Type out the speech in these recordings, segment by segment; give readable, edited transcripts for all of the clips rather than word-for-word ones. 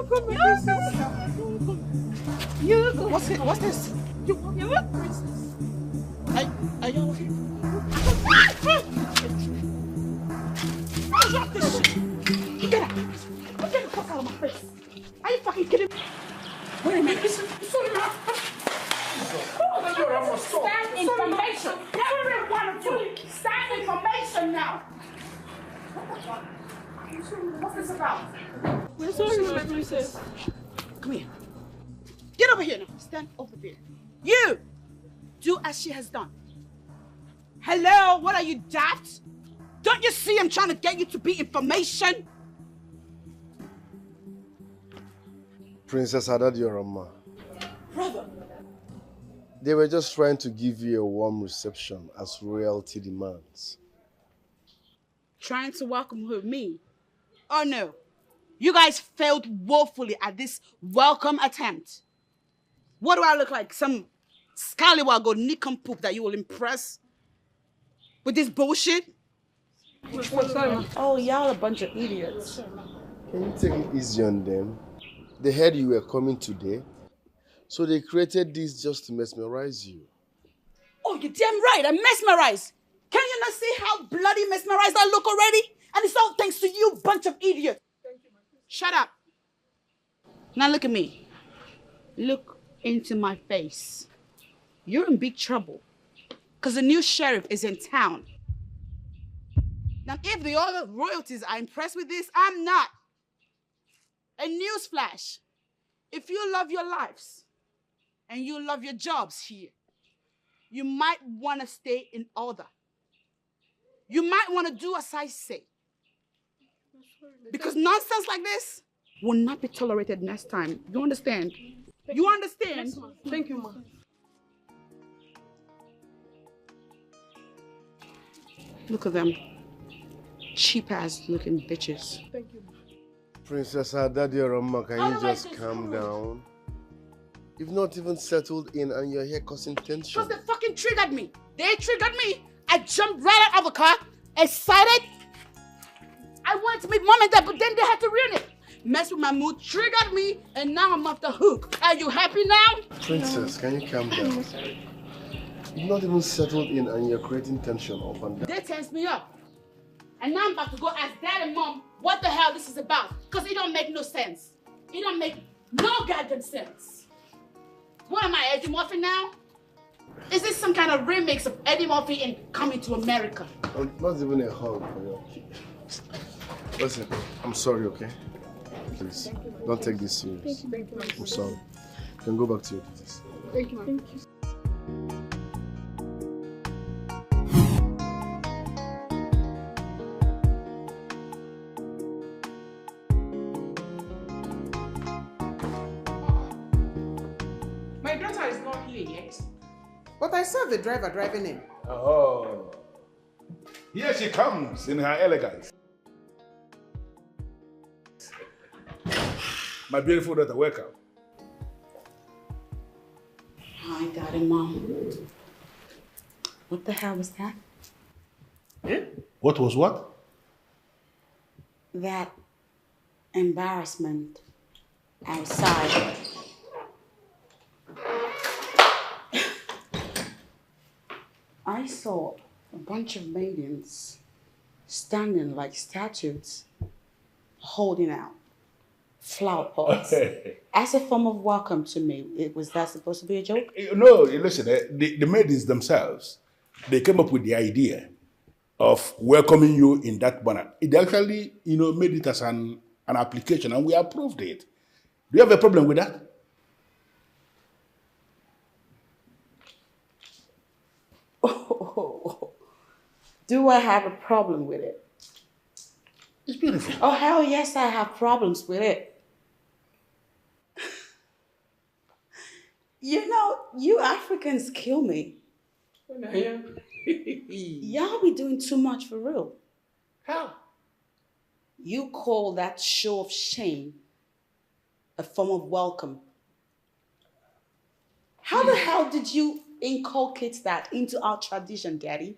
You go. What's it? What's this? You look princess. Are you okay? Drop this shit. Get out. Get the fuck out of my face. Are you fucking kidding me? Wait a minute. Sorry, man. Stand information. Every one of you. Stand information now. What's this about? We're sorry, my princess. Come here. Get over here now. Stand over there. You! Do as she has done. Hello? What are you, daft? Don't you see I'm trying to get you to be information? Princess Adadiorama. Brother. They were just trying to give you a warm reception as royalty demands. Trying to welcome who? Me? Oh no. You guys failed woefully at this welcome attempt. What do I look like? Some scallywag or nincompoop that you will impress? With this bullshit? Oh, y'all a bunch of idiots. Can you take it easy on them? They heard you were coming today, so they created this just to mesmerize you. Oh, you're damn right. I'm mesmerized. Can you not see how bloody mesmerized I look already? And it's all thanks to you, bunch of idiots. Shut up. Now look at me. Look into my face. You're in big trouble. Because the new sheriff is in town. Now, if the other royalties are impressed with this, I'm not. A newsflash. If you love your lives and you love your jobs here, you might want to stay in order. You might want to do as I say. Because nonsense like this will not be tolerated next time. You understand? You understand? Thank you, ma. Look at them. Cheap-ass looking bitches. Thank you, ma. Princess Adadiorama, can you just calm down? You've not even settled in and you're here causing tension. Because they fucking triggered me. They triggered me. I jumped right out of the car, excited. I wanted to meet mom and dad, but then they had to ruin it. Mess with my mood, triggered me, and now I'm off the hook. Are you happy now? Princess, can you calm down? You've not even settled in and you're creating tension up and down. They tense me up. And now I'm about to go ask dad and mom what the hell this is about. Because it don't make no sense. It don't make no goddamn sense. What am I, Eddie Murphy now? Is this some kind of remix of Eddie Murphy in Coming to America? Not even a hug for you. Listen, I'm sorry, okay? Please, don't take this serious. Thank you. I'm sorry. You can go back to your duties. Thank you, ma. Thank you. My daughter is not here yet, but I saw the driver driving in. Oh, here she comes in her elegance. My beautiful daughter, welcome. Hi, Dad and Mom. What the hell was that? Eh? What was what? That embarrassment outside. I saw a bunch of maidens standing like statues, holding out flower pots as a form of welcome to me. Was that supposed to be a joke? No, listen, the maidens themselves, they came up with the idea of welcoming you in that manner. It actually, made it as an application and we approved it. Do you have a problem with that? Oh, do I have a problem with it? It's beautiful. Oh, hell yes, I have problems with it. You Africans kill me. Y'all be doing too much for real. How? You call that show of shame a form of welcome. How the hell did you inculcate that into our tradition, Daddy?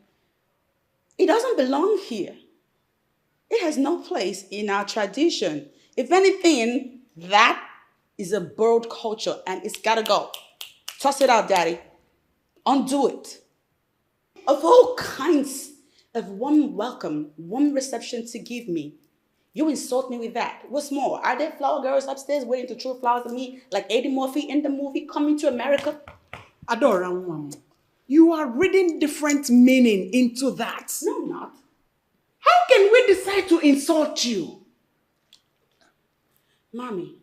It doesn't belong here. It has no place in our tradition. If anything, That is a borrowed culture and it's gotta go. Toss it out, daddy. Undo it. Of all kinds of warm welcome, warm reception to give me, you insult me with that. What's more, are there flower girls upstairs waiting to throw flowers at me like Eddie Murphy in the movie Coming to America? Adora, you are reading different meaning into that. No, I'm not. How can we decide to insult you? Mommy,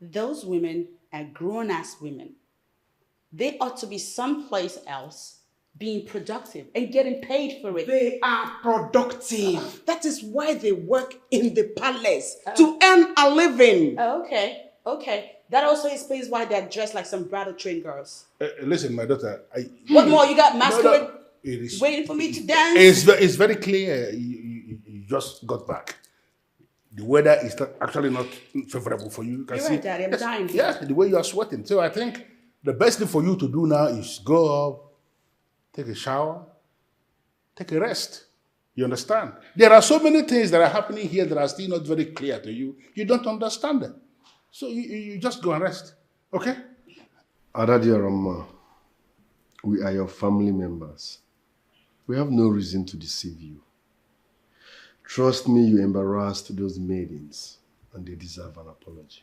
those women are grown-ass women. They ought to be someplace else being productive and getting paid for it. They are productive. That is why they work in the palace, to earn a living. Okay. That also explains why they're dressed like some bridal train girls. Listen, my daughter. What more? You got masquerade it is, waiting for me to dance? It's very clear. You just got back. The weather is actually not favorable for you. You're right, Daddy. I'm dying. Yeah, the way you are sweating. So I think the best thing for you to do now is go up, take a shower, take a rest. You understand? There are so many things that are happening here that are still not very clear to you. You don't understand them. So you just go and rest. Okay? Adadiarama, we are your family members. We have no reason to deceive you. Trust me, you embarrassed those maidens, and they deserve an apology.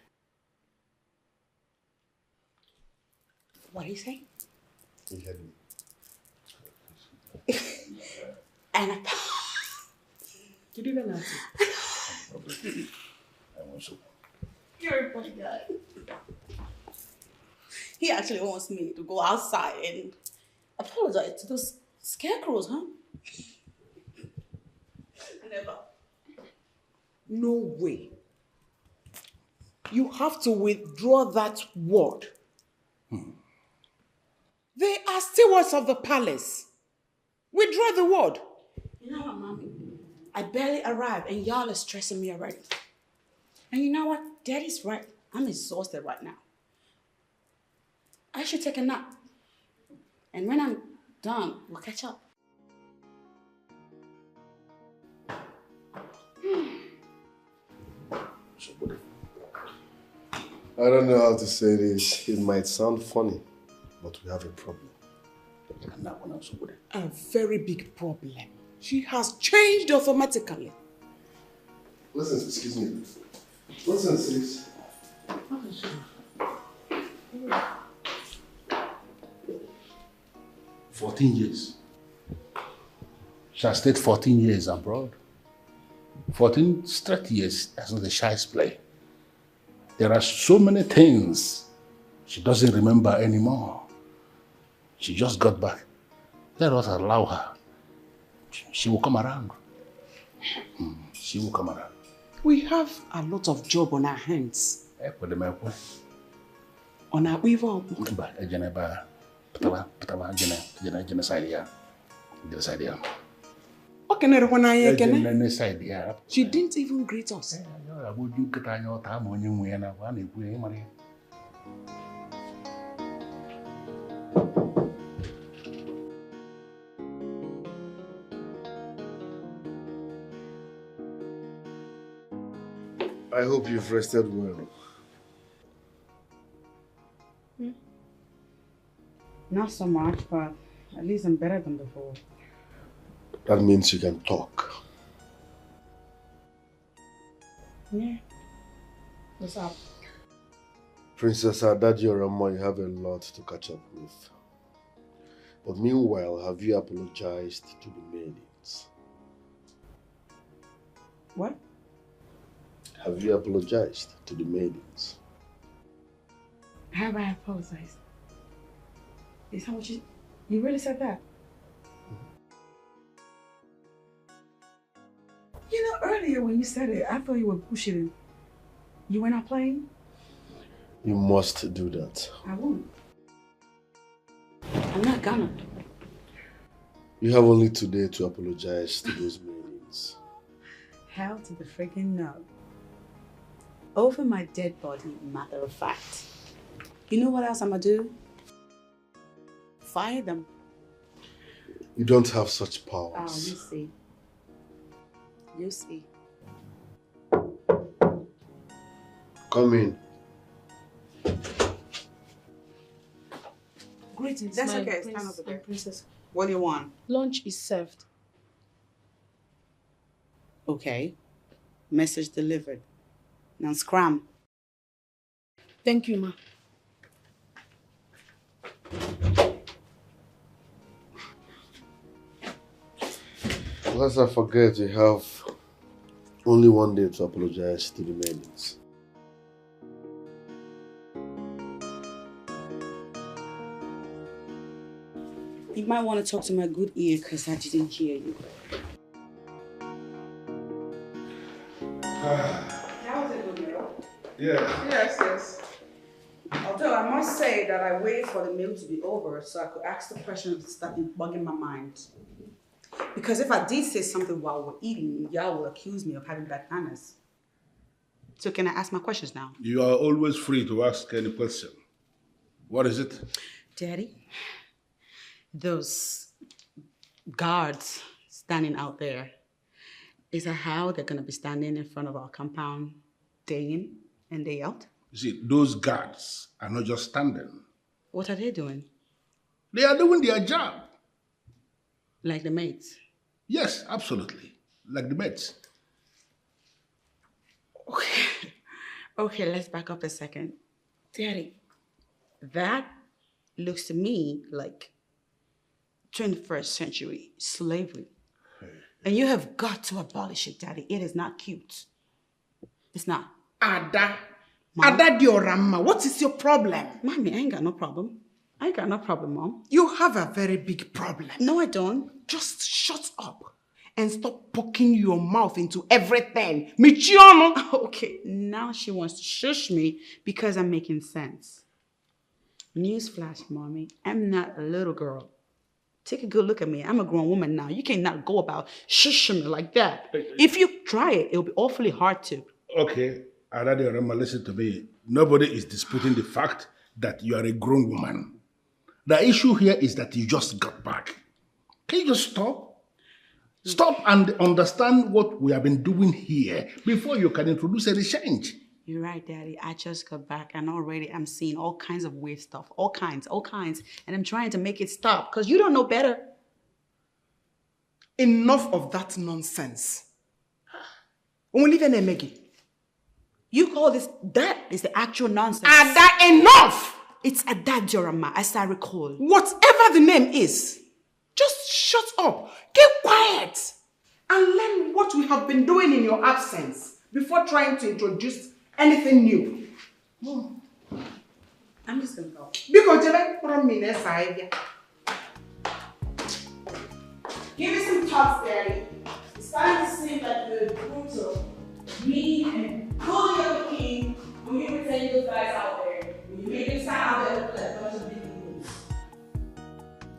What did he say? You heard me. And You didn't answer. I want to. you're a funny guy. He actually wants me to go outside and apologize to those scarecrows, huh? Never. No way. You have to withdraw that word. They are stewards of the palace. Withdraw the word. You know what, Mommy? I barely arrived and y'all are stressing me already. And you know what? Daddy's right. I'm exhausted right now. I should take a nap. And when I'm done, we'll catch up. I don't know how to say this. It might sound funny, but we have a problem. A very big problem. She has changed automatically. Listen, excuse me. Listen, sis. 14 years. She has stayed 14 years abroad. 14 straight years. That's not a child's play. There are so many things she doesn't remember anymore. She just got back. Let us allow her. She will come around. She will come around. We have a lot of job on our hands. On our weaver. She didn't even greet us. I hope you've rested well. Not so much, but at least I'm better than before. That means you can talk. Yeah. What's up? Princess Adadiorama, you have a lot to catch up with. But meanwhile, have you apologized to the maidens? What? Have you apologized to the maidens? Have I apologized? Is that what you really said that? You know, earlier when you said it, I thought you were pushing it. You were not playing? You must do that. I won't. I'm not gonna. You have only today to apologize to those maidens. Hell to the freaking no. Over my dead body, matter of fact. You know what else I'm gonna do? Fire them. You don't have such powers. Oh, you see. You see. Come in. Greetings, That's my okay, prince, stand over my there. princess. What do you want? Lunch is served. Okay. Message delivered. Now scram. Thank you, ma. Lest I forget, you have only one day to apologize to the maidens. You might want to talk to my good ear because I didn't hear you. How was it, good meal? Yeah. Yes. Although I must say that I waited for the meal to be over so I could ask the questions that started bugging my mind. Because if I did say something while we're eating, y'all will accuse me of having bad manners. So can I ask my questions now? You are always free to ask any question. What is it? Daddy, those guards standing out there, is that how they're going to be standing in front of our compound day in and day out? You see, those guards are not just standing. What are they doing? They are doing their job. Like the maids? Yes, absolutely. Like the maids. Okay, let's back up a second. Daddy, that looks to me like 21st century slavery. And you have got to abolish it, Daddy. It is not cute. It's not. Ada. Mom? Ada Diorama, what is your problem? Mommy, I ain't got no problem. I ain't got no problem, Mom. You have a very big problem. No, I don't. Just shut up and stop poking your mouth into everything. Micheal. Okay, now she wants to shush me because I'm making sense. Newsflash, Mommy. I'm not a little girl. Take a good look at me. I'm a grown woman now. You cannot go about shushing me like that. If you try it, it'll be awfully hard to. Okay, Ada Rama, listen to me. Nobody is disputing the fact that you are a grown woman. The issue here is that you just got back. Can you just stop? Stop and understand what we have been doing here before you can introduce any change. You're right, Daddy. I just got back and already I'm seeing all kinds of weird stuff. All kinds. And I'm trying to make it stop because you don't know better. Enough of that nonsense. Only even Maggie. You call this, that is the actual nonsense. Ada, enough! It's Ada Diorama, as I recall. Whatever the name is, just shut up, keep quiet, and learn what we have been doing in your absence before trying to introduce anything new. I'm just gonna go. Because Give me some talks, Daddy. It's starting to seem like the brutal, mean, and bully of the king when you pretend those guys out there. When you make them sound out there like a bunch of big moves.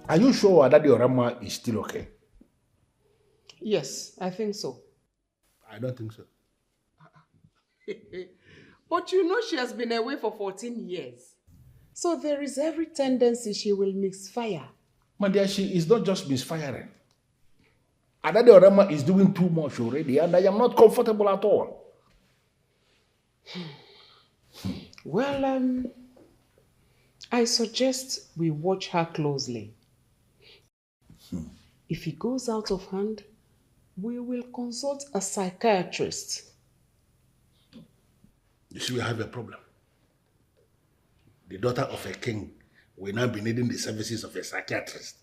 Are you sure that your Rama is still okay? yes, I think so. I don't think so. But you know she has been away for 14 years. So there is every tendency she will misfire. My dear, she is not just misfiring. Ada Rama is doing too much already, and I am not comfortable at all. Well, I suggest we watch her closely. If it goes out of hand, we will consult a psychiatrist. You see, we have a problem. The daughter of a king will now be needing the services of a psychiatrist.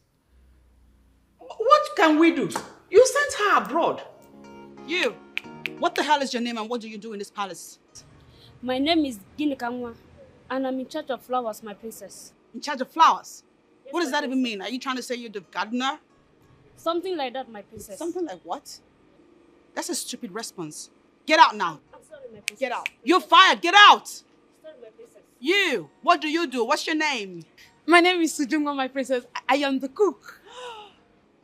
What can we do? You sent her abroad. You, what the hell is your name and what do you do in this palace? My name is Ginikamwa, and I'm in charge of flowers, my princess. In charge of flowers? What does that even mean? Are you trying to say you're the gardener? Something like that, my princess. Something like what? That's a stupid response. Get out now. I'm sorry, my princess. Get out. You're fired. Get out. Sorry, my princess. You, what do you do? What's your name? My name is Sujunga, my princess. I am the cook.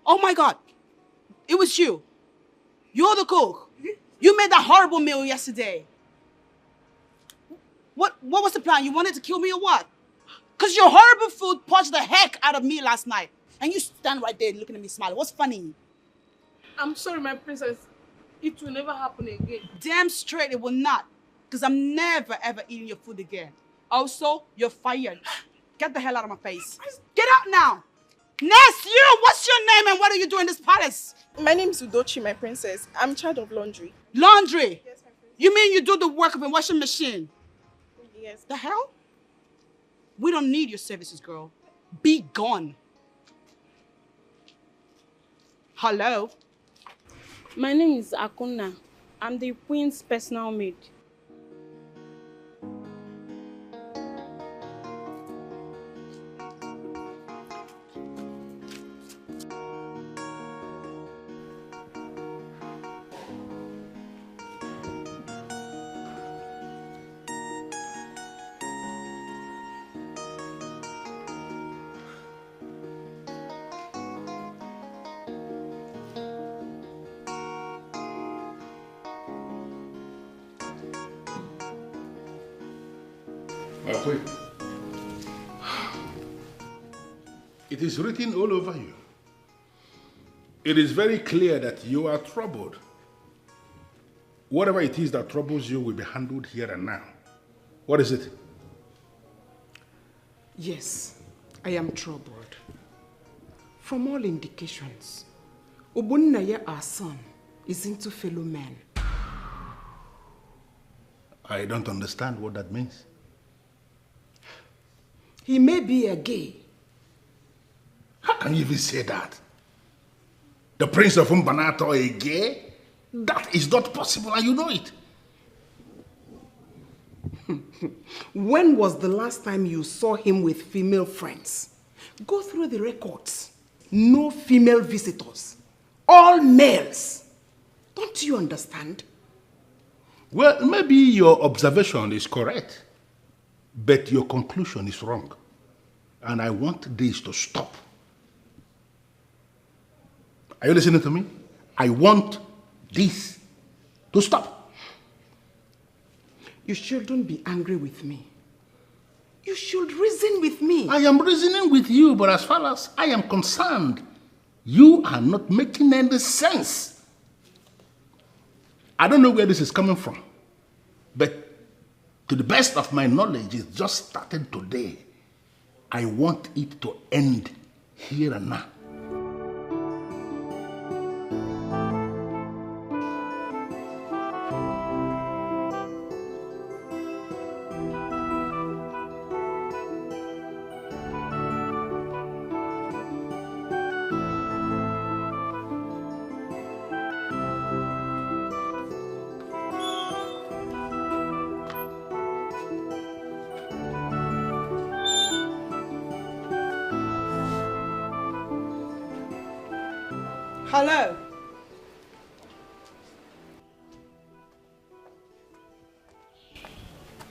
Oh my God. It was you. You're the cook. You made that horrible meal yesterday. What was the plan? You wanted to kill me or what? Because your horrible food punched the heck out of me last night. And you stand right there looking at me smiling. What's funny? I'm sorry, my princess. It will never happen again. Damn straight it will not. because I'm never ever eating your food again. Also, you're fired. Get the hell out of my face. Get out now. Ness, you, what's your name and what are you doing in this palace? My name is Udochi, my princess. I'm in charge of laundry. Laundry? Yes, my princess. You mean you do the work of a washing machine? Yes. The hell? We don't need your services, girl. Be gone. Hello? My name is Akuna. I'm the queen's personal maid. It is written all over you. It is very clear that you are troubled. Whatever it is that troubles you will be handled here and now. What is it? Yes, I am troubled. From all indications, Obunnaya, our son, is into fellow men. I don't understand what that means. He may be a gay. How can you even say that? The Prince of Umbanato a gay? That is not possible and you know it. When was the last time you saw him with female friends? Go through the records. No female visitors. All males. Don't you understand? Well, maybe your observation is correct, but your conclusion is wrong. And I want this to stop. Are you listening to me? I want this to stop. You shouldn't be angry with me. You should reason with me. I am reasoning with you, but as far as I am concerned, you are not making any sense. I don't know where this is coming from, but to the best of my knowledge, it's just started today. I want it to end here and now. Hello?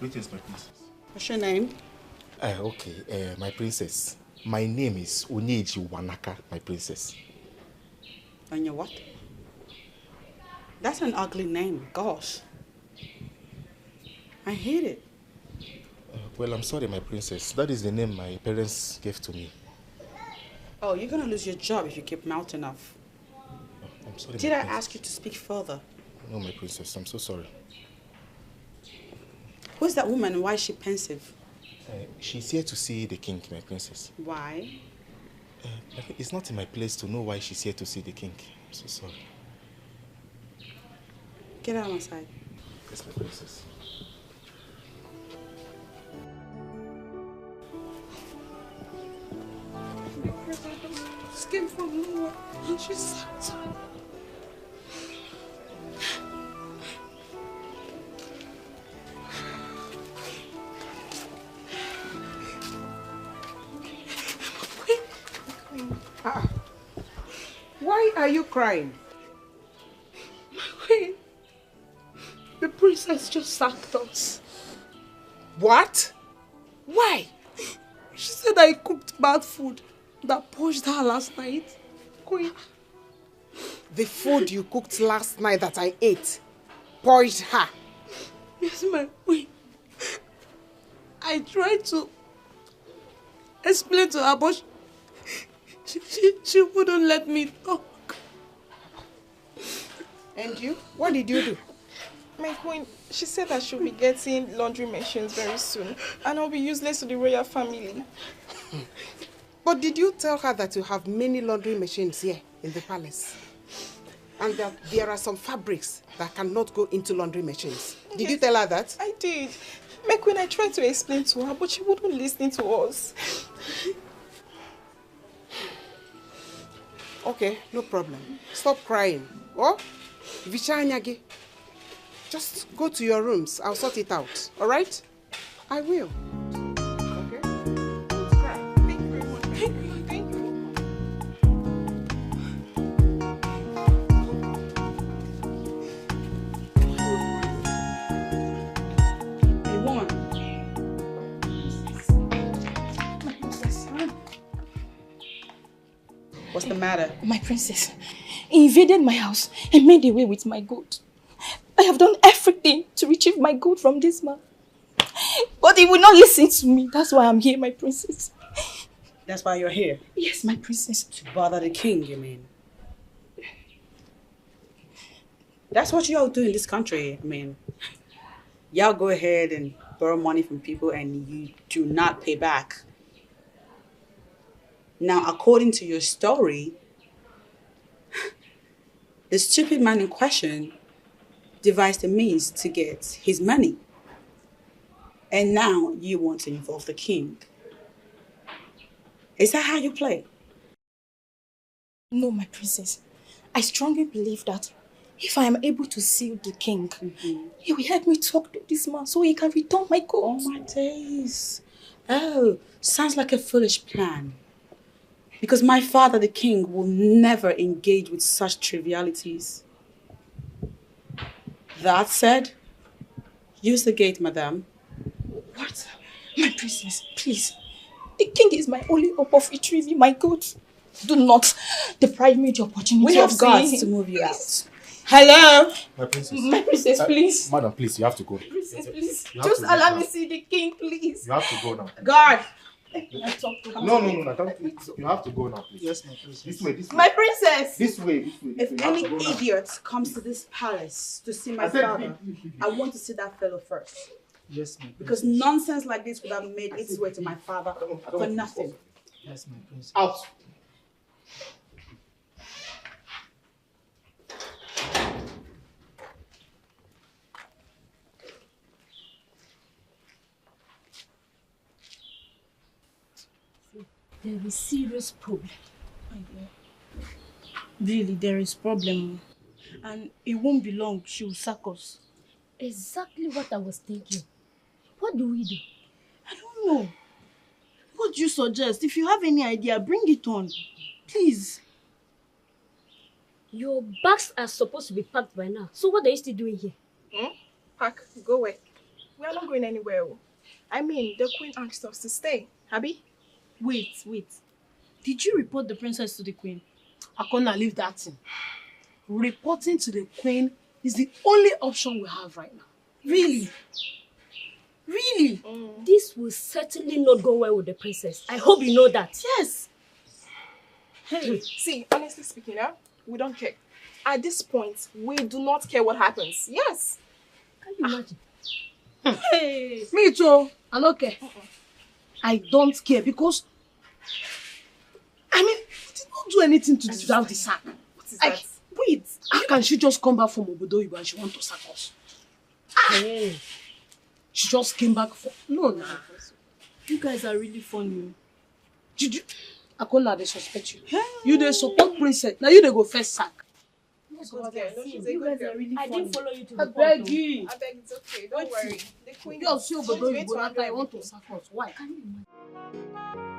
Greetings, my princess. What's your name? My princess. My name is Onyeji Wanaka, my princess. And your what? That's an ugly name, gosh. I hate it. Well, I'm sorry, my princess. That is the name my parents gave to me. Oh, you're gonna lose your job if you keep mouthing off. I'm sorry, Did my I princess. ask you to speak further? No, my princess. I'm so sorry. Who's that woman and why is she pensive? She's here to see the king, my princess. Why? I think it's not in my place to know why she's here to see the king. I'm so sorry. Get out of my sight. Yes, my princess. Just came from nowhere and she's sad. Why are you crying? My queen, the princess just sacked us. What? Why? She said I cooked bad food that pushed her last night. Queen. The food you cooked last night that I ate poisoned her. Yes, my queen. I tried to explain to her, but she wouldn't let me talk. And you? What did you do? My queen, she said that she'll be getting laundry machines very soon, and I'll be useless to the royal family. But did you tell her that you have many laundry machines here in the palace? And that there are some fabrics that cannot go into laundry machines? Did you tell her that? I did. My queen, I tried to explain to her, but she wouldn't listen to us. Okay, no problem. Stop crying. Oh, Vichanyagi. Just go to your rooms. I'll sort it out. All right? I will. Okay? Don't cry. Thank you very much. Thank you. Hey, woman. What's the matter? My princess, he invaded my house and made away with my gold. I have done everything to retrieve my gold from this man. But he will not listen to me. That's why I'm here, my princess. That's why you're here? Yes, my princess. To bother the king, you mean? That's what y'all do in this country. I mean, y'all go ahead and borrow money from people and you do not pay back. Now, according to your story, the stupid man in question devised a means to get his money. And now you want to involve the king. Is that how you play? No, my princess. I strongly believe that if I am able to see the king, he will help me talk to this man so he can return my gold. Oh my days. Oh, sounds like a foolish plan. Because my father, the king, will never engage with such trivialities. That said, use the gate, madame. What? My princess, please. The king is my only hope of retrieving my goods. Do not deprive me of the opportunity We have of guards seeing to him. move you out. Hello? My princess. My princess, please. Madam, please, you have to go. Princess, please. You have Just to leave allow now. me to see the king, please. You have to go now. Guard! I talk to him. No, you have to go now, please. Yes, my princess. This way, this way. My princess! This way. If You have any to go now. idiot comes to this palace to see my I said father, I want to see that fellow first. Yes, my princess. Because nonsense like this would have made its way to my father for nothing. Yes, my princess. Out. There is serious problem. Really, there is problem. And it won't be long. She will sack us. Exactly what I was thinking. What do we do? I don't know. What do you suggest? If you have any idea, bring it on. Please. Your bags are supposed to be packed by now. So what are you still doing here? Pack, go away. We are not going anywhere. I mean, the queen asked us to stay. Abby? Wait. Did you report the princess to the queen? Akona, leave that thing. Reporting to the queen is the only option we have right now. Really? Really? This will certainly not go well with the princess. I hope you know that. Yes. Hey, see, honestly speaking, we don't care. At this point, we do not care what happens. Yes. Can you imagine? Hey. Me too. I don't care. I don't care because I mean, we did not do anything to deserve the sack. What is that? Wait, how can she just come back from Obodoyibo and she want to sack us? Hey. She just came back for no. You guys are really funny. Did you Akona, they suspect you. You they support princess. Now you they go first sack. Good girl. No, she's a You good guys are girl. really I funny. didn't follow you to I the beg court, you. I beg, it's okay. Don't worry. The queen Girl, see going to Obodoyibo handle that I want to everything. sack us. Why? Can you imagine?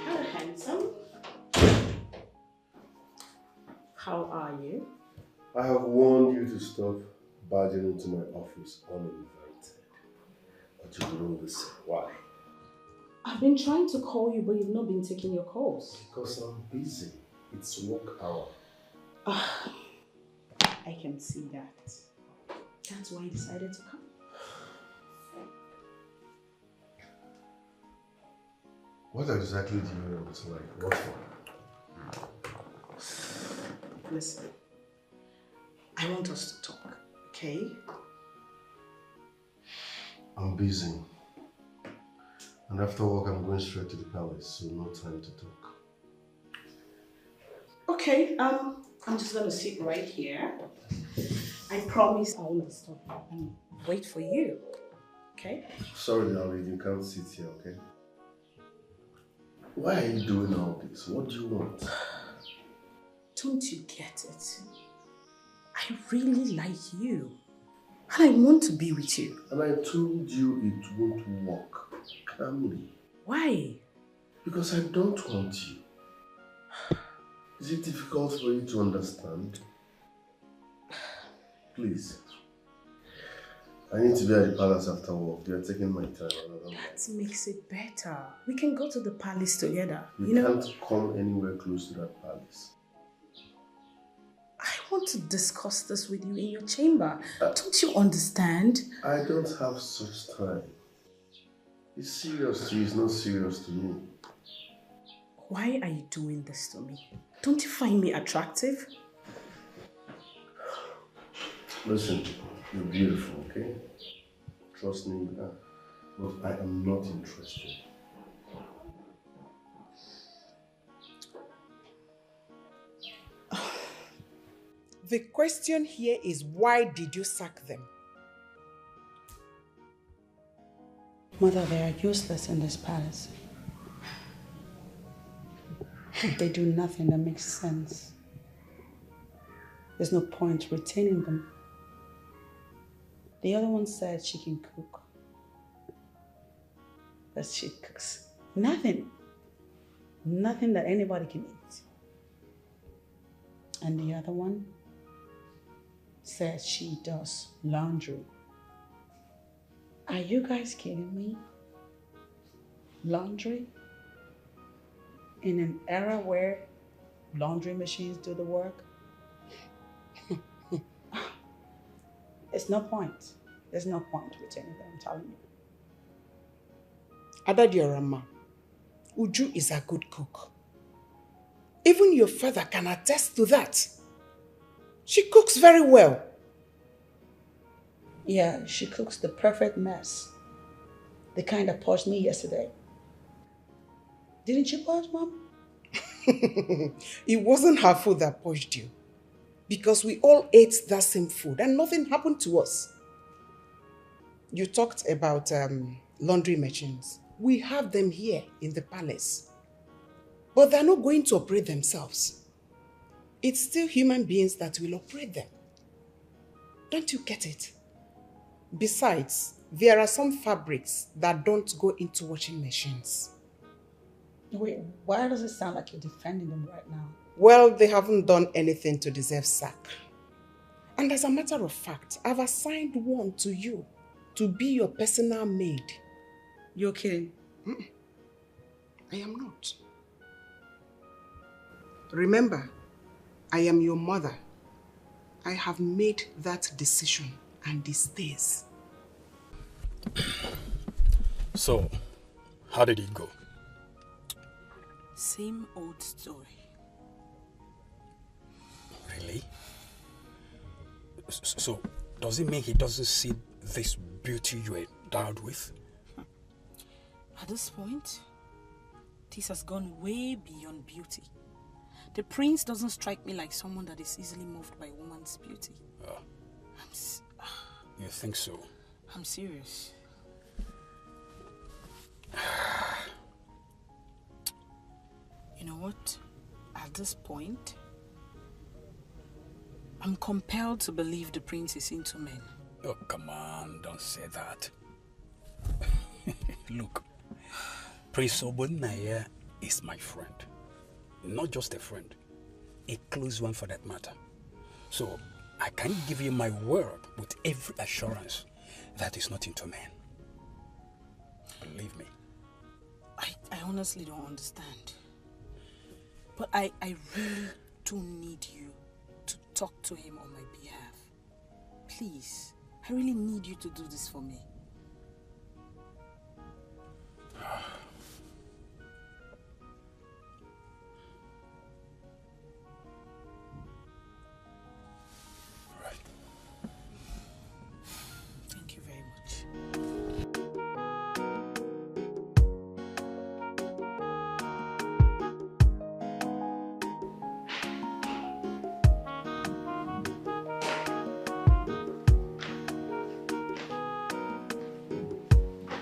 Hello, handsome. How are you? I have warned you to stop barging into my office uninvited. But you don't listen. Why? I've been trying to call you, but you've not been taking your calls. Because I'm busy. It's work hour. I can see that. That's why I decided to come. What exactly do you want? Like, what for? Listen, I want us to talk, okay? I'm busy. And after work, I'm going straight to the palace, so no time to talk. Okay, I'm just gonna sit right here. I promise I won't stop and wait for you, okay? Sorry, darling, you can't sit here, okay? Why are you doing all this? What do you want? Don't you get it? I really like you. And I want to be with you. And I told you it won't work. Calmly. Why? Because I don't want you. Is it difficult for you to understand? Please. I need to be at the palace after work. They are taking my time. That makes it better. We can go to the palace together. You can't come anywhere close to that palace. I want to discuss this with you in your chamber. Don't you understand? I don't have such time. It's serious to you, it's not serious to me. Why are you doing this to me? Don't you find me attractive? Listen, you're beautiful, okay? Trust me, you are. But I am not interested. The question here is, why did you sack them? Mother, they are useless in this palace. They do nothing that makes sense. There's no point retaining them. The other one said she can cook. But she cooks nothing. Nothing that anybody can eat. And the other one said she does laundry. Are you guys kidding me? Laundry? In an era where laundry machines do the work? It's no point. There's no point retaining them, I'm telling you. Adadiorama, Uju is a good cook. Even your father can attest to that. She cooks very well. Yeah, she cooks the perfect mess. The kind that pushed me yesterday. Didn't you purge, Mom? It wasn't her food that pushed you. Because we all ate that same food and nothing happened to us. You talked about laundry machines. We have them here in the palace. But they're not going to operate themselves. It's still human beings that will operate them. Don't you get it? Besides, there are some fabrics that don't go into washing machines. Wait, why does it sound like you're defending them right now? Well, they haven't done anything to deserve sack. And as a matter of fact, I've assigned one to you to be your personal maid. You're kidding? I am not. Remember, I am your mother. I have made that decision and it stays. So, how did it go? Same old story. Really? So, does it mean he doesn't see this beauty you endowed with? At this point, this has gone way beyond beauty. The prince doesn't strike me like someone that is easily moved by a woman's beauty. You think so? I'm serious. You know what? At this point, I'm compelled to believe the prince is into men. Oh, come on, don't say that. Look, Prince Obunaya is my friend. Not just a friend, a close one for that matter. So, I can give you my word with every assurance that he's not into men. Believe me. I honestly don't understand. But I really do need you to talk to him on my behalf. Please, I really need you to do this for me. Thank you very much.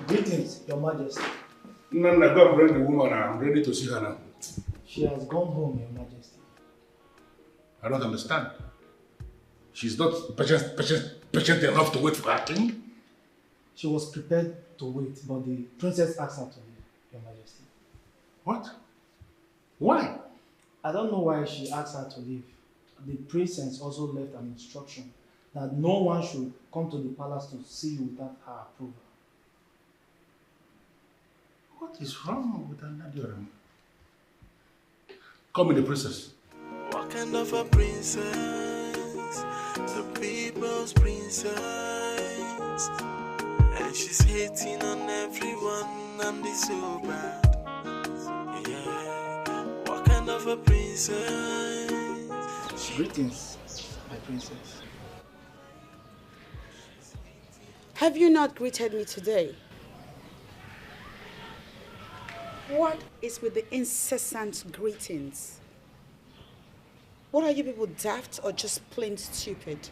Greetings, Your Majesty. No, go and bring the woman. I'm ready to see her now. She has gone home, Your Majesty. I don't understand. She's not patient enough to wait for her king? She was prepared to wait, but the princess asked her to leave, Your Majesty. What? Why? I don't know why she asked her to leave. The princess also left an instruction that no one should come to the palace to see you without her approval. What is wrong with Nigerian? Call me the princess. What kind of a princess? The people's princess. And she's hating on everyone and it's so bad. Yeah. What kind of a princess? Greetings, my princess. Have you not greeted me today? What is with the incessant greetings? What are you people, daft or just plain stupid?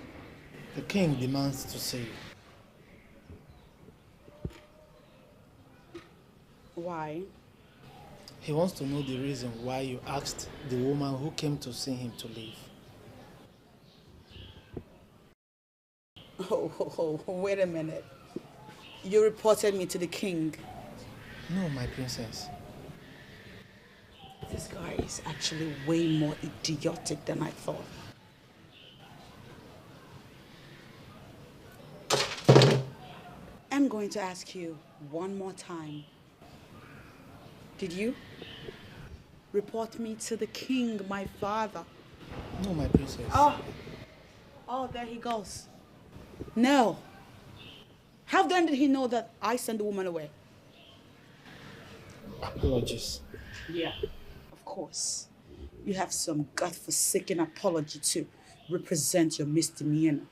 The king demands to see you. Why? He wants to know the reason why you asked the woman who came to see him to leave. Oh, wait a minute. You reported me to the king. No, my princess. This guy is actually way more idiotic than I thought. I'm going to ask you one more time. Did you report me to the king, my father? No, my princess. Oh, there he goes. No. How then did he know that I sent the woman away? Apologies. Yeah, of course. You have some godforsaken apology to represent your misdemeanor.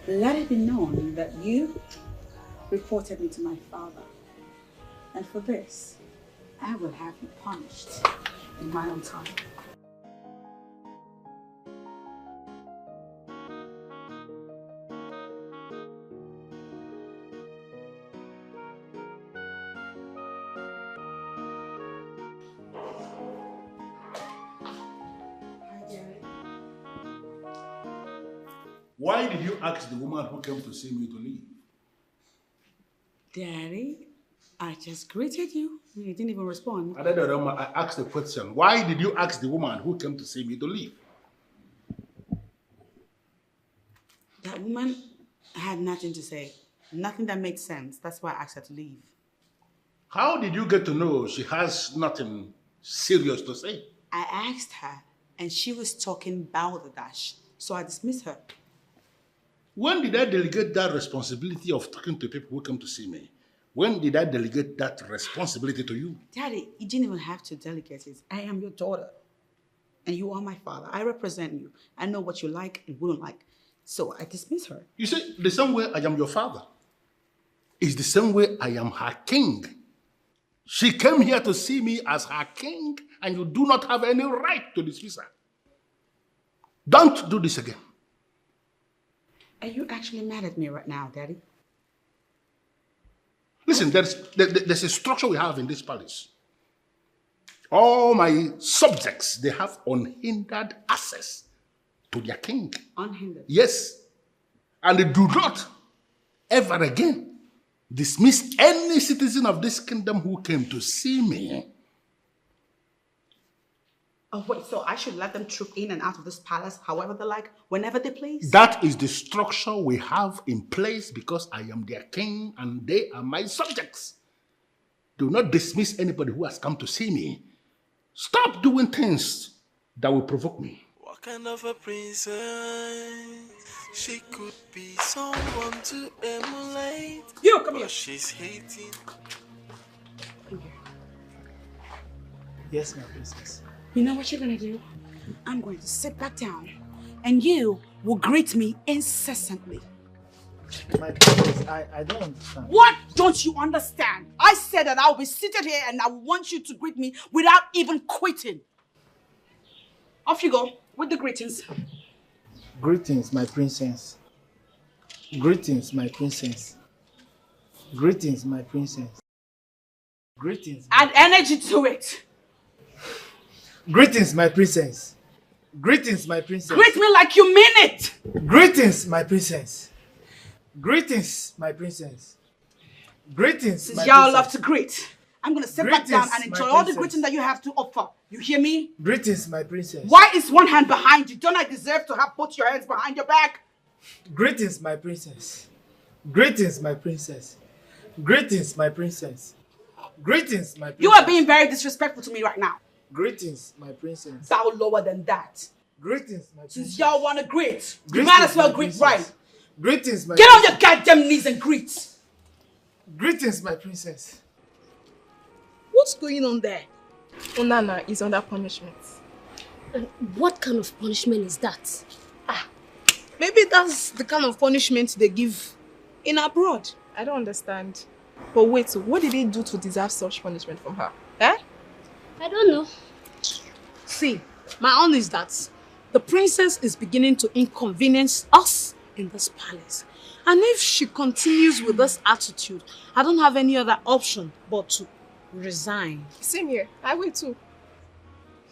Let it be known that you reported me to my father. And for this, I will have you punished in my own time. Why did you ask the woman who came to see me to leave? Daddy, I just greeted you. You didn't even respond. I asked the question. Why did you ask the woman who came to see me to leave? That woman had nothing to say. Nothing that made sense. That's why I asked her to leave. How did you get to know she has nothing serious to say? I asked her, and she was talking balderdash, so I dismissed her. When did I delegate that responsibility of talking to people who come to see me? When did I delegate that responsibility to you? Daddy, you didn't even have to delegate it. I am your daughter, and you are my father. I represent you. I know what you like and wouldn't like, so I dismiss her. You see, the same way I am your father is the same way I am her king. She came here to see me as her king, and you do not have any right to dismiss her. Don't do this again. Are you actually mad at me right now, Daddy? Listen, there's a structure we have in this palace. All my subjects, they have unhindered access to their king. Unhindered? Yes. And they do not ever again dismiss any citizen of this kingdom who came to see me. Oh, wait, so I should let them troop in and out of this palace however they like, whenever they please? That is the structure we have in place because I am their king and they are my subjects. Do not dismiss anybody who has come to see me. Stop doing things that will provoke me. What kind of a princess? She could be someone to emulate. You, come here. She's hating. Yes, my princess. You know what you're gonna do? I'm going to sit back down and you will greet me incessantly. My princess, I don't understand. What don't you understand? I said that I'll be seated here and I want you to greet me without even quitting. Off you go with the greetings. Greetings, my princess. Greetings, my princess. Greetings, my princess. Greetings. Add energy to it. Greetings, my princess. Greetings, my princess. Greet me like you mean it. Greetings, my princess. Greetings, my princess. Greetings, Since my y'all princess. love to greet, I'm going to sit back down Greetings, and enjoy my all the princess. greeting that you have to offer. You hear me? Greetings, my princess. Why is one hand behind you? Don't I deserve to have both your hands behind your back? Greetings, my princess. Greetings, my princess. Greetings, my princess. Greetings, my princess. You are being very disrespectful to me right now. Greetings, my princess. Bow lower than that. Greetings, my princess. Since y'all want to greet, you Greetings, might as well my greet princess. right. Greetings, my Get on princess. your goddamn knees and greet. Greetings, my princess. What's going on there? Onana is under punishment. And what kind of punishment is that? Maybe that's the kind of punishment they give in abroad. I don't understand. But wait, so what did he do to deserve such punishment from her? Eh? I don't know. See, my own is that the princess is beginning to inconvenience us in this palace. And if she continues with this attitude, I don't have any other option but to resign. Same here. I will too.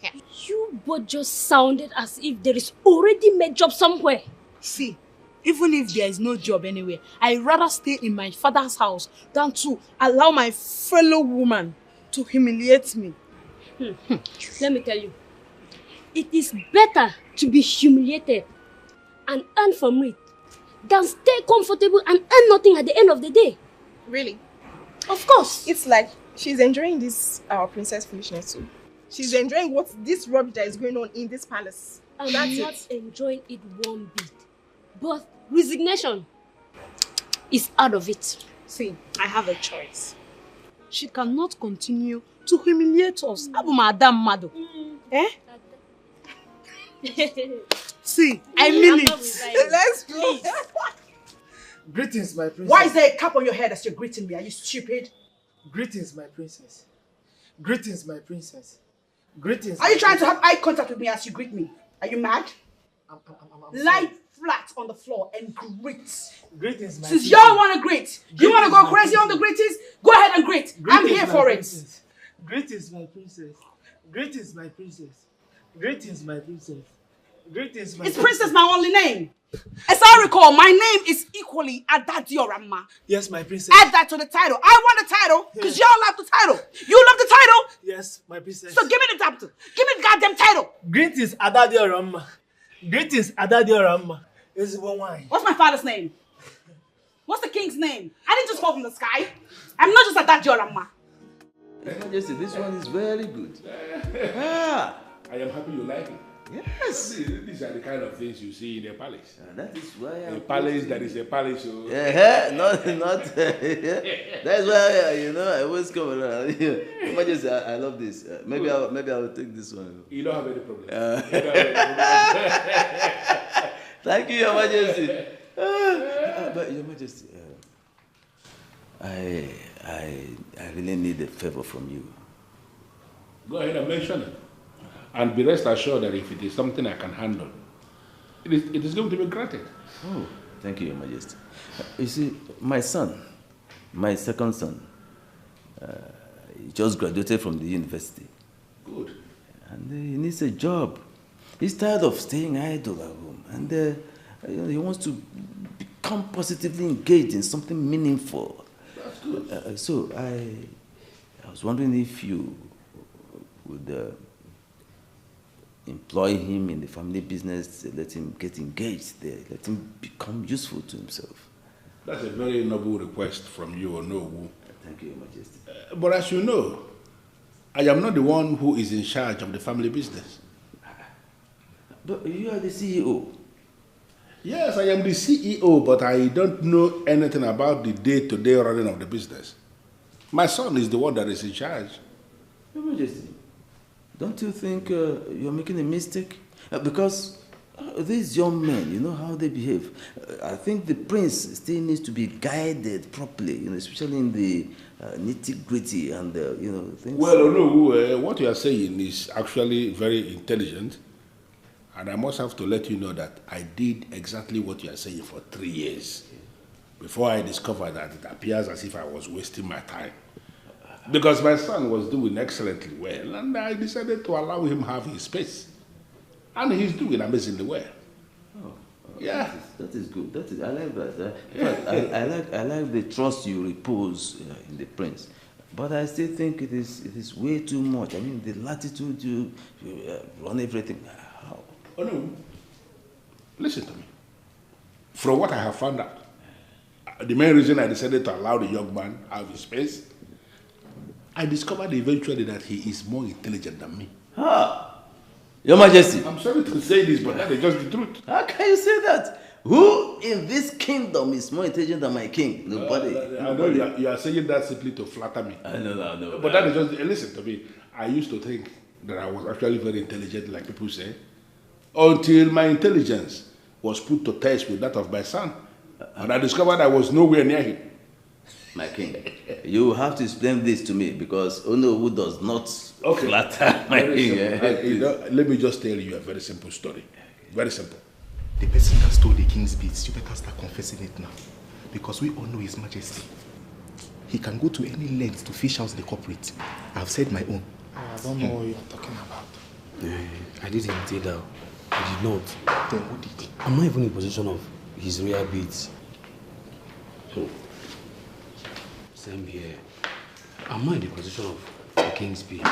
Yeah. You both just sounded as if there is already made job somewhere. See, even if there is no job anywhere, I'd rather stay in my father's house than to allow my fellow woman to humiliate me. Let me tell you, it is better to be humiliated and earn from it than stay comfortable and earn nothing at the end of the day. Really? Of course. It's like she's enjoying this our princess foolishness too. She's enjoying what this rubbish that is going on in this palace. I'm That's not it. enjoying it one bit. But resignation is out of it. See, I have a choice. She cannot continue to humiliate us. Abu Madam Mado. Eh? See, I mean it. Let's go. Greetings, my princess. Why is there a cap on your head as you're greeting me? Are you stupid? Greetings, my princess. Greetings, my princess. Greetings. Are you trying to have eye contact with me as you greet me? Are you mad? I'm Lie flat on the floor and greet. Greetings, my Since princess. y'all want to greet, you want to go Greetings, my crazy on the greetings? Go ahead and greet. I'm Greetings, here my for princess. Greetings, my princess. Greetings, my princess. Greetings, my princess. Greetings, my it. Is princess my only name? As I recall, my name is equally Adadioramma. Yes, my princess. Add that to the title. I want the title because y'all love the title. You love the title? Yes, my princess. So give me the title. Give me the goddamn title. Greetings, Adadioramma. Greetings, Adadioramma. This is one wine. What's my father's name? What's the king's name? I didn't just fall from the sky. I'm not just Adadioramma. Your Majesty, this one is very good. I am happy you like it. Yes. These are the kind of things you see in a palace. That is why a palace that is a palace. So. Not. That's why I always come around. Your Majesty, I love this. Maybe I will take this one. You don't have any problem. Thank you, Your Majesty. But Your Majesty, I really need a favor from you. Go ahead and mention it. And be rest assured that if it is something I can handle, it is going to be granted. Oh, thank you, Your Majesty. You see, my son, my second son, he just graduated from the university. Good. And he needs a job. He's tired of staying idle at home. And he wants to become positively engaged in something meaningful. That's good. So I was wondering if you would employ him in the family business, let him get engaged there, let him become useful to himself. That's a very noble request from you, Onowu. Thank you, Your Majesty. But as you know, I am not the one who is in charge of the family business. But you are the CEO. Yes, I am the CEO, but I don't know anything about the day-to-day running of the business. My son is the one that is in charge. Your Majesty, don't you think you're making a mistake? Because these young men, you know how they behave. I think the prince still needs to be guided properly, especially in the nitty-gritty and, things. Well, no, what you are saying is actually very intelligent. And I must have to let you know that I did exactly what you are saying for 3 years before I discovered that it appears as if I was wasting my time. Because my son was doing excellently well, and I decided to allow him have his space. And he's doing amazingly well. Yeah. That is good. I like that. In fact, I like the trust you repose in the prince. But I still think it is way too much. I mean, the latitude you run everything. How? Oh no. Listen to me. From what I have found out, the main reason I decided to allow the young man have his space, I discovered eventually that he is more intelligent than me. Your Majesty. I'm sorry to say this, but that is just the truth. How can you say that? Who in this kingdom is more intelligent than my king? Nobody. I know you are saying that simply to flatter me. I know. But that is just, listen to me. I used to think that I was actually very intelligent, like people say, until my intelligence was put to test with that of my son. And I discovered I was nowhere near him. My king, you have to explain this to me because Onowu does not flatter my king. Let me just tell you a very simple story. Very simple. The person that stole the king's beads, you better start confessing it now. Because we all know His Majesty. He can go to any length to fish out the culprit. I've said my own. I don't know what you're talking about. I did indeed. I did not. Then who did? I'm not even in possession of his royal beads. So, same here. I'm not in the possession of the king's bead.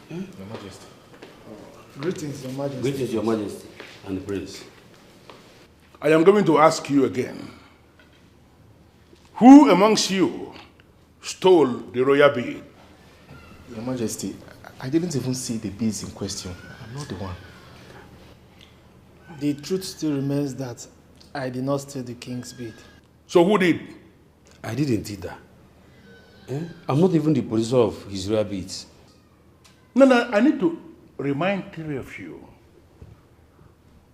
Your Majesty. Greetings, Your Majesty. Greetings, Your Majesty and the prince. I am going to ask you again. Who amongst you stole the royal bead? Your Majesty, I didn't even see the beads in question. I'm not the one. The truth still remains that I did not steal the king's bead. So who did? I did indeed that. I'm not even the possessor of his royal beads. No, I need to remind 3 of you.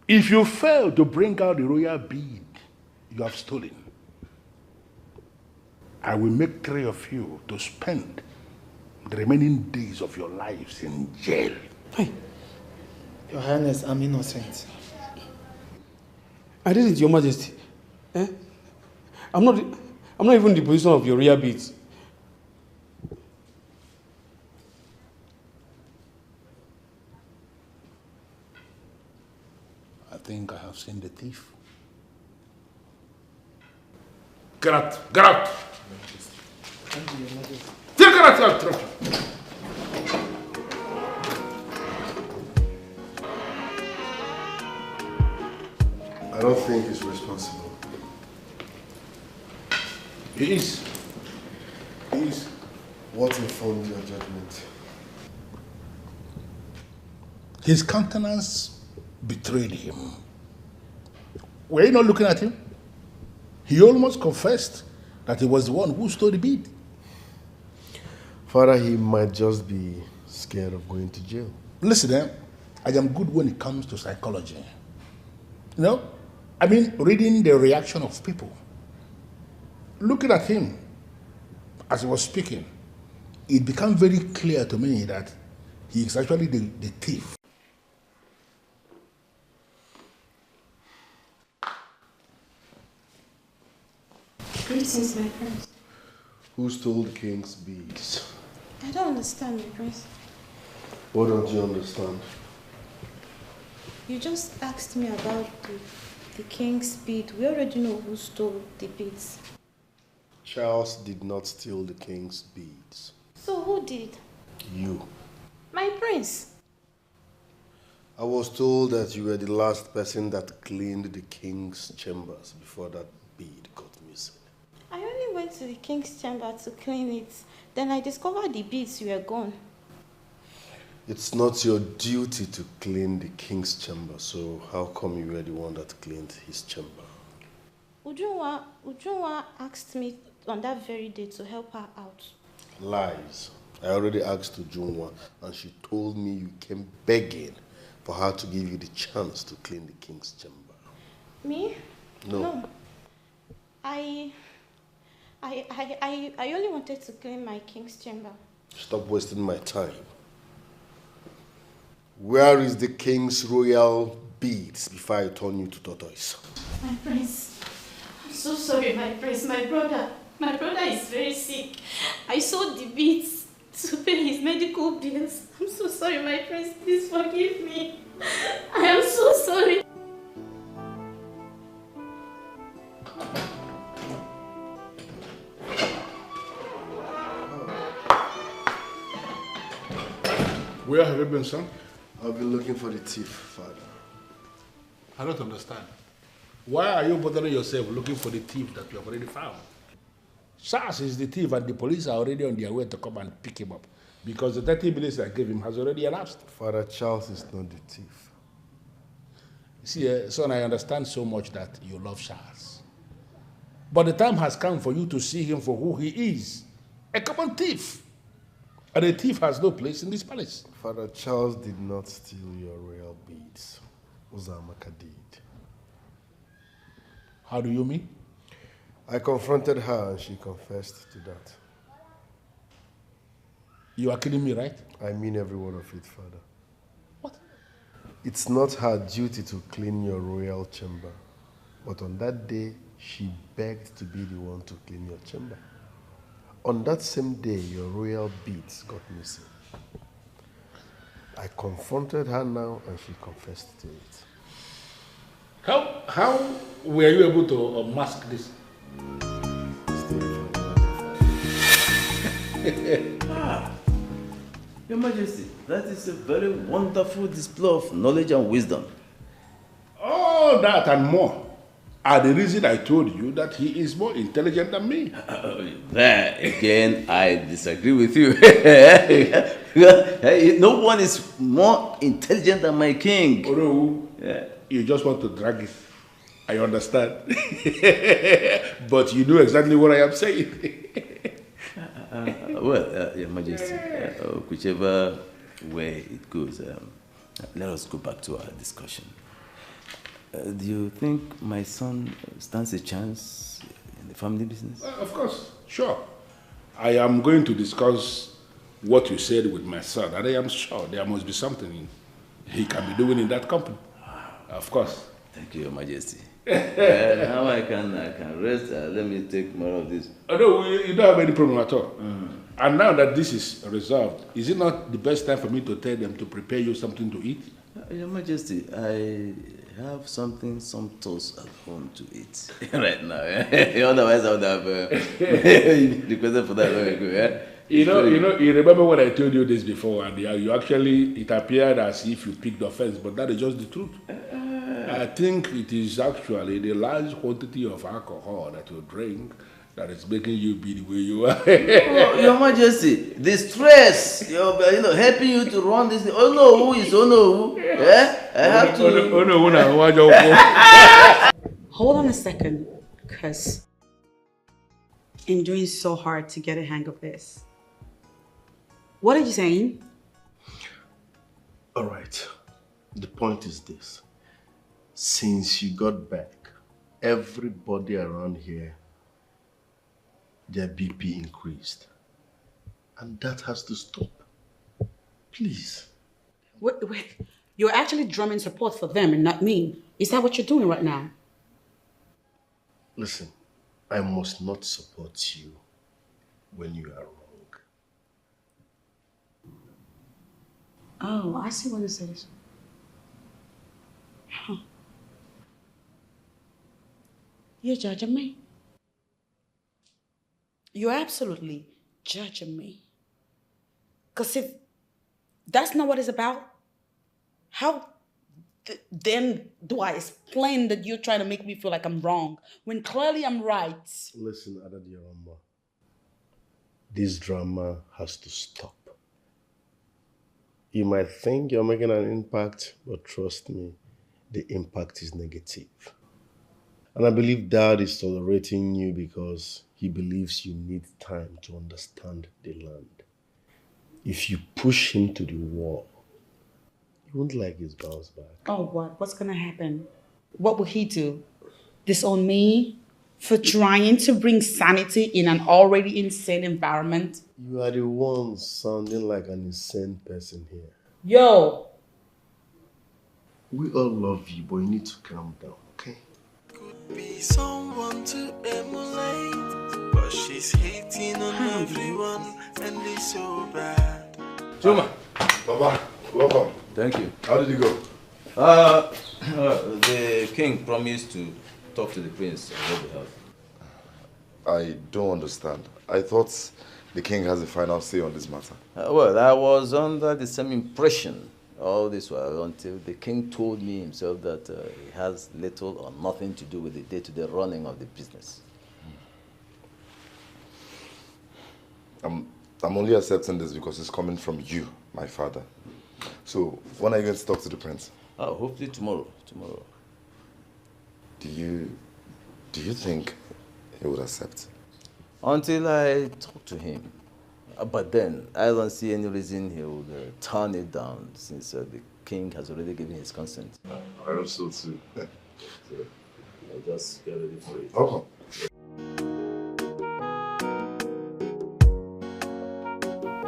If you fail to bring out the royal bead you have stolen, I will make 3 of you to spend the remaining days of your lives in jail. Hey. Your Highness, I'm innocent. I did it, Your Majesty. I'm not even the possessor of your royal beads. I think I have seen the thief. Get out! Get out! Thank you, Your Majesty. Take her out! I don't think he's responsible. He is. He is. What informed your judgment? His countenance betrayed him. Were you not looking at him? He almost confessed that he was the one who stole the bead. Father, he might just be scared of going to jail. Listen, I am good when it comes to psychology. You know? I mean, reading the reaction of people. Looking at him as he was speaking, it became very clear to me that he is actually the thief. Greetings, my prince. Who stole the king's beads? I don't understand, my prince. What don't you understand? You just asked me about the king's bead. We already know who stole the beads. Charles did not steal the king's beads. So who did? You. My prince. I was told that you were the last person that cleaned the king's chambers before that bead got missing. I only went to the king's chamber to clean it. Then I discovered the beads were gone. It's not your duty to clean the king's chamber, so how come you were the one that cleaned his chamber? Ujunwa asked me on that very day to help her out. Lies. I already asked Ujunwa, and she told me you came begging for her to give you the chance to clean the king's chamber. Me? No. I only wanted to clean my king's chamber. Stop wasting my time. Where is the king's royal beads before I turn you to tortoise? My prince, I'm so sorry, my prince. My brother is very sick. I sold the beads to pay his medical bills. I'm so sorry, my prince. Please forgive me. I am so sorry. Where have you been, son? I've been looking for the thief, father. I don't understand. Why are you bothering yourself looking for the thief that you have already found? Charles is the thief and the police are already on their way to come and pick him up because the 30 minutes I gave him has already elapsed. Father, Charles is not the thief. See, son, I understand so much that you love Charles. But the time has come for you to see him for who he is, a common thief. And a thief has no place in this palace. Father, Charles did not steal your royal beads. Uzamaka did. How do you mean? I confronted her and she confessed to that. You are kidding me, right? I mean every word of it, Father. What? It's not her duty to clean your royal chamber. But on that day, she begged to be the one to clean your chamber. On that same day, your royal beads got missing. I confronted her now and she confessed to it. How were you able to unmask this? Your Majesty, that is a very wonderful display of knowledge and wisdom. All that and more are the reason I told you that he is more intelligent than me. There again, I disagree with you. No one is more intelligent than my king. Oh no, you just want to drag it. I understand. But you know exactly what I am saying. Your Majesty, whichever way it goes, let us go back to our discussion. Do you think my son stands a chance in the family business? Of course, sure. I am going to discuss what you said with my son, and I am sure there must be something he can be doing in that company. Of course. Thank you, Your Majesty. Now I can rest. Let me take more of this. Oh, no, you don't have any problem at all. And now that this is resolved, is it not the best time for me to tell them to prepare you something to eat? Your Majesty, I have some toast at home to eat right now. Otherwise, I would have requested for that long ago. You remember when I told you this before, and you actually, it appeared as if you picked offense, but that is just the truth. I think it is actually the large quantity of alcohol that you drink that is making you be the way you are. Your Majesty, the stress, helping you to run this. Oh no, who is oh no? Who? Yeah, I have to. Hold on a second, because I'm doing so hard to get a hang of this. What are you saying? All right. The point is this. Since you got back, everybody around here, their BP increased. And that has to stop. Please. Wait. You're actually drumming support for them and not me. Is that what you're doing right now? Listen, I must not support you when you are wrong. Oh, I see what this is. Huh. You're judging me? You're absolutely judging me. Because if that's not what it's about, how then do I explain that you're trying to make me feel like I'm wrong when clearly I'm right? Listen, Adadiarama. This drama has to stop. You might think you're making an impact, but trust me, the impact is negative. And I believe Dad is tolerating you because he believes you need time to understand the land. If you push him to the wall, you won't like his bounce back. Oh, what? What's gonna happen? What will he do? Disown me for trying to bring sanity in an already insane environment? You are the one sounding like an insane person here. Yo! We all love you, but you need to calm down, okay? Be someone to emulate, but she's hating on everyone, and it's so bad. Juma. Baba, welcome. Thank you. How did it go? The king promised to talk to the prince on your behalf. I don't understand. I thought the king has the final say on this matter. Well, I was under the same impression all this while until the king told me himself that he has little or nothing to do with the day-to-day running of the business. I'm only accepting this because it's coming from you, my father. So, when are you going to talk to the prince? Hopefully tomorrow. Do you think he would accept? Until I talk to him. But then, I don't see any reason he would turn it down since the king has already given his consent. I hope so too. So, I'll just get ready for it. Okay.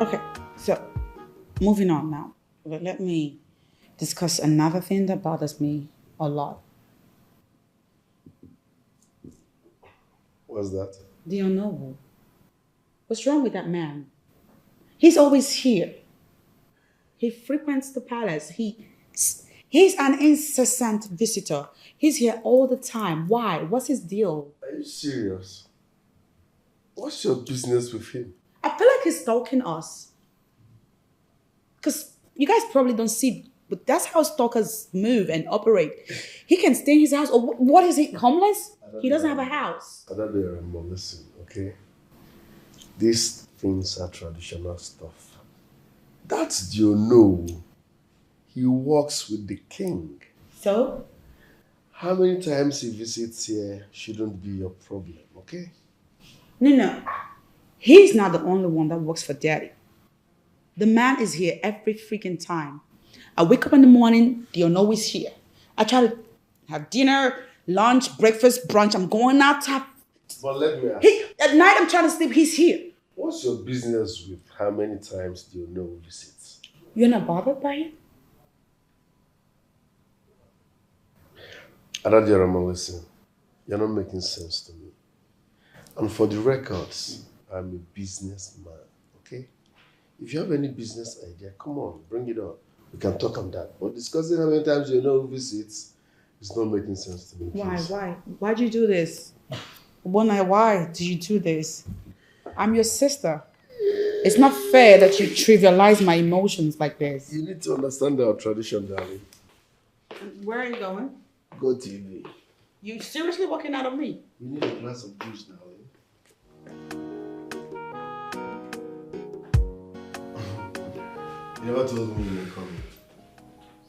Okay, so moving on now. Let me discuss another thing that bothers me a lot. What's that? Do you know what's wrong with that man? He's always here. He frequents the palace. He's an incessant visitor. He's here all the time. Why? What's his deal? Are you serious? What's your business with him? I feel like he's stalking us. Because you guys probably don't see, but that's how stalkers move and operate. He can stay in his house, or what is he, homeless? He doesn't have a house. Adadiarama, listen, okay? These things are traditional stuff. That's no. He works with the king. So? How many times he visits here shouldn't be your problem, okay? No. He's not the only one that works for Daddy. The man is here every freaking time. I wake up in the morning, Diono is here. I try to have dinner, lunch, breakfast, brunch. I'm going out to have... But let me ask. At night, I'm trying to sleep. He's here. What's your business with how many times Diono visits? You're not bothered by it? Adadiarama, listen. You're not making sense to me. And for the records, I'm a businessman, okay? If you have any business idea, come on, bring it on. We can talk on that. But discussing how many times Diono visits is not making sense to me. Please. Why? Why'd you do this? Why did you do this? I'm your sister. It's not fair that you trivialize my emotions like this. You need to understand our tradition, darling. Where are you going? Go TV. You seriously walking out on me? You need a glass of juice, darling. You never told me you were coming.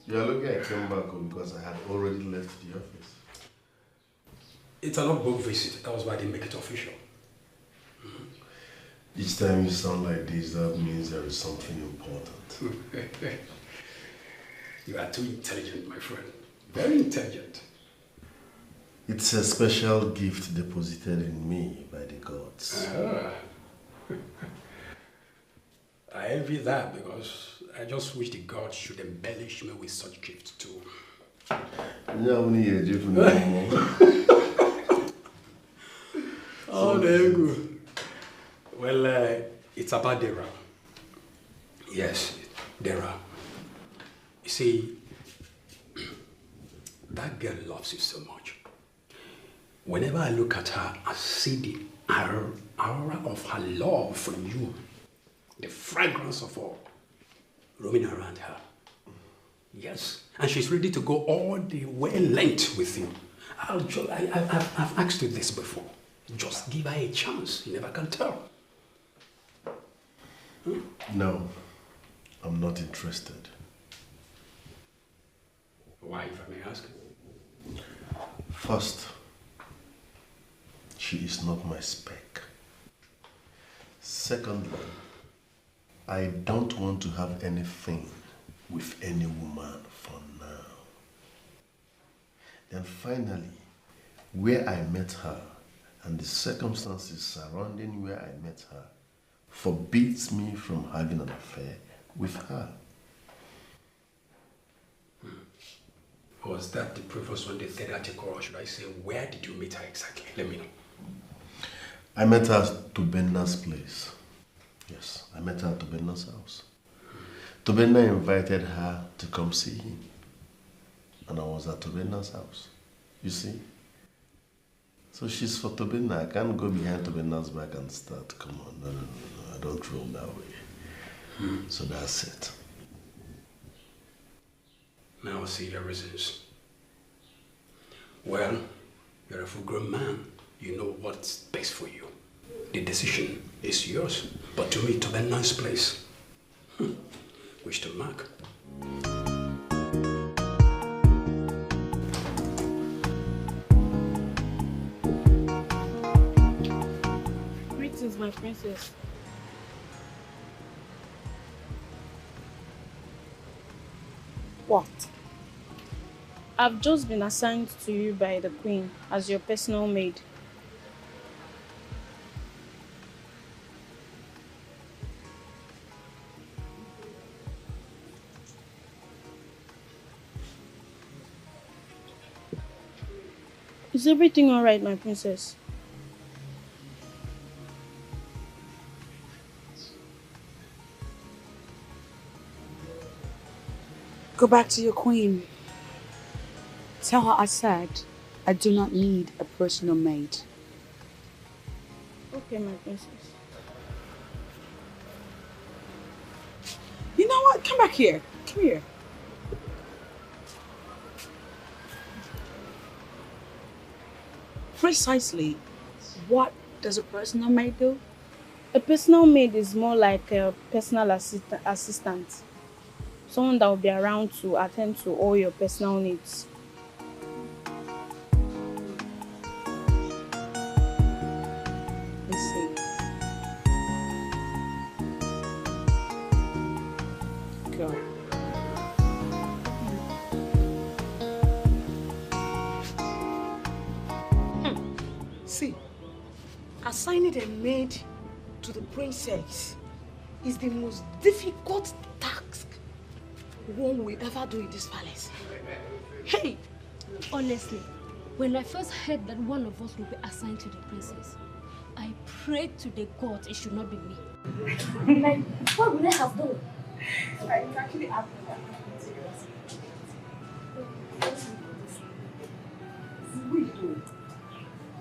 You are lucky I came back because I had already left the office. It's a logbook visit. That was why I didn't make it official. Each time you sound like this, that means there is something important. You are too intelligent, my friend. Very intelligent. It's a special gift deposited in me by the gods. I envy that because I just wish the gods should embellish me with such gifts too. Oh, there you go. Well, it's about Dara. Yes, Dara. You see, that girl loves you so much. Whenever I look at her, I see the aura of her love for you, the fragrance of all roaming around her. Yes, and she's ready to go all the way length with you. I've asked you this before. Just give her a chance. You never can tell. No, I'm not interested. Why, if I may ask? First, she is not my spec. Secondly, I don't want to have anything with any woman for now. Then finally, where I met her and the circumstances surrounding where I met her forbids me from having an affair with her. Was that the previous one, the third article, or should I say, where did you meet her exactly? Let me know. I met her at Tobenna's place. Yes, I met her at Tobenna's house. Tobenna invited her to come see him. And I was at Tobenna's house. You see? So she's for Tobenna. I can't go behind Tobenna's back and start. Come on, no. I don't roll that way. So that's it. Now I see your reasons. Well, you're a full-grown man. You know what's best for you. The decision is yours. But to me, to a nice place. Wish to mark. Greetings, my princess. What? I've just been assigned to you by the queen as your personal maid. Is everything all right, my princess? Go back to your queen. Tell her I said I do not need a personal maid. Okay, my princess. You know what? Come back here. Come here. Precisely, what does a personal maid do? A personal maid is more like a personal assistant. Someone that will be around to attend to all your personal needs. Let's see. Go. See, assigning a maid to the princess is the most difficult task one will ever do in this palace. Hey! Honestly, when I first heard that one of us would be assigned to the princess, I prayed to the God it should not be me. Like, what would I have done? It's actually happening.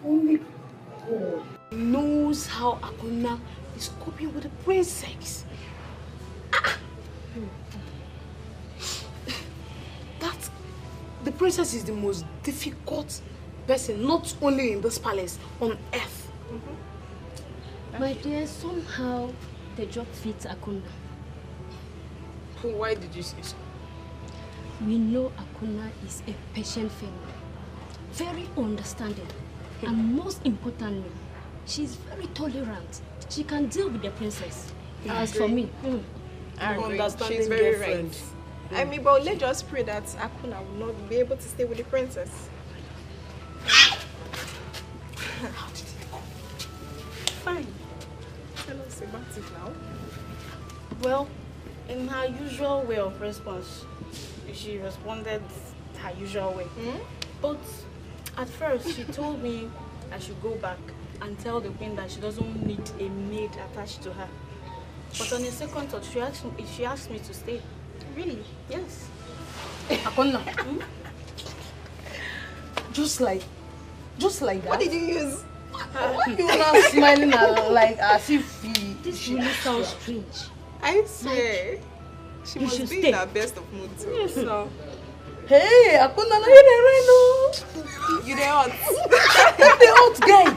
Only God knows how Akuna is coping with the princess. The princess is the most difficult person, not only in this palace, on earth. My dear, somehow the job fits Akuna. Why did you say so? We know Akuna is a patient female, very understanding, and most importantly, she's very tolerant. She can deal with the princess. As for me, I agree. Understanding She's very girlfriend. right. I mean, but let's just pray that Akuna will not be able to stay with the princess. Fine. Tell us about it now. Well, in her usual way of response, she responded her usual way. But at first, she told me I should go back and tell the queen that she doesn't need a maid attached to her. But on a second thought, she asked me to stay. Really? Yes. Akona. Just like that. What did you use? Why are you not smiling like as if this really sounds strange. I swear. She You must should be stay. in her best of mood too. Yes, sir. Hey, Akuna, now you there right now. You there hot? The hot guy.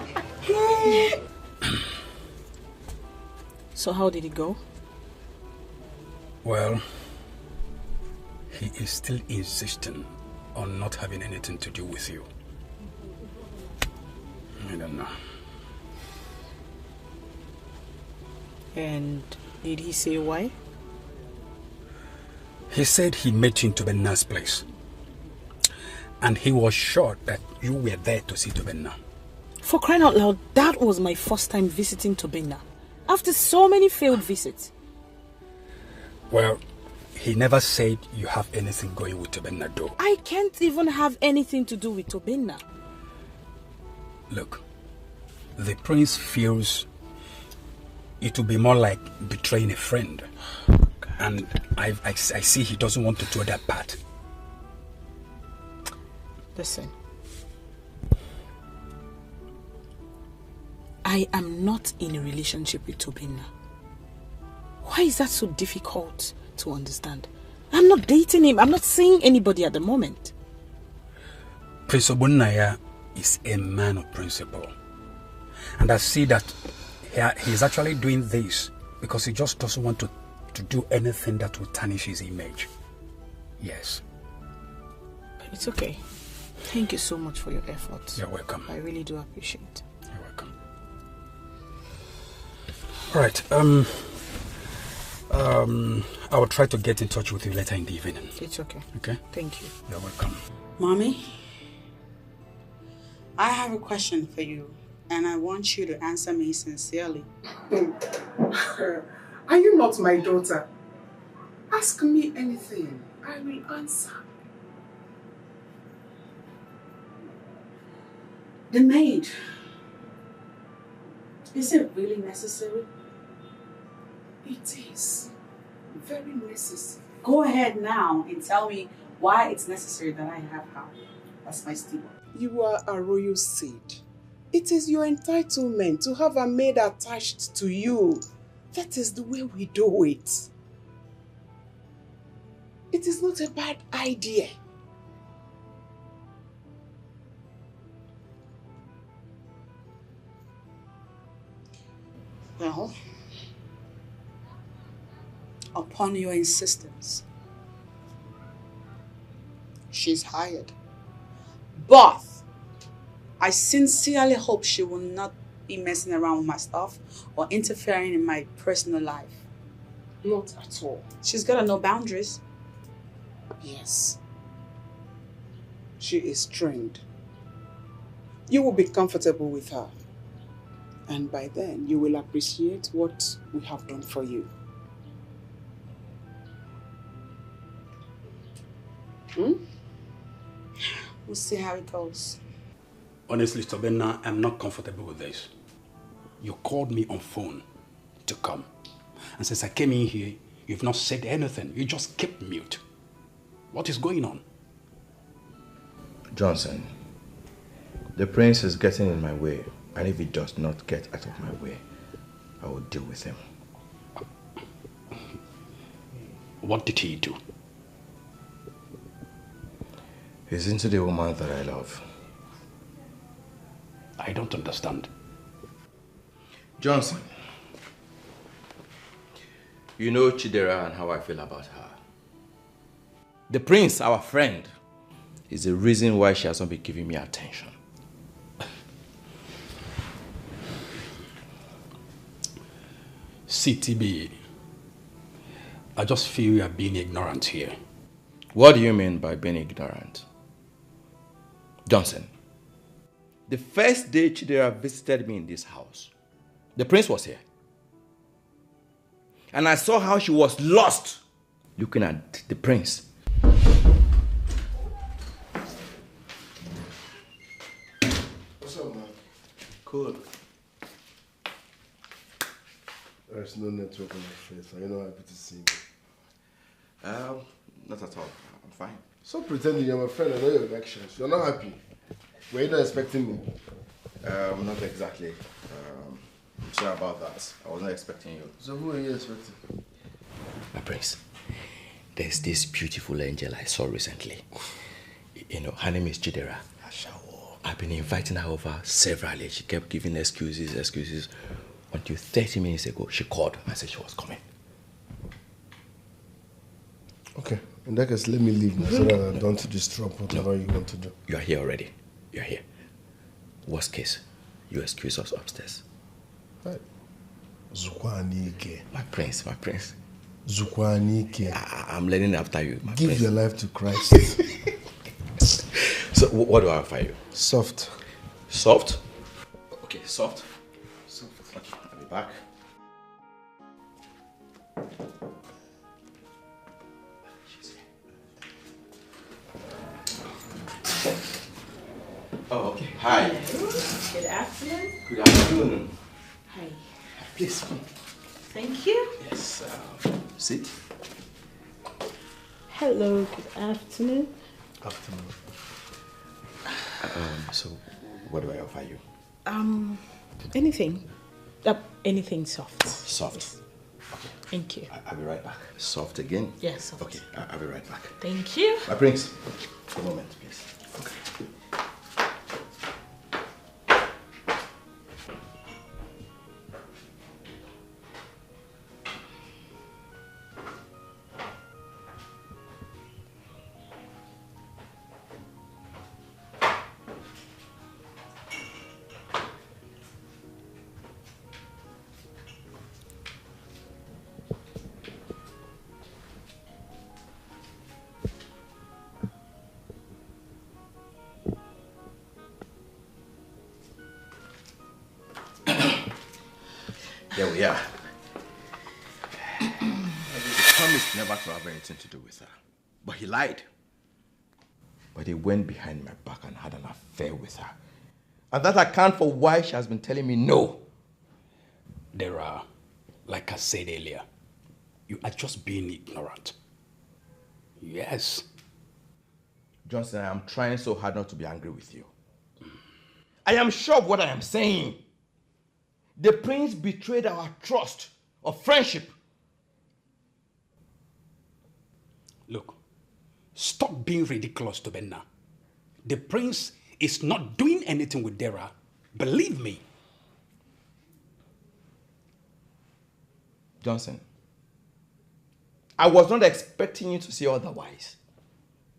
So how did it go? Well, he is still insisting on not having anything to do with you. I don't know. And did he say why? He said he met you in Tobenna's place. And he was sure that you were there to see Tobenna. For crying out loud, that was my first time visiting Tobenna. After so many failed visits. Well, he never said you have anything going with Tobenna though. I can't even have anything to do with Tobenna. Look, the prince feels it will be more like betraying a friend. And I see he doesn't want to do that part. Listen. I am not in a relationship with Tobenna. Why is that so difficult to understand? I'm not dating him. I'm not seeing anybody at the moment. Prince Obunnaya is a man of principle. And I see that he's actually doing this because he just doesn't want to do anything that will tarnish his image. Yes. It's okay. Thank you so much for your efforts. You're welcome. I really do appreciate it. You're welcome. All right. I will try to get in touch with you later in the evening. It's okay. Okay? Thank you. You're welcome. Mommy, I have a question for you, and I want you to answer me sincerely. Are you not my daughter? Ask me anything. I will answer. The maid. Is it really necessary? It is very necessary. Go ahead now and tell me why it's necessary that I have her. That's my steward. You are a royal seed. It is your entitlement to have a maid attached to you. That is the way we do it. It is not a bad idea. Well, upon your insistence, she's hired. But I sincerely hope she will not be messing around with my stuff or interfering in my personal life. Not at all. She's got no boundaries. Yes. She is trained. You will be comfortable with her. And by then, you will appreciate what we have done for you. We'll see how it goes. Honestly, Tobenna, I'm not comfortable with this. You called me on phone to come. And since I came in here, you've not said anything. You just kept mute. What is going on? Johnson, the prince is getting in my way. And if he does not get out of my way, I will deal with him. What did he do? He's into the woman that I love. I don't understand. Johnson, you know Chidera and how I feel about her. The prince, our friend, is the reason why she hasn't been giving me attention. CTB, I just feel you are being ignorant here. What do you mean by being ignorant? Johnson, the first day Chidera visited me in this house, the prince was here. And I saw how she was lost looking at the prince. What's up, man? Cool. There's no network on my face. Are you not happy to see me? Not at all. I'm fine. Stop pretending you're my friend. I know your actions. You're not happy. Were you not expecting me? Not exactly. Sorry about that. I was not expecting you. So who are you expecting? My prince, There's this beautiful angel I saw recently. You know, her name is Chidera. I've been inviting her over severally. She kept giving excuses. Until 30 minutes ago, she called and said she was coming. Okay, in that case, let me leave now so that I don't disrupt whatever you want to do. You are here already. You're here. Worst case, you excuse us upstairs. Right. Zukwanike. My prince. Zukwanike. I'm learning after you, my Give prince. your life to Christ. So, what do I offer you? Soft. Soft? Okay, soft. Okay, I'll be back. Oh, okay. Hi. Good afternoon. Good afternoon. Hi. Please. Thank you. Yes, sit. Hello, good afternoon. Afternoon. So, what do I offer you? Anything. Anything soft. Soft. Okay. Thank you. I'll be right back. Soft again? Yes, soft. Okay, I'll be right back. Thank you. My prince, a moment, please. Okay. There we are. He promised never to have anything to do with her. But he lied. But he went behind my back and had an affair with her. And that accounts for why she has been telling me no. There are, like I said earlier, you are just being ignorant. Yes. Johnson, I am trying so hard not to be angry with you. I am sure of what I am saying. The prince betrayed our trust of friendship. Look, stop being ridiculous to Benna. The prince is not doing anything with Dara. Believe me. Johnson, I was not expecting you to say otherwise.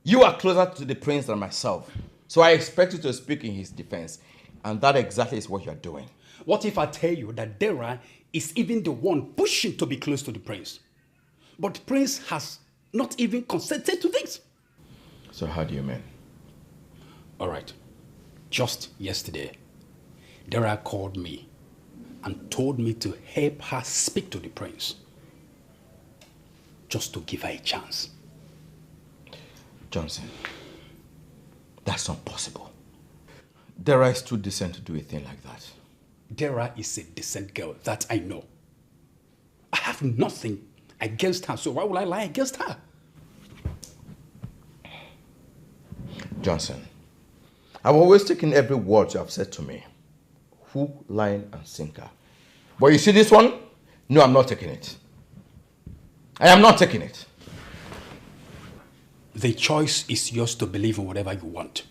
You are closer to the prince than myself, so I expect you to speak in his defense, and that exactly is what you are doing. What if I tell you that Dara is even the one pushing to be close to the prince? But the prince has not even consented to this. So how do you mean? All right. Just yesterday, Dara called me and told me to help her speak to the prince. Just to give her a chance. Johnson, that's not possible. Dara is too decent to do a thing like that. Dara is a decent girl, that I know. I have nothing against her, so why would I lie against her? Johnson, I've always taken every word you have said to me. Hook, line, and sinker. But you see this one? No, I'm not taking it. I am not taking it. The choice is yours to believe in whatever you want.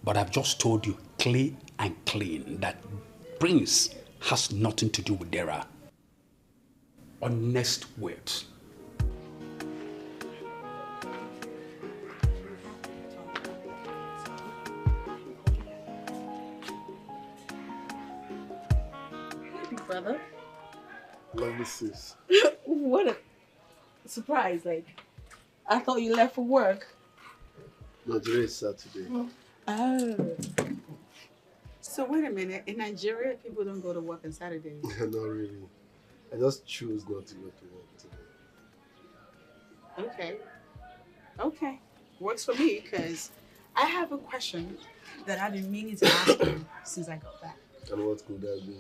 But I've just told you clear and clean that Prince has nothing to do with Dara. Honest words. Happy brother. Lovely sis. What a surprise. Like, I thought you left for work. No, today is Saturday. Oh. So wait a minute. In Nigeria, people don't go to work on Saturdays. Not really. I just choose not to go to work today. Okay. Okay. Works for me because I have a question that I've been meaning to ask you since I got back. And what could that be?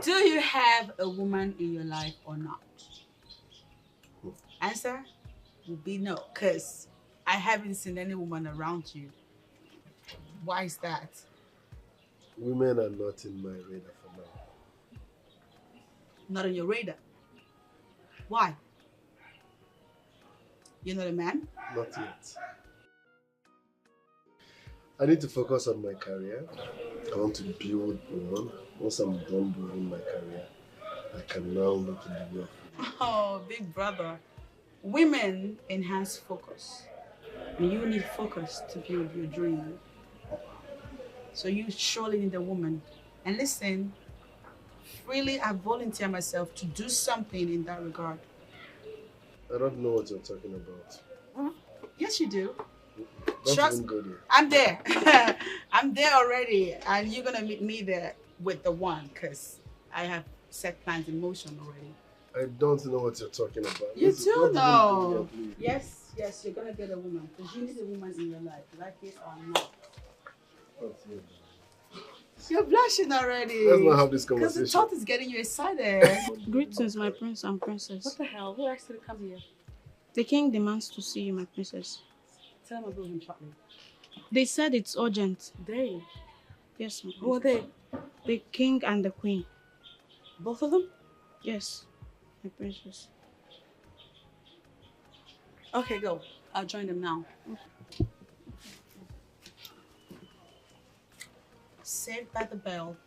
Do you have a woman in your life or not? Answer would be no, because I haven't seen any woman around you. Why is that? Women are not in my radar for now. Not on your radar? Why? You're not a man? Not yet. I need to focus on my career. I want to build one. Once I'm done building my career, I can now look in the way of Oh, big brother. Women enhance focus. And you need focus to build your dream. So you surely need a woman. And listen, freely I volunteer myself to do something in that regard. I don't know what you're talking about. Yes, you do. Don't Trust even go there. I'm there. I'm there already. And you're going to meet me there with the one because I have set plans in motion already. I don't know what you're talking about. You Listen, do don't even know. go there, please. Yes, you're going to get a woman because you need a woman in your life. Like it or not. What's here? You're blushing already. Let's not have this Because the conversation. thought is getting you excited. Greetings, my prince and princess. What the hell? Who asked you to come here? The king demands to see you, my princess. Tell him I'll go him shortly. They said it's urgent. They? Yes, my princess. Who are they? The king and the queen. Both of them? Yes, my princess. Okay, go. I'll join them now. Saved by the bell.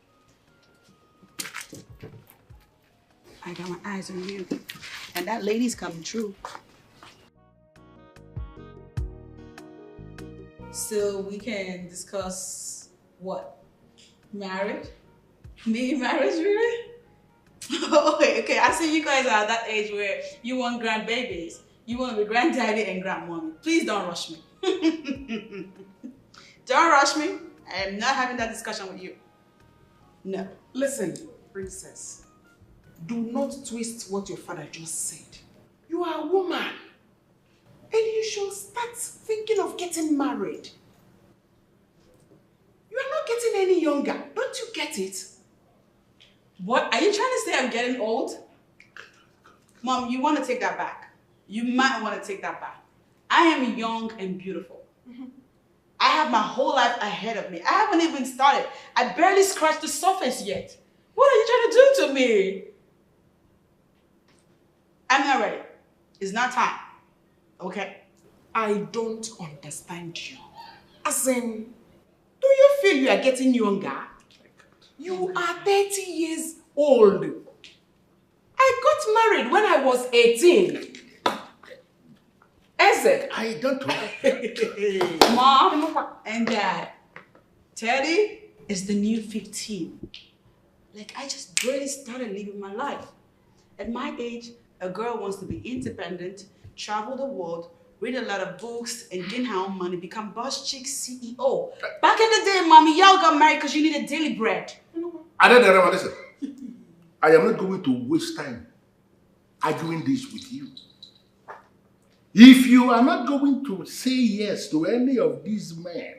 I got my eyes on you. And that lady's coming true. So we can discuss what? Marriage? Me marriage, really? Okay, I see you guys are at that age where you want grandbabies. You want to be granddaddy and grandmommy. Please don't rush me. Don't rush me. I am not having that discussion with you. No. Listen, princess. Do not twist what your father just said. You are a woman. And you should start thinking of getting married. You are not getting any younger. Don't you get it? What? Are you trying to say I'm getting old? Mom, you want to take that back. You might want to take that back. I am young and beautiful. I have my whole life ahead of me. I haven't even started. I barely scratched the surface yet. What are you trying to do to me? I'm not ready. It's not time. Okay? I don't understand you. As in, do you feel you are getting younger? You are 30 years old. I got married when I was 18. Eze. I don't Mom and Dad, Teddy is the new 15. Like, I just barely started living my life. At my age, a girl wants to be independent, travel the world, read a lot of books, and gain her own money, become boss chick CEO. Back in the day, mommy, y'all got married because you needed daily bread. Listen. I am not going to waste time arguing this with you. If you are not going to say yes to any of these men,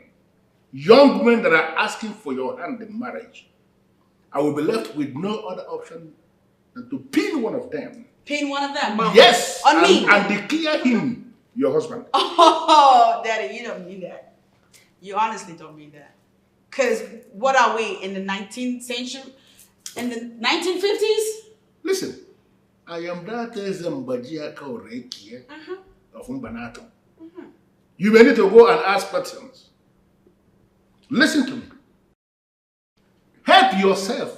young men that are asking for your hand in marriage, I will be left with no other option than to pin one of them. Pin one of them, Mom? Yes, On me? and declare him your husband. Oh, Daddy, you don't mean that. You honestly don't mean that. Because what are we, in the 19th century? In the 1950s? Listen, I am that Zambajia Kaurekia of Umbanato. You may need to go and ask questions. Listen to me. Help yourself.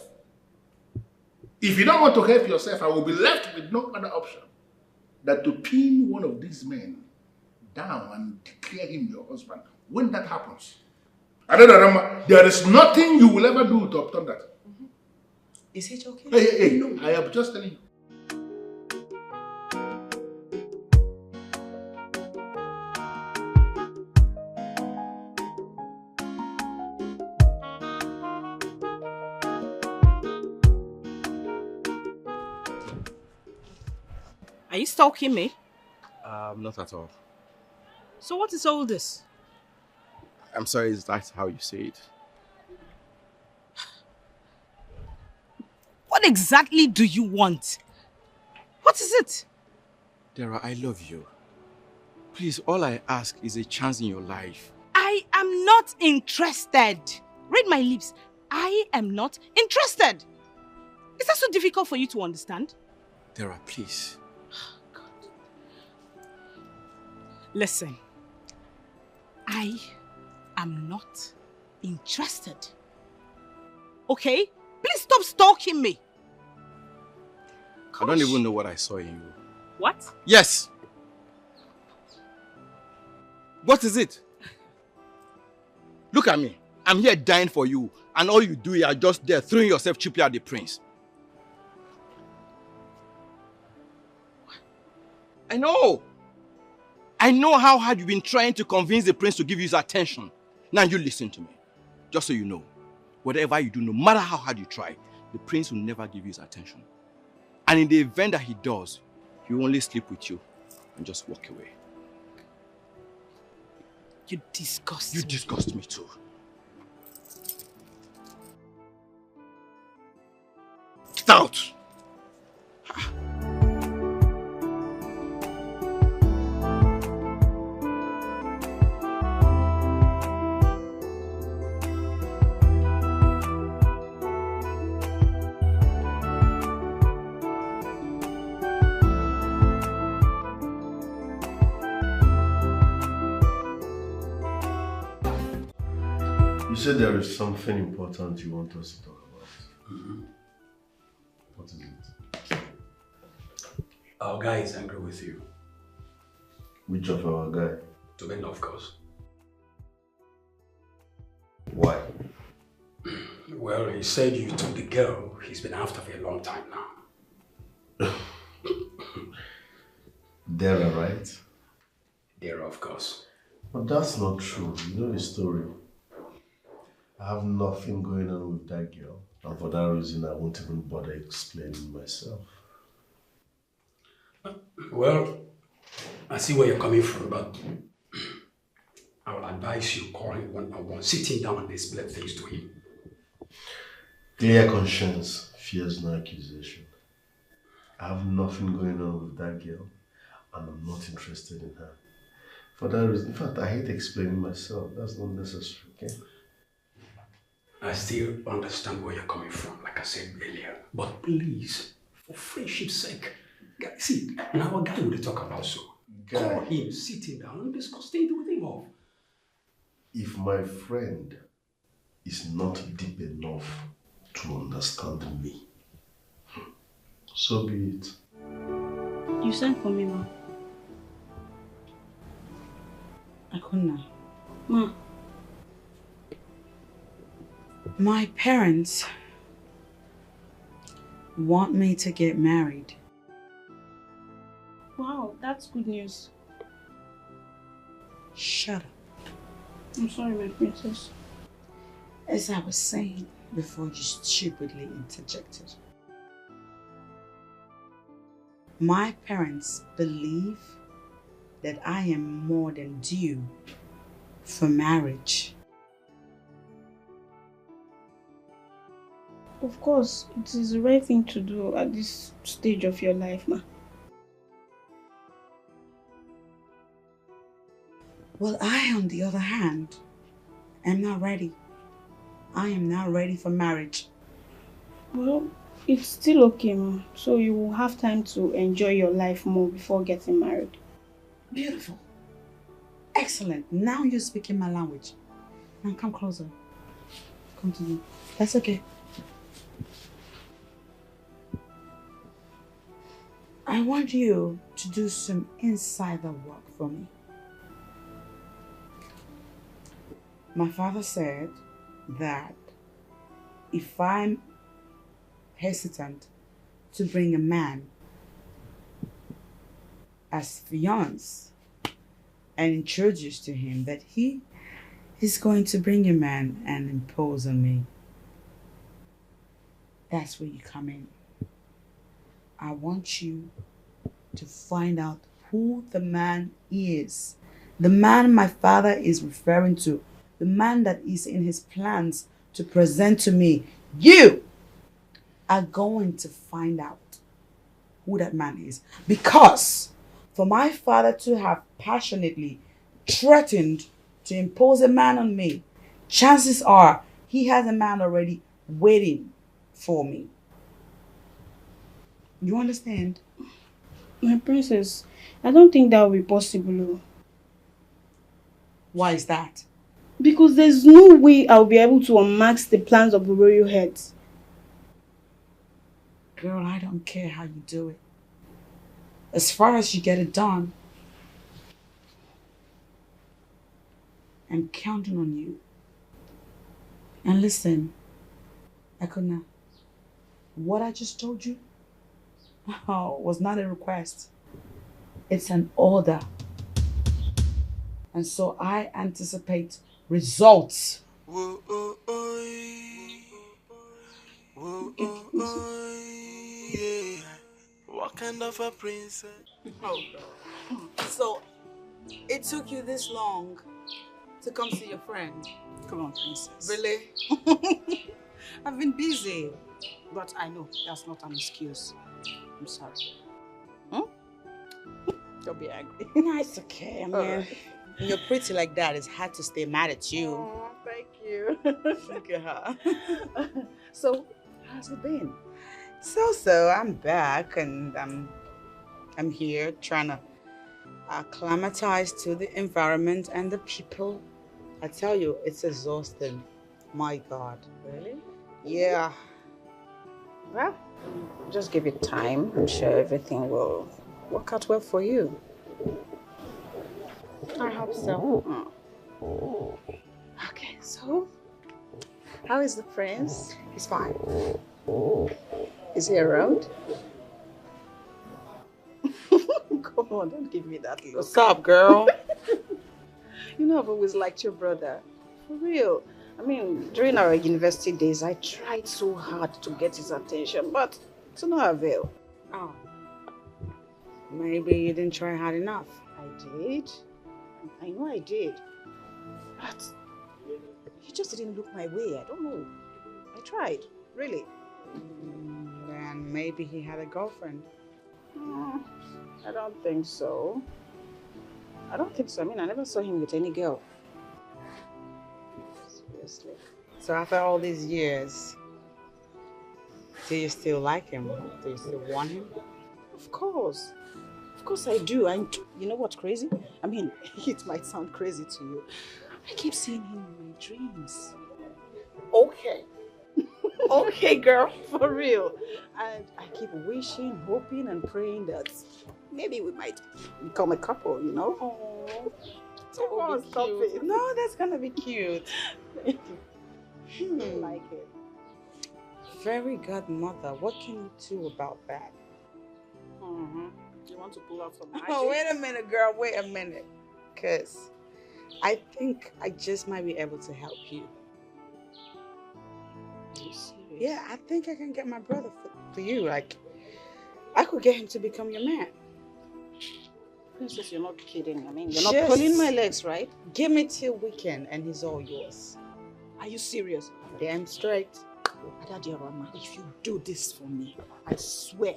If you don't want to help yourself, I will be left with no other option than to pin one of these men down and declare him your husband. When that happens, there is nothing you will ever do to obtain that. Is it okay? Hey, no, I am just telling you. Are you stalking me? Not at all. So what is all this? I'm sorry, is that how you say it? What exactly do you want? What is it? Dara, I love you. Please, all I ask is a chance in your life. I am not interested. Read my lips. I am not interested. Is that so difficult for you to understand? Dara, please. Listen, I am not interested. Okay? Please stop stalking me. I don't even know what I saw in you. What? Yes. What is it? Look at me. I'm here dying for you. And all you do, you are just there throwing yourself cheaply at the prince. I know. I know how hard you've been trying to convince the prince to give you his attention. Now you listen to me. Just so you know, whatever you do, no matter how hard you try, the prince will never give you his attention. And in the event that he does, he will only sleep with you and just walk away. You disgust me. You disgust me too. Get out! You said there is something important you want us to talk about. What is it? Our guy is angry with you. Which of our guy? Talkn, of course. Why? Well, he said you took the girl he's been after for a long time now. Dara, right? Dara, of course. But that's not true. You know the story. I have nothing going on with that girl. And for that reason, I won't even bother explaining myself. Well, I see where you're coming from, but I will advise you call him one-on-one, sitting down and explain things to him. Clear conscience fears no accusation. I have nothing going on with that girl, and I'm not interested in her. For that reason, in fact, I hate explaining myself. That's not necessary, okay? I still understand where you're coming from, like I said earlier. But please, for friendship's sake, see, now a guy will talk about so. Call him, sit him down and discuss things with him off. If my friend is not deep enough to understand me, so be it. You sent for me, Ma. I couldn't. Ma. My parents want me to get married. Wow, that's good news. Shut up. I'm sorry, my princess. As I was saying before you stupidly interjected. My parents believe that I am more than due for marriage. Of course, it is the right thing to do at this stage of your life, Ma. Well, I, on the other hand, am not ready. I am not ready for marriage. Well, it's still okay, Ma. So you will have time to enjoy your life more before getting married. Beautiful. Excellent. Now you're speaking my language. Now come closer. Come to me. That's okay. I want you to do some insider work for me. My father said that if I'm hesitant to bring a man as fiancé and introduce to him, that he is going to bring a man and impose on me. That's where you come in. I want you to find out who the man is. The man my father is referring to. The man that is in his plans to present to me. You are going to find out who that man is. Because for my father to have passionately threatened to impose a man on me, chances are he has a man already waiting for me. You understand? My princess, I don't think that will be possible. Why is that? Because there's no way I'll be able to unmask the plans of the royal heads. Girl, I don't care how you do it. As far as you get it done, I'm counting on you. And listen, Akuna, what I just told you was not a request. It's an order. And so I anticipate results. Whoa, oh, oh, whoa, oh, oh, yeah. What kind of a princess? Oh, so it took you this long to come see your friend? Come on, princess. Really? I've been busy, but I know that's not an excuse. I'm sorry. Don't be angry. No, it's okay. I mean, Alright. when you're pretty like that, it's hard to stay mad at you. Oh, thank you. Look at her. So, how's it been? So, I'm back and I'm here trying to acclimatize to the environment and the people. I tell you, it's exhausting. My God. Really? Yeah. Well, just give it time. I'm sure everything will work out well for you. I hope so. Okay, so how is the prince? He's fine. Is he around? Come on, don't give me that look. What's up, girl? You know I've always liked your brother. For real. I mean, during our university days, I tried so hard to get his attention, but to no avail. Oh. Maybe you didn't try hard enough. I did. I know I did. But he just didn't look my way. I don't know. I tried, really. Then maybe he had a girlfriend. I don't think so. I don't think so. I mean, I never saw him with any girl. Seriously. So after all these years, do you still like him? Do you still want him? Of course. Of course I do. And you know what's crazy? I mean, it might sound crazy to you. I keep seeing him in my dreams. Okay. Okay, girl, for real. And I keep wishing, hoping, and praying that maybe we might become a couple, you know? Oh, come on, stop it. No, that's gonna be cute. I like it. Very good mother. What can you do about that? You want to pull out some magic? Oh, wait a minute, girl. Wait a minute. Because I think I just might be able to help you. Are you serious? Yeah, I think I can get my brother for you. Like, I could get him to become your man. Princess, you're not kidding. I mean, you're not pulling my legs, right? Give me till weekend and he's all yours. Are you serious? Damn straight. Adadiarama, if you do this for me, I swear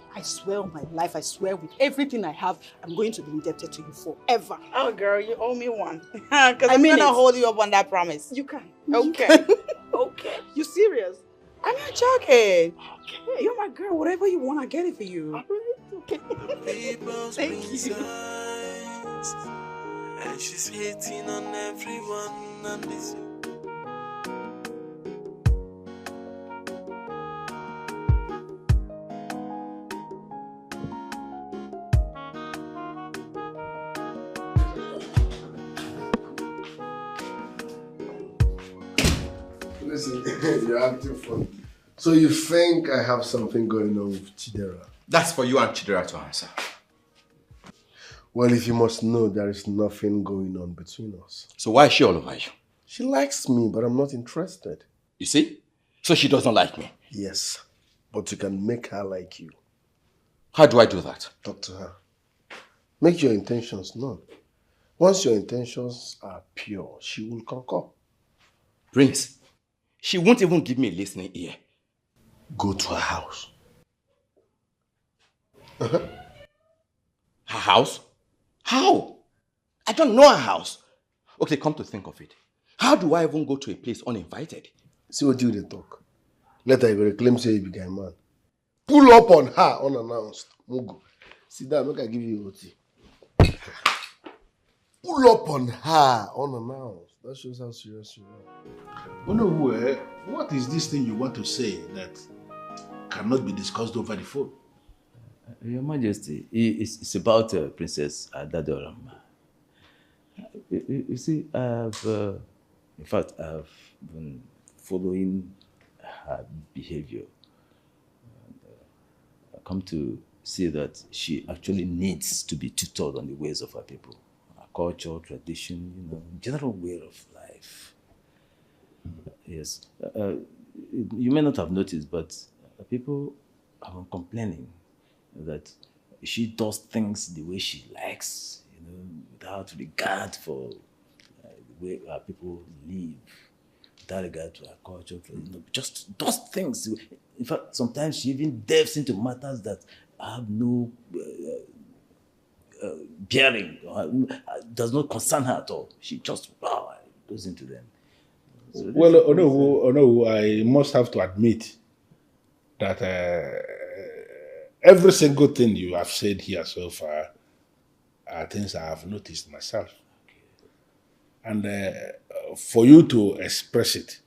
on my life, I swear with everything I have, I'm going to be indebted to you forever. Oh, girl, you owe me one. Because I'm mean going to it. hold you up on that promise. You can. Okay. Okay. You serious? I'm not joking. Okay. You're my girl. Whatever you want, I get it for you. Okay. Thank you. And she's hating on everyone and this. Listen, you're acting funny. So you think I have something going on with Chidera? That's for you and Chidera to answer. Well, if you must know, there is nothing going on between us. So why is she all over you? She likes me, but I'm not interested. You see? So she does not like me? Yes, but you can make her like you. How do I do that? Talk to her. Make your intentions known. Once your intentions are pure, she will concur. Prince, she won't even give me a listening ear. Go to her house. Her house? How? I don't know her house. Okay, come to think of it. How do I even go to a place uninvited? See what you they talk. Later you will claim say you be guy man. Pull up on her unannounced. Mugo. Sit down, make I give you OT. pull up on her unannounced. That shows how serious you are. What is this thing you want to say that cannot be discussed over the phone? Your Majesty, it's about Princess Adadoram. You see, in fact, I've been following her behavior. I come to see that she actually needs to be tutored on the ways of her people, her culture, tradition, general way of life. Yes, you may not have noticed, but people have been complaining that she does things the way she likes, without regard for the way our people live, without regard to our culture, just does things. In fact, sometimes she even delves into matters that have no bearing, does not concern her at all. She just goes into them. So I must have to admit that every single thing you have said here so far are things I have noticed myself. And for you to express it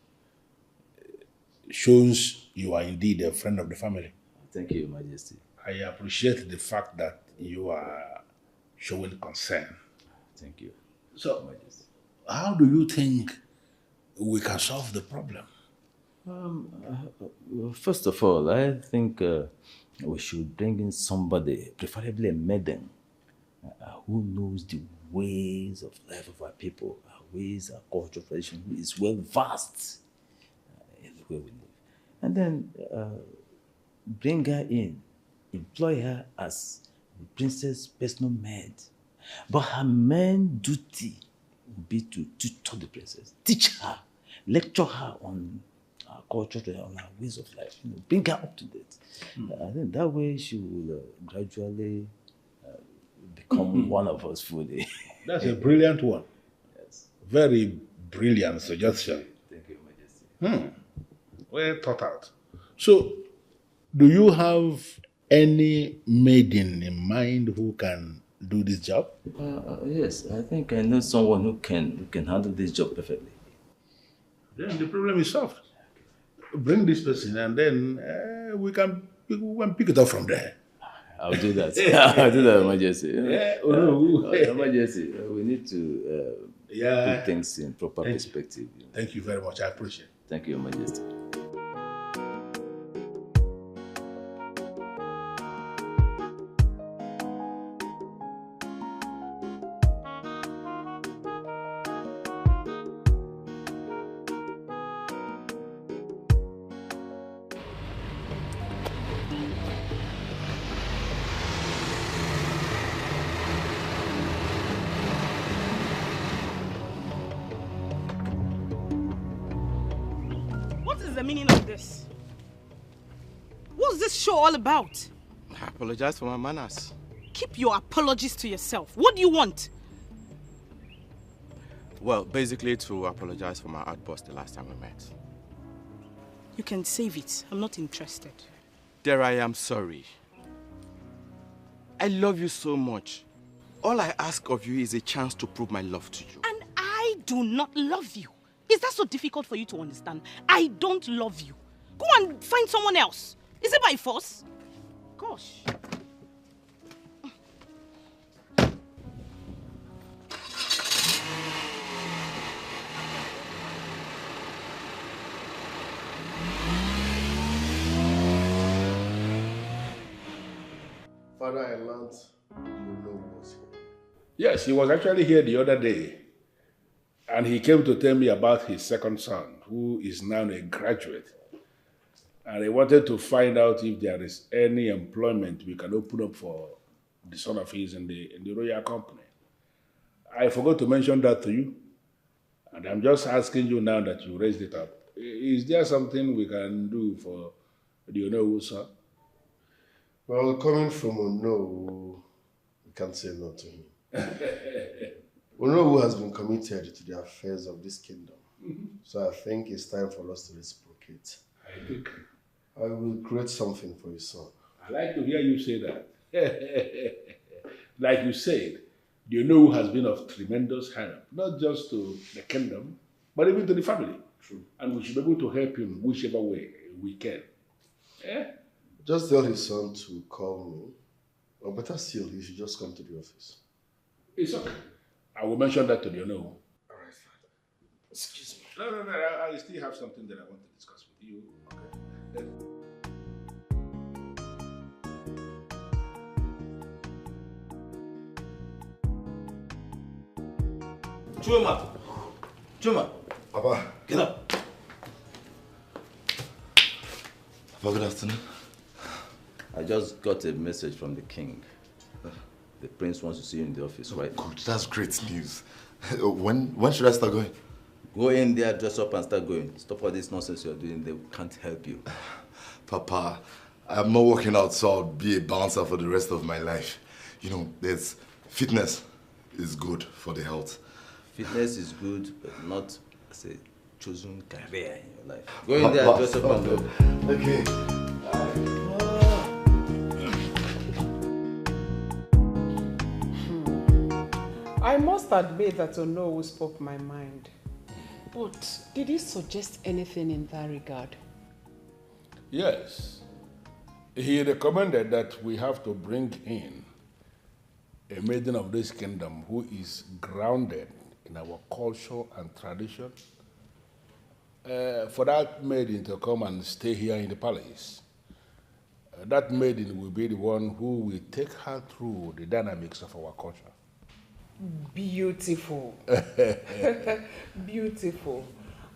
shows you are indeed a friend of the family. Thank you, Your Majesty. I appreciate the fact that you are showing concern. Thank you. So, how do you think we can solve the problem? First of all, I think we should bring in somebody, preferably a maiden, who knows the ways of life of our people, our ways, our culture, tradition, who is well versed in the way we live. And then bring her in, employ her as the princess' personal maid. But her main duty will be to tutor the princess, teach her, lecture her on our culture, on our ways of life, bring her up to date. I think that way she will gradually become one of us fully. That's a brilliant one. Yes. Very brilliant suggestion. Thank you, Majesty. Well thought out. So, do you have any maiden in mind who can do this job? Yes, I think I know someone who can handle this job perfectly. Then the problem is solved. Bring this person and then we can pick it up from there. I'll do that. I'll do that, Your Majesty. Your Majesty, we need to put things in proper perspective. Thank you very much. I appreciate it. Thank you, Your Majesty. All about? I apologize for my manners. Keep your apologies to yourself. What do you want? Well, basically to apologize for my outburst the last time we met. You can save it. I'm not interested. There I am sorry. I love you so much. All I ask of you is a chance to prove my love to you. And I do not love you. Is that so difficult for you to understand? I don't love you. Go and find someone else. Is it by force? Gosh. Father, I learned you know was here. Yes, he was actually here the other day. And he came to tell me about his second son, who is now a graduate. And he wanted to find out if there is any employment we can open up for the son of his in the royal company. I forgot to mention that to you. And I'm just asking you now that you raised it up. Is there something we can do for the Onowu son? Well, coming from Onowu, we can't say no to him. Onowu has been committed to the affairs of this kingdom. So I think it's time for us to reciprocate. I think. I will create something for your son. I like to hear you say that. Like you said, The Onowu has been of tremendous help, not just to the kingdom, but even to the family. True. And we should be able to help him whichever way we can. Eh? Just tell his son to call me. Or better still, he should just come to the office. It's okay. I will mention that to the Onowu. All right, Father. Excuse me. No. I still have something that I want to discuss with you. Okay. Chuma. Papa. Get up. Papa, good afternoon. I just got a message from the king. The prince wants to see you in the office, right? Good, that's great news. When should I start going? Go in there, dress up and start going. Stop all this nonsense you're doing. They can't help you. Papa, I'm not working out, so I'll be a bouncer for the rest of my life. You know, there's fitness is good for the health. Fitness is good, but not as a chosen career in your life. Go in there, dress up and go. Okay. I must admit that Onowu spoke my mind. But did he suggest anything in that regard? Yes. He recommended that we have to bring in a maiden of this kingdom who is grounded in our culture and tradition. For that maiden to come and stay here in the palace. That maiden will be the one who will take her through the dynamics of our culture. Beautiful. Beautiful.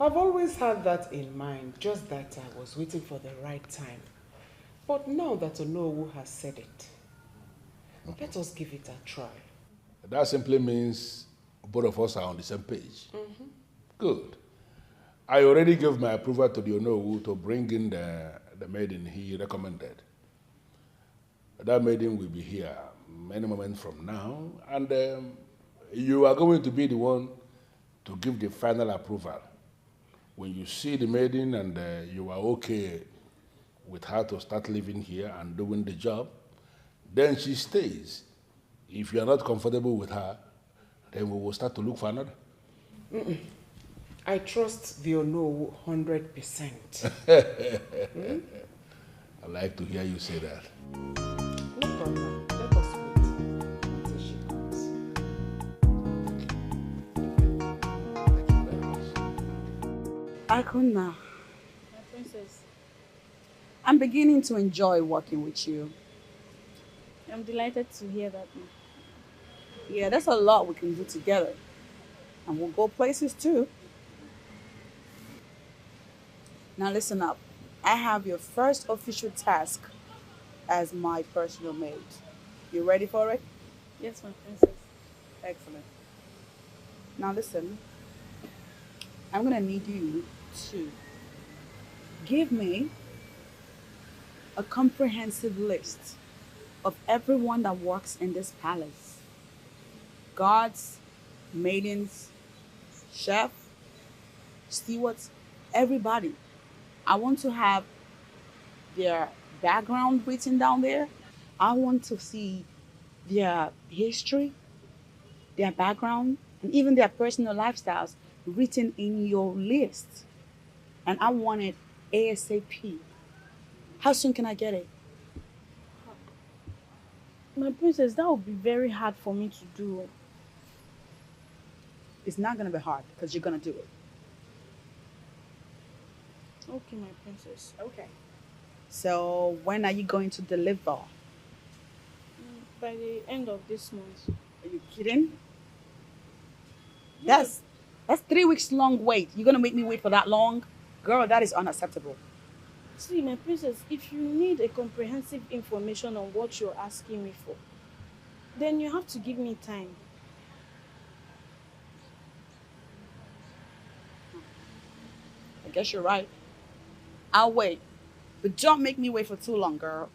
I've always had that in mind, just that I was waiting for the right time. But now that Onowu has said it, let us give it a try. That simply means both of us are on the same page. Good. I already gave my approval to the Onowu to bring in the maiden he recommended. That maiden will be here any moment from now, and you are going to be the one to give the final approval. When you see the maiden and you are okay with her to start living here and doing the job, then she stays. If you are not comfortable with her, then we will start to look for another. I trust the Onowu 100%. I like to hear you say that. No problem. Let us wait until she comes. Akuna, My princess, I'm beginning to enjoy working with you. I'm delighted to hear that. Yeah, there's a lot we can do together. And we'll go places too. Now listen up. I have your first official task as my personal maid. You ready for it? Yes, my princess. Excellent. Now listen. I'm gonna need you to give me a comprehensive list of everyone that works in this palace. Guards, maidens, chef, stewards, everybody. I want to have their background written down there. I want to see their history, their background, and even their personal lifestyles written in your list. And I want it ASAP. How soon can I get it? My princess, that would be very hard for me to do. It's not going to be hard because you're going to do it. Okay, my princess. Okay. So when are you going to deliver? By the end of this month. Are you kidding? That's 3 weeks long wait. You're going to make me wait for that long? Girl, that is unacceptable. See, my princess, if you need a comprehensive information on what you're asking me for, then you have to give me time. I guess you're right. I'll wait. But don't make me wait for too long, girl.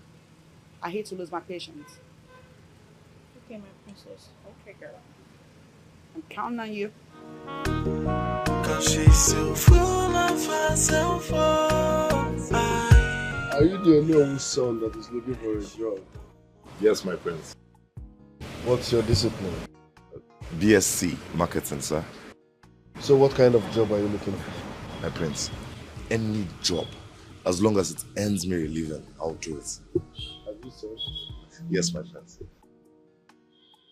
I hate to lose my patience. Okay, my princess. Okay, girl. I'm counting on you. Cause she's so full of herself. Are you the only son that is looking for a job? Yes, my prince. What's your discipline? BSc Marketing, sir. So what kind of job are you looking for? My prince, any job, as long as it earns me a living, I'll do it. Have you said? Yes, my prince.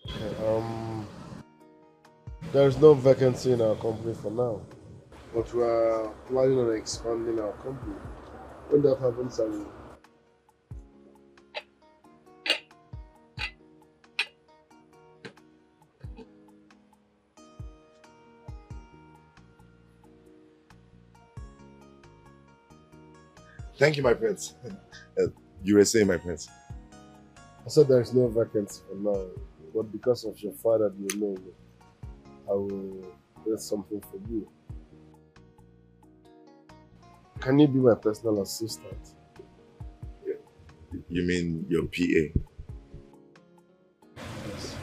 Okay, there is no vacancy in our company for now, but we are planning on expanding our company. When that happens, I will. Thank you, my prince. You were saying, my prince. I said there is no vacancy for now, but because of your father, you know, I will get something for you. Can you be my personal assistant? You mean your PA? Yes.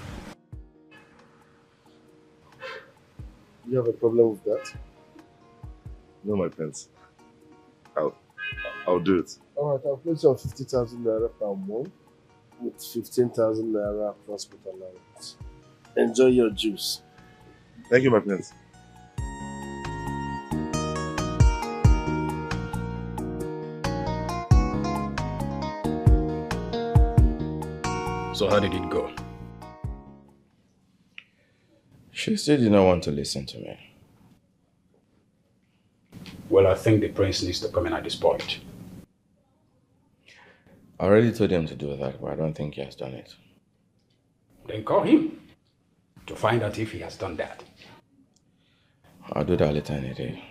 You have a problem with that? No, my prince. I'll do it. Alright, I'll place you on 50,000 naira per month with 15,000 naira transport allowance. Enjoy your juice. Thank you, my prince. So how did it go? She still did not want to listen to me. Well, I think the prince needs to come in at this point. I already told him to do that, but I don't think he has done it. Then call him to find out if he has done that. I'll do that later in the day.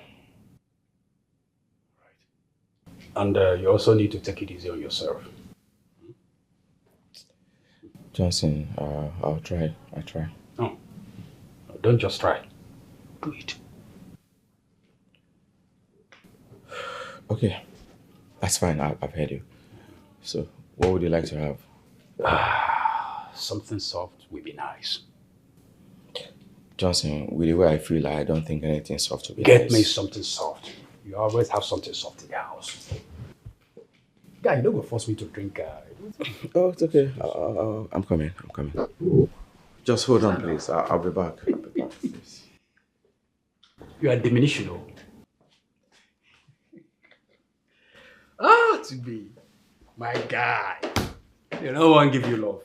And you also need to take it easy on yourself. Johnson, I'll try. I try. No, don't just try. Do it. Okay, that's fine. I've heard you. So, what would you like to have? Something soft would be nice. Johnson, with the way I feel, I don't think anything soft will be Get nice. me something soft. You always have something soft in your house. Guy, you don't go force me to drink. Oh, it's okay. I'm coming. Just hold on, please. I'll be back. Please. You are diminishing, though. To be my guy. You know, one give you love.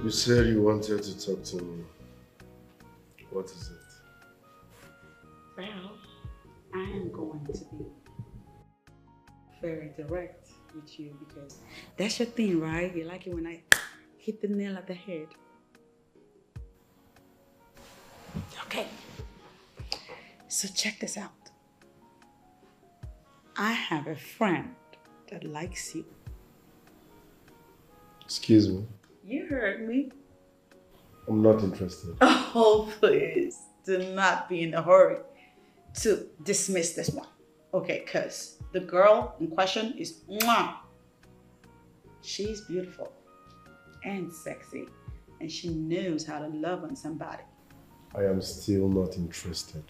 You said you wanted to talk to me. What is it? Well, I am going to be very direct with you because that's your thing, right? You like it when I hit the nail at the head. Okay. So check this out. I have a friend that likes you. Excuse me. You heard me. I'm not interested. Oh, please do not be in a hurry to dismiss this one. Okay, because the girl in question is mwah. She's beautiful and sexy, and she knows how to love on somebody. I am still not interested.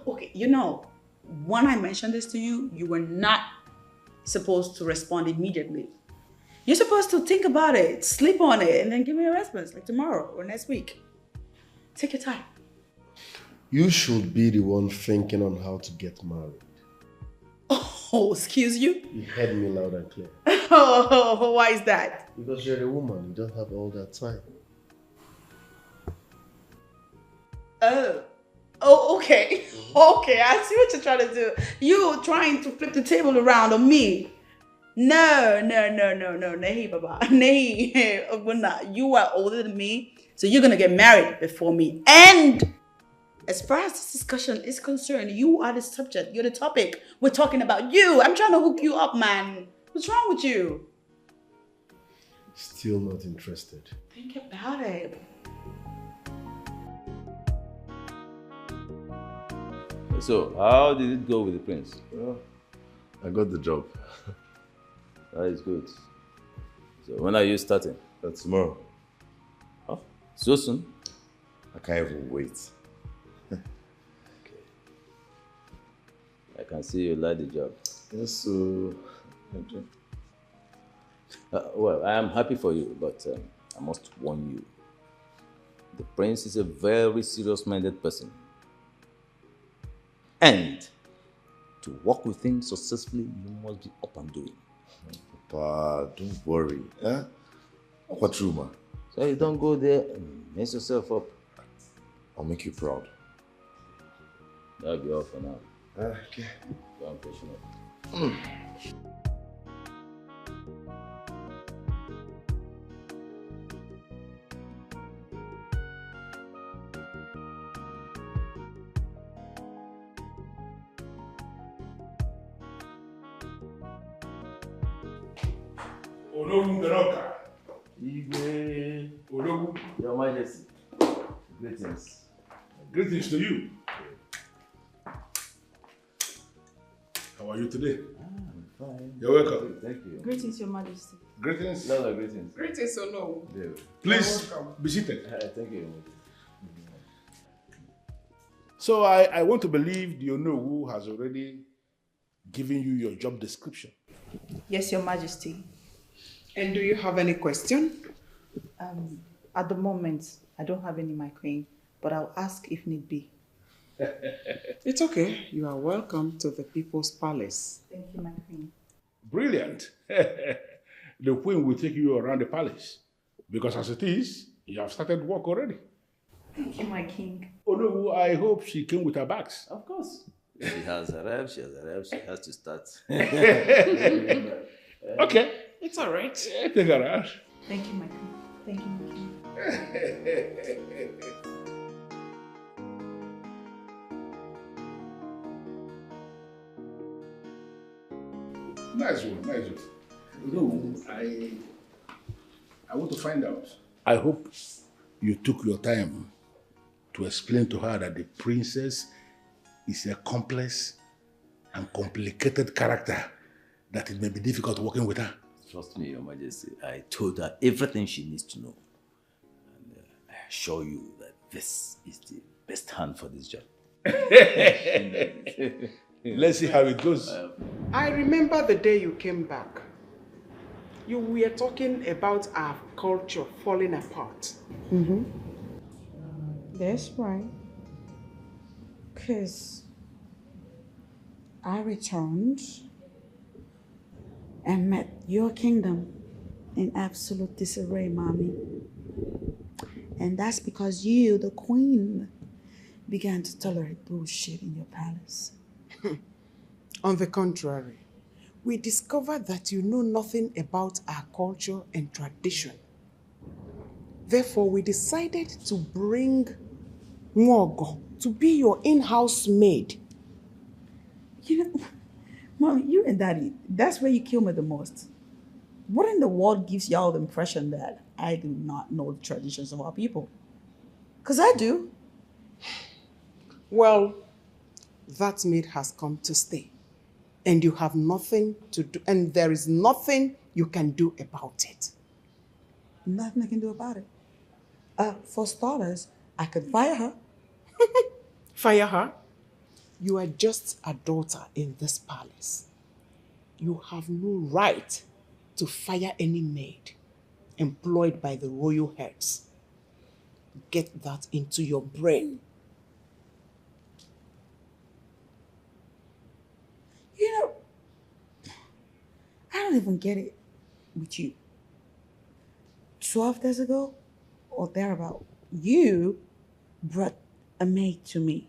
Okay, you know, when I mentioned this to you, you were not supposed to respond immediately. You're supposed to think about it, sleep on it, and then give me a response like tomorrow or next week. Take your time. You should be the one thinking on how to get married. Oh, excuse you? You heard me loud and clear. Oh, why is that? Because you're a woman, you don't have all that time. Oh, okay. Okay, I see what you're trying to do. You trying to flip the table around on me. No. Nahi, Baba. Nahi. You are older than me, so you're gonna get married before me. And as far as this discussion is concerned, you are the subject. You're the topic. We're talking about you. I'm trying to hook you up, man. What's wrong with you? Still not interested. Think about it. So, how did it go with the prince? Well, I got the job. That is good. So, when are you starting? Tomorrow. Oh, so soon? I can't even wait. I can see you like the job. Yes, so... Okay. Well, I am happy for you, but I must warn you. The prince is a very serious-minded person. And to work with him successfully, you must be up and doing. Papa, don't worry. Eh? What's rumor? So you don't go there and mess yourself up. I'll make you proud. That'll be all for now. Okay. Go and freshen up. Your Majesty, greetings. Greetings to you. How are you today? I'm fine. You're welcome. Thank you. Greetings, Your Majesty. Greetings. No, greetings. Greetings or no? Please be seated. Thank you. So I want to believe the Onowu has already given you your job description. Yes, Your Majesty. And do you have any question? At the moment, I don't have any, my queen, but I'll ask if need be. It's okay. You are welcome to the People's Palace. Thank you, my queen. Brilliant. The queen will take you around the palace because as it is, you have started work already. Thank you, my king. Onowu, I hope she came with her bags. Of course. She has arrived, she has to start. Okay. It's all right. Take her out. Thank you, my queen. Thank you, my king. Nice one. No, I want to find out. I hope you took your time to explain to her that the princess is a complex and complicated character, that it may be difficult working with her. Trust me, Your Majesty. I told her everything she needs to know. And I assure you that this is the best hand for this job. Let's see how it goes. I remember the day you came back. You were talking about our culture falling apart. Mm-hmm. That's right. Because I returned and met your kingdom in absolute disarray, mommy. And that's because you, the queen, began to tolerate bullshit in your palace. On the contrary, we discovered that you know nothing about our culture and tradition. Therefore, we decided to bring Nwogo to be your in-house maid. You know, Mommy, you and Daddy, that's where you kill me the most. What in the world gives y'all the impression that I do not know the traditions of our people? Because I do. Well, that maid has come to stay. And you have nothing to do, and there is nothing you can do about it. Nothing I can do about it. For starters, I could fire her. Fire her? You are just a daughter in this palace. You have no right to fire any maid employed by the royal heads. get that into your brain. You know, I don't even get it with you. 12 days ago, or thereabout, you brought a maid to me.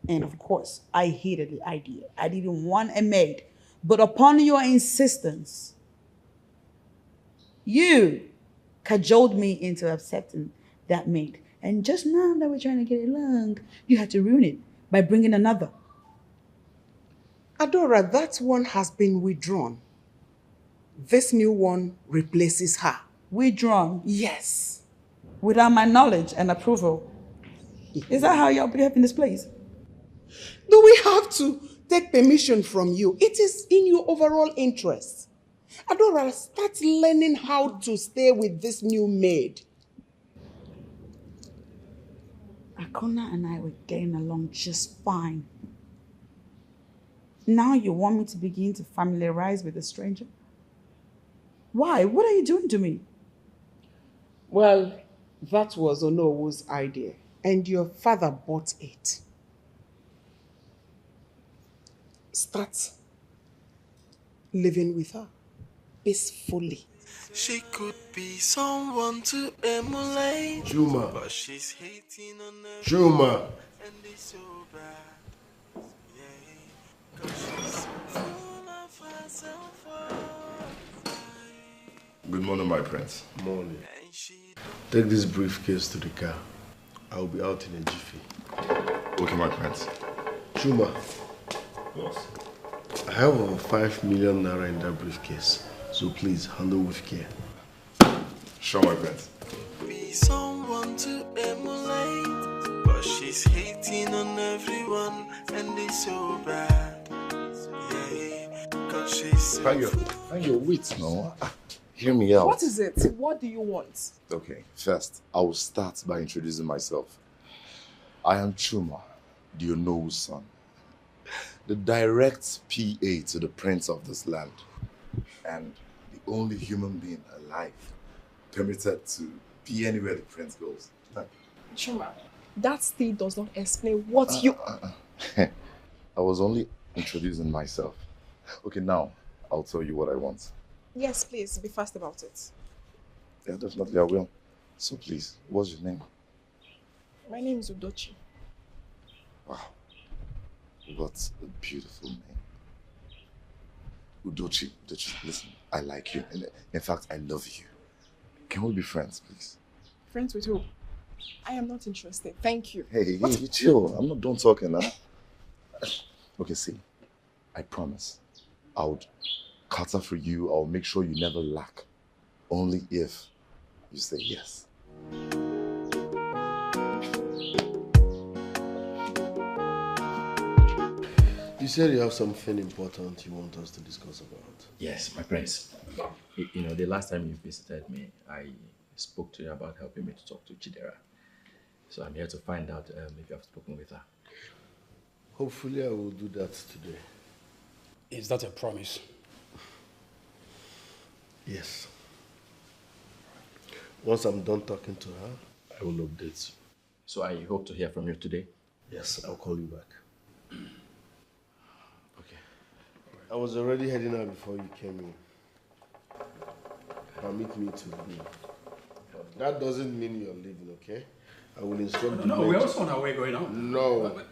And of course, I hated the idea. I didn't want a maid. But upon your insistence, you cajoled me into accepting that maid. And just now that we're trying to get along, you had to ruin it by bringing another. Adora, that one has been withdrawn. This new one replaces her. Withdrawn? Yes. Without my knowledge and approval. Is that how y'all behave in this place? Do we have to take permission from you? It is in your overall interest. Adora, start learning how to stay with this new maid. Akona and I were getting along just fine. Now you want me to begin to familiarize with a stranger? Why? What are you doing to me? Well, that was Onowu's idea, and your father bought it. Start living with her peacefully. She could be someone to emulate, Juma. but she's hating on everyone, Juma. and it's so bad. Yeah, 'cause she's full of herself. Good morning, my prince. Morning. Take this briefcase to the car. I'll be out in a jiffy. Okay, my prince. Juma. I have over 5 million naira in that briefcase, so please handle with care. Sure, my prince. Be someone to emulate, but she's hating on everyone, and it's so bad. Yeah, 'cause she's Find your wits, no? Hear me out. What is it? What do you want? Okay, first, I will start by introducing myself. I am Chuma, the Onowu's son, the direct PA to the prince of this land, and the only human being alive permitted to be anywhere the prince goes. Chuma, that still does not explain what you... I was only introducing myself. Okay, now I'll tell you what I want. Yes, please, be fast about it. Yeah, definitely I will. So please, what's your name? My name is Udochi. Wow, what a beautiful name. Udochi, listen, I like you. In fact, I love you. Can we be friends, please? Friends with who? I am not interested. Thank you. Hey, you chill. I'm not done talking now. Okay, see, I promise I would cater for you. I'll make sure you never lack. Only if you say yes. You said you have something important you want us to discuss about. Yes, my prince. You know, the last time you visited me, I spoke to you about helping me to talk to Chidera. So I'm here to find out if you have spoken with her. Hopefully I will do that today. Is that a promise? Yes. Once I'm done talking to her, I will update you. So I hope to hear from you today? Yes, I'll call you back. Okay. I was already heading out before you came in. Permit me to leave. That doesn't mean you're leaving, okay? I will instruct the No, maid we're also on our way going out. No,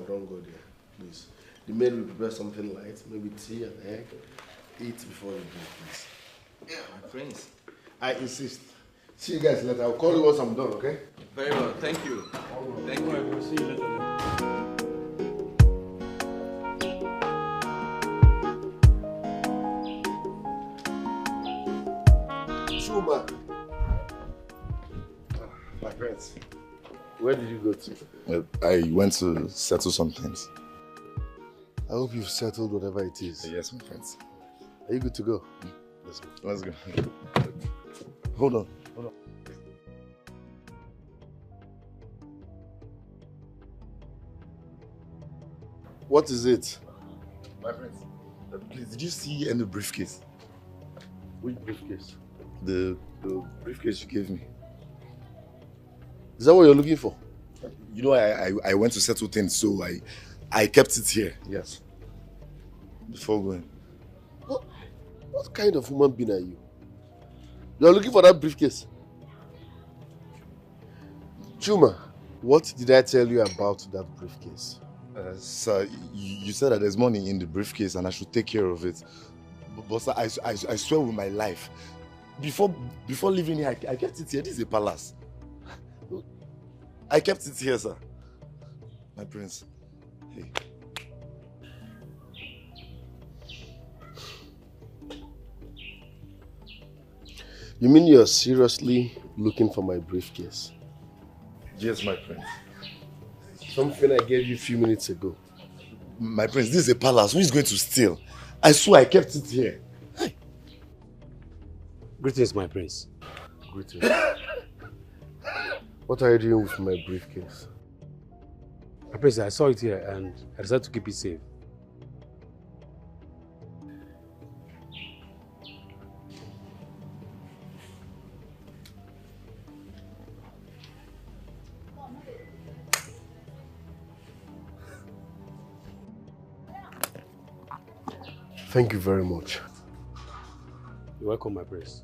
don't go there, please. The maid will prepare something light, maybe tea and egg. Eat before you go, please. Yeah, my prince. I insist. See you guys later. I'll call you once I'm done, okay? Very well, thank you. Thank you. We'll see you later. Shuma. My friends, where did you go to? I went to settle some things. I hope you've settled whatever it is. Yes, my friends. Are you good to go? Let's go. Let's go. Hold on. What is it? My friends, please, did you see any briefcase? Which briefcase? The briefcase you gave me. Is that what you're looking for? You know, I went to settle things, so I kept it here. Yes. Before going. What kind of human being are you? You're looking for that briefcase? Chuma, what did I tell you about that briefcase? Sir, you said that there's money in the briefcase and I should take care of it. But sir, I swear with my life, before leaving here, I kept it here. This is a palace. I kept it here, sir. My prince. Hey. You mean you're seriously looking for my briefcase? Yes, my prince. Something I gave you a few minutes ago. My prince, this is a palace. Who is going to steal? I swear I kept it here. Hey. Greetings, my prince. Greetings. What are you doing with my briefcase? My prince, I saw it here and I decided to keep it safe. Thank you very much. You're welcome, my prince.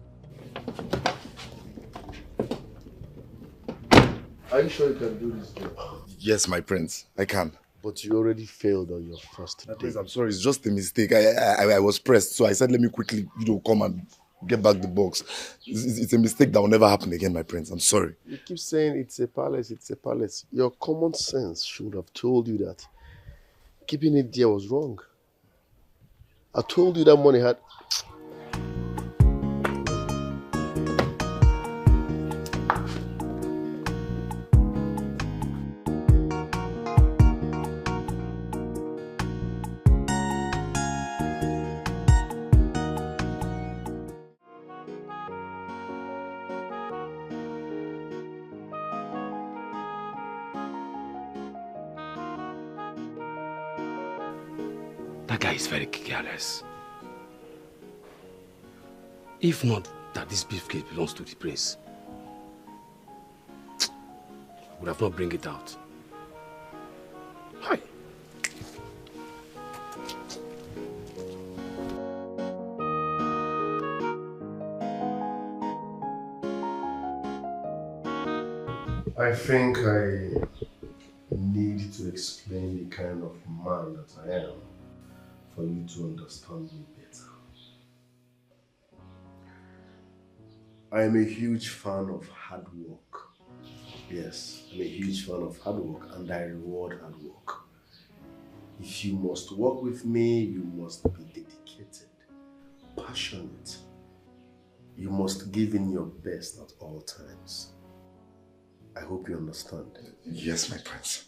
Are you sure you can do this job? Yes, my prince. I can. But you already failed on your first day. Prince, I'm sorry. It's just a mistake. I was pressed, so I said, let me quickly, come and get back the box. It's a mistake that will never happen again, my prince. I'm sorry. You keep saying it's a palace, it's a palace. Your common sense should have told you that keeping it there was wrong. I told you that money had... That guy is very careless. If not that this briefcase belongs to the prince, would have not bring it out. Hi. I think I need to explain the kind of man that I am for you to understand me better. I am a huge fan of hard work. Yes, I'm a huge fan of hard work and I reward hard work. If you must work with me, you must be dedicated, passionate. You must give in your best at all times. I hope you understand. Yes, my prince.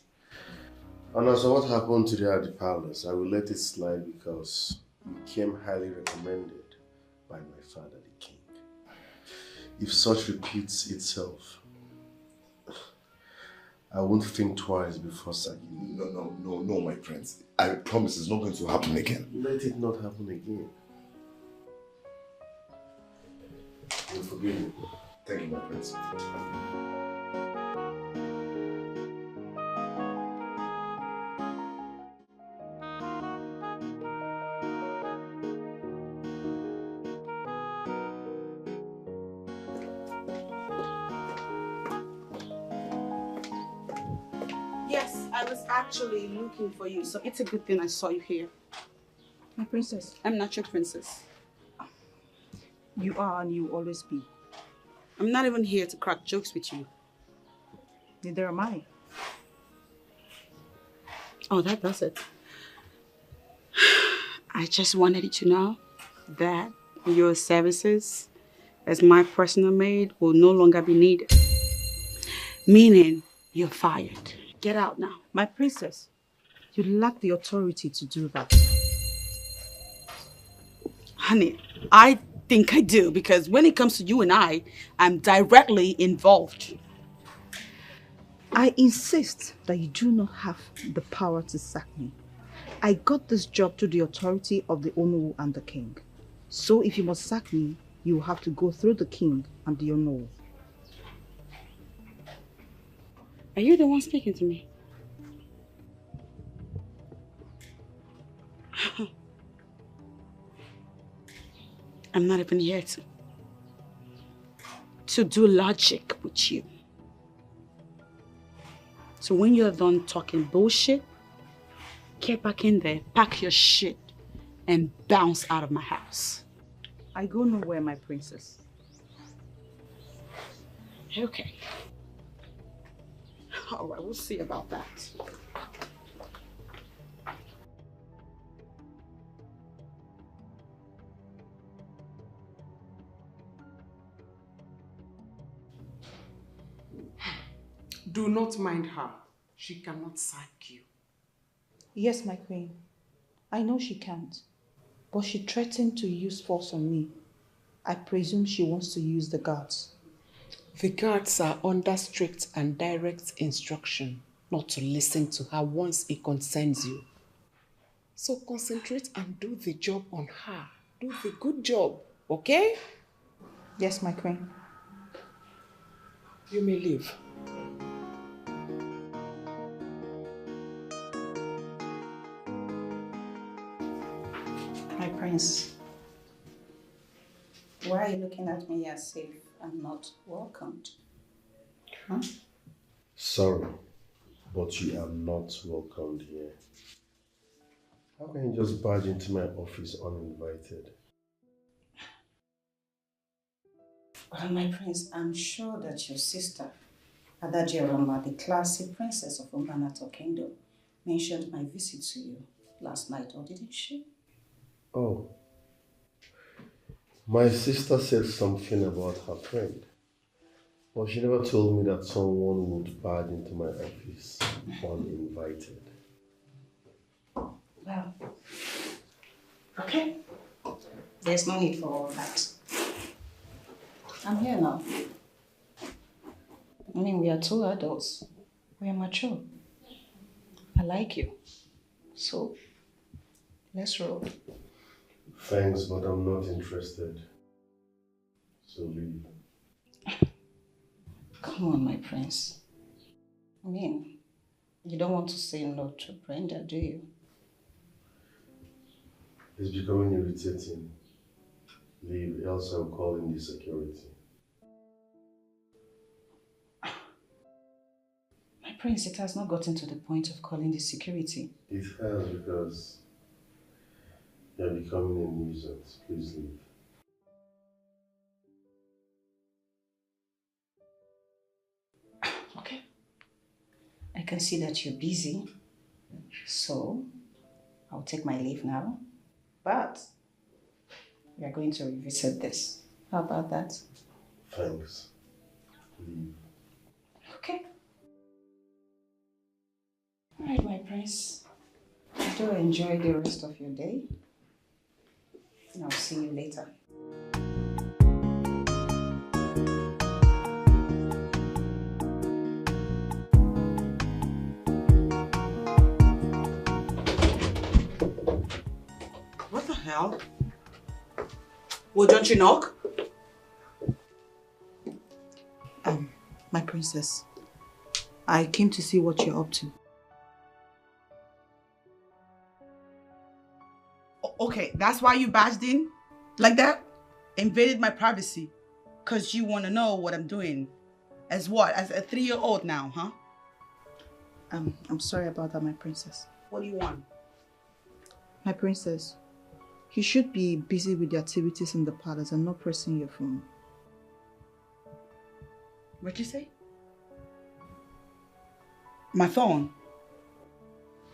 And as for what happened today at the palace, I will let it slide because you came highly recommended by my father, the king. If such repeats itself, I won't think twice before sacking you. No, my prince. I promise it's not going to happen again. Let it not happen again. You'll forgive me. Thank you, my prince. Yes, I was actually looking for you, so it's a good thing I saw you here. My princess. I'm not your princess. You are and you will always be. I'm not even here to crack jokes with you. Neither am I. Oh, that does it. I just wanted you to know that your services as my personal maid will no longer be needed. Meaning, you're fired. Get out now. My princess, you lack the authority to do that. Honey, I think I do because when it comes to you and I'm directly involved. I insist that you do not have the power to sack me. I got this job through the authority of the Onowu and the king. So if you must sack me, you will have to go through the king and the Onowu. Are you the one speaking to me? I'm not even here to do logic with you. So when you're done talking bullshit, get back in there, pack your shit, and bounce out of my house. I go nowhere, my princess. Okay. All right, we'll see about that. Do not mind her. She cannot sack you. Yes, my queen. I know she can't. But she threatened to use force on me. I presume she wants to use the guards. The guards are under strict and direct instruction not to listen to her once it concerns you. So concentrate and do the job on her. Do the good job, okay? Yes, my queen. You may leave. My prince, why are you looking at me as if I'm not welcomed? Huh? Sorry, but you are not welcomed here. How can you just barge into my office uninvited? Well, my prince, I'm sure that your sister, Adajeroma, the classy princess of Umbanato Kingdom, mentioned my visit to you last night, or didn't she? Oh. My sister said something about her friend, but she never told me that someone would barge into my office uninvited. Well, okay. There's no need for all that. I'm here now. I mean, we are two adults. We are mature. I like you. So, let's roll. Thanks, but I'm not interested. So leave. Come on, my prince. I mean, you don't want to say no to Brenda, do you? It's becoming irritating. Leave, else I'll call in the security. My prince, it has not gotten to the point of calling the security. It has, because you're becoming a nuisance. Please leave. Okay. I can see that you're busy, so I'll take my leave now. But we are going to revisit this. How about that? Thanks. Leave. Okay. All right, my prince. Do enjoy the rest of your day. And I'll see you later. What the hell? Well, don't you knock? My princess, I came to see what you're up to. Okay, that's why you barged in? Like that? Invaded my privacy? Because you want to know what I'm doing. As what? As a 3-year-old now, huh? I'm sorry about that, my princess. What do you want? My princess, you should be busy with the activities in the palace and not pressing your phone. What'd you say? My phone?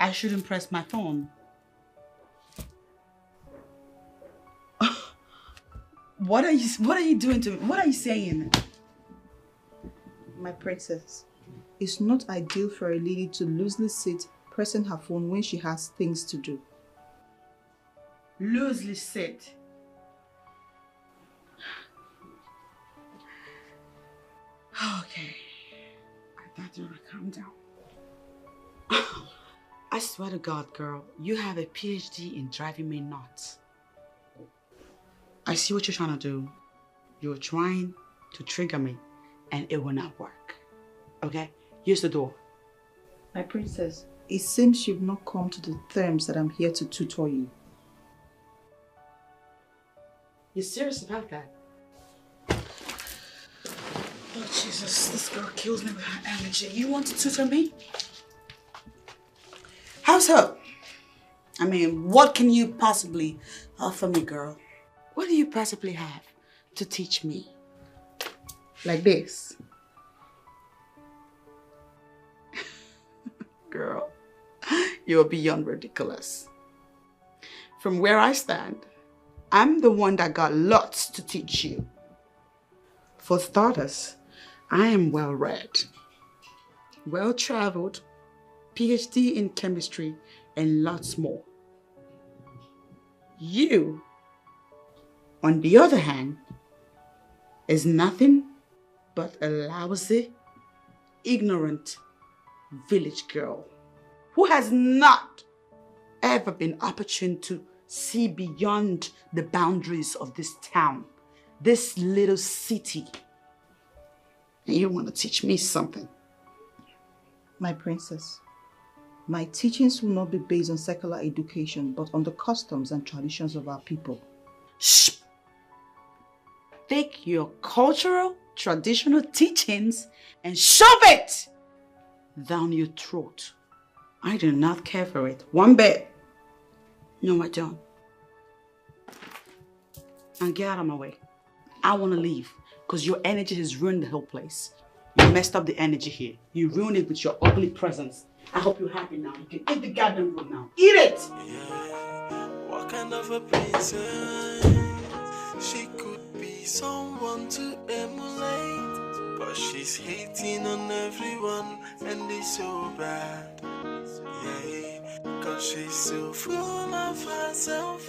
I shouldn't press my phone. What are you doing to me? What are you saying? My princess, it's not ideal for a lady to loosely sit pressing her phone when she has things to do. Loosely sit? Okay. I thought you were calm down. I swear to God, girl, you have a PhD in driving me nuts. I see what you're trying to do. You're trying to trigger me, and it will not work. Okay? Use the door. My princess, it seems you've not come to the terms that I'm here to tutor you. You serious about that? Oh, Jesus, this girl kills me with her energy. You want to tutor me? How's her? I mean, what can you possibly offer me, girl? What do you possibly have to teach me? Like this? Girl, you're beyond ridiculous. From where I stand, I'm the one that got lots to teach you. For starters, I am well-read, well-traveled, PhD in chemistry, and lots more. You, on the other hand, is nothing but a lousy, ignorant village girl who has not ever been opportune to see beyond the boundaries of this town, this little city. And you want to teach me something? My princess, my teachings will not be based on secular education, but on the customs and traditions of our people. Shh! Take your cultural, traditional teachings and shove it down your throat. I do not care for it one bit. No, I don't. And get out of my way. I want to leave because your energy has ruined the whole place. You messed up the energy here. You ruined it with your ugly presence. I hope you're happy now. You can eat the goddamn food now. Eat it! Yeah. What kind of a princess? She could be someone to emulate, but she's hating on everyone and it's so bad. Yeah, cause she's so full of herself.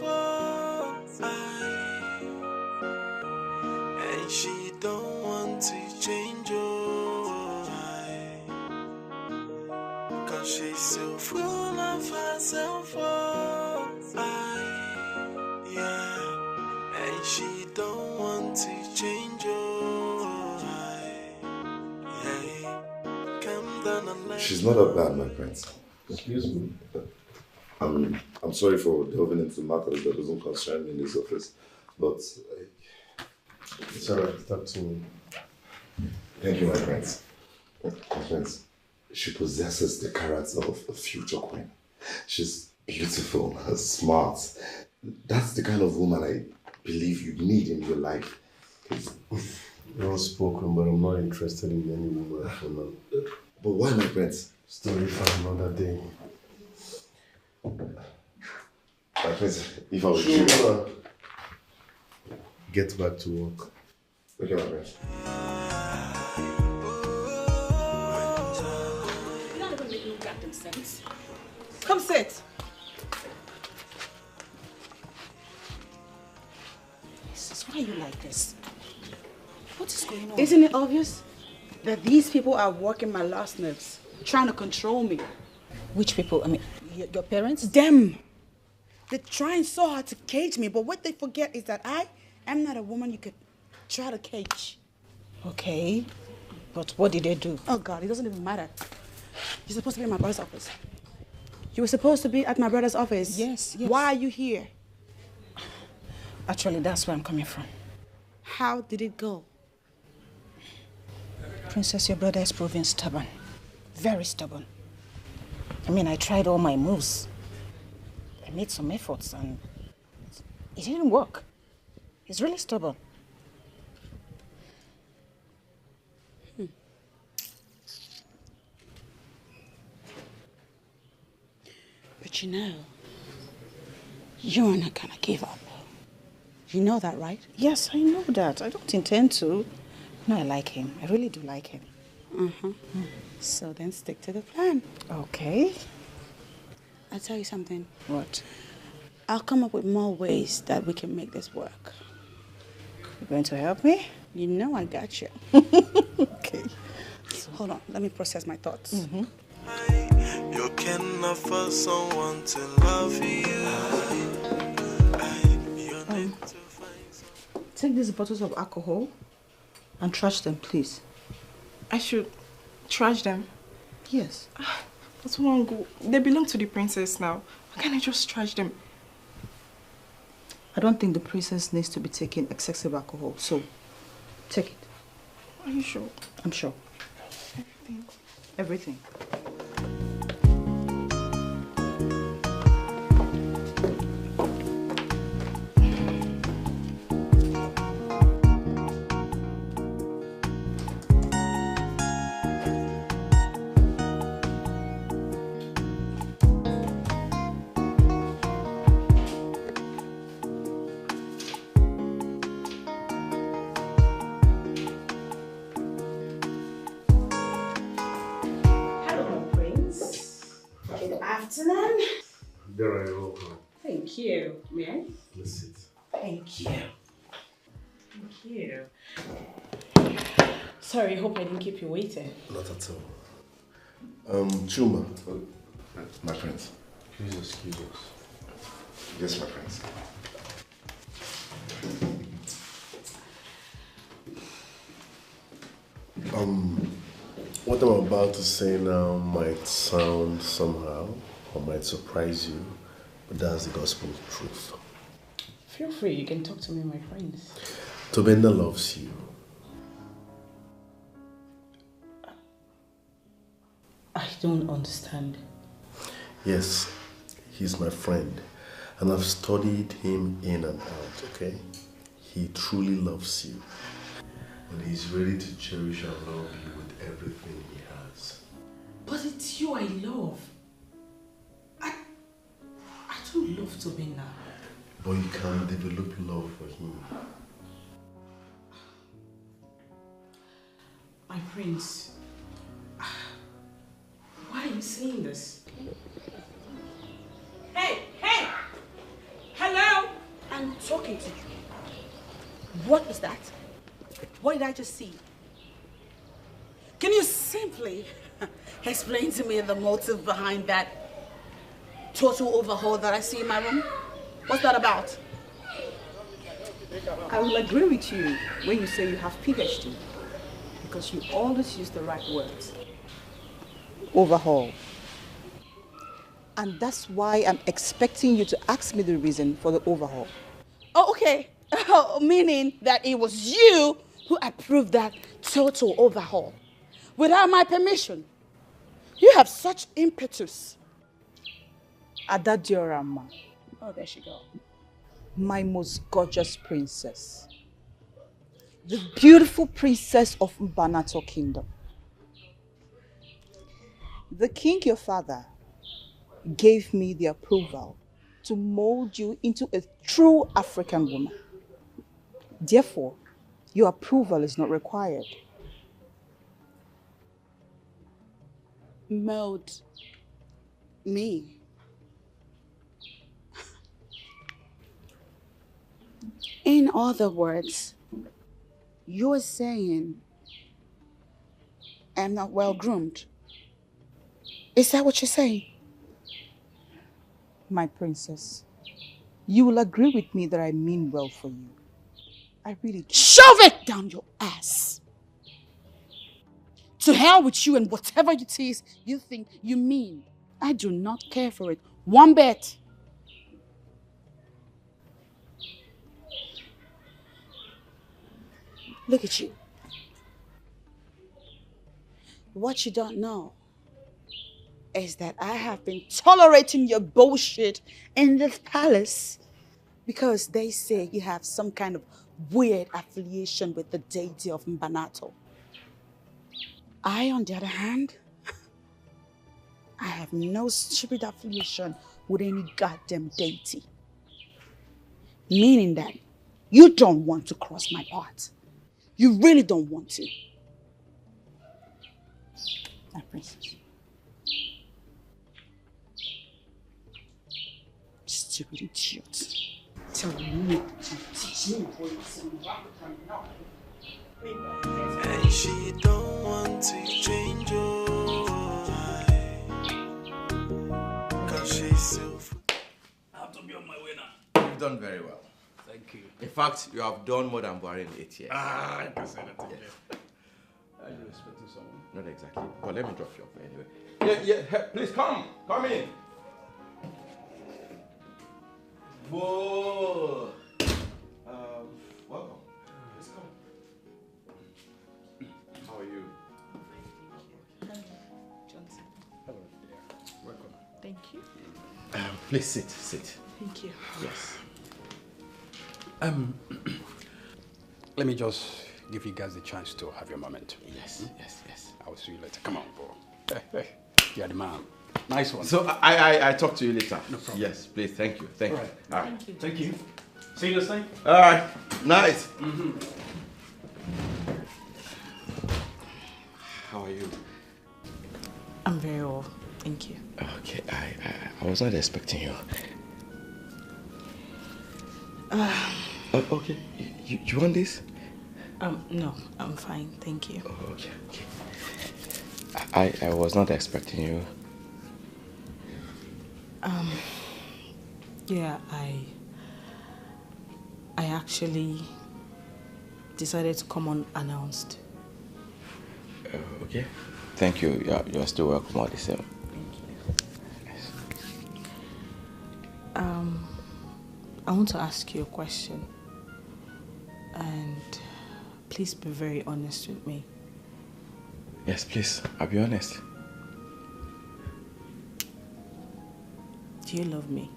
And she don't want to change. Cause she's so full of herself. Yeah, and she don't want to change. Yeah, come down and let She's not that bad, my prince. Excuse me. I'm sorry for delving into matters that doesn't concern me in this office, but it's alright. Talk to me. Thank you, my prince. My prince, she possesses the character of a future queen. She's beautiful, smart. That's the kind of woman I believe you need in your life. Well spoken, but I'm not interested in any woman for now. But why, my prince? Story for another day. My prince, if I was you, get back to work. Okay, my prince. You're not even making goddamn sense. Come sit. Jesus, why are you like this? What is going on? Isn't it obvious that these people are working my last nerves, trying to control me? Which people? I mean, your parents? Them. They're trying so hard to cage me, but what they forget is that I am not a woman you could try to cage. Okay, but what did they do? Oh God, it doesn't even matter. You're supposed to be in my brother's office. You were supposed to be at my brother's office. Yes. Why are you here? Actually, that's where I'm coming from. How did it go? Princess, your brother is proving stubborn. Very stubborn. I mean, I tried all my moves. I made some efforts and it didn't work. He's really stubborn. But you know, you're not gonna give up. You know that, right? Yes, I know that. I don't intend to. No, I like him. I really do like him. So then stick to the plan. Okay. I'll tell you something. What? I'll come up with more ways that we can make this work. You're going to help me? You know I got you. Okay. So, hold on. Let me process my thoughts. You can offer someone to love you. Take these bottles of alcohol and trash them, please. I should trash them? Yes. But Wango, they belong to the princess now. Why can't I just trash them? I don't think the princess needs to be taking excessive alcohol, so take it. Are you sure? I'm sure. Everything. Everything. There I welcome. Thank you. May I? Please sit. Thank you. Thank you. Sorry, hope I didn't keep you waiting. Not at all. Chuma. My friends. Please excuse us. Yes, my friends. What I'm about to say now might sound somehow or might surprise you, but that's the gospel truth. Feel free, you can talk to me, my friends. Tobenda loves you. I don't understand. Yes, he's my friend, and I've studied him in and out, okay? He truly loves you, and he's ready to cherish and love you with everything he has. But it's you I love. I don't love Tobenda. But you can develop love for him. My prince, why are you saying this? Hey! Hello! I'm talking to you. What was that? What did I just see? Can you simply explain to me the motive behind that total overhaul that I see in my room? What's that about? I will agree with you when you say you have PhD, because you always use the right words. Overhaul. And that's why I'm expecting you to ask me the reason for the overhaul. Oh, okay. Meaning that it was you who approved that total overhaul without my permission. You have such impetus. Adadiorama. Oh, there she go. My most gorgeous princess. The beautiful princess of Mbanato Kingdom. The king, your father, gave me the approval to mold you into a true African woman. Therefore, your approval is not required. Mold me. In other words, you're saying I'm not well groomed. Is that what you're saying? My princess, you will agree with me that I mean well for you. I really do. Shove it down your ass. To hell with you and whatever it is you think you mean. I do not care for it one bit. Look at you. What you don't know is that I have been tolerating your bullshit in this palace because they say you have some kind of weird affiliation with the deity of Mbanato. I, on the other hand, I have no stupid affiliation with any goddamn deity. Meaning that you don't want to cross my path. You really don't want to. My princess. Stupid idiot. Tell me to teach me what and she don't want to change your cause she's so I have to be on my way now. You've done very well. Thank you. In fact, you have done more than Buhari in 8 years. I can say that again. Are you expecting someone? Not exactly, but let me drop you off anyway. Yeah, please come in. Whoa. Welcome. Let's come. How are you? Johnson. Hello. Yeah. Welcome. Thank you. Please sit. Thank you. Yes. Let me just give you guys the chance to have your moment. Yes. I will see you later. Come on, bro. Hey. You're the man. Nice one. So I talk to you later. No problem. Yes, please. Thank you. All right. Thank you. See you next time. All right. Nice. How are you? I'm very well. Thank you. Okay. I was not expecting you. Okay. You want this? No, I'm fine. Thank you. Oh, okay. I was not expecting you. Yeah, I actually decided to come unannounced. Okay. Thank you. You're still welcome all the same. I want to ask you a question. And please be very honest with me. Yes, please. I'll be honest. Do you love me?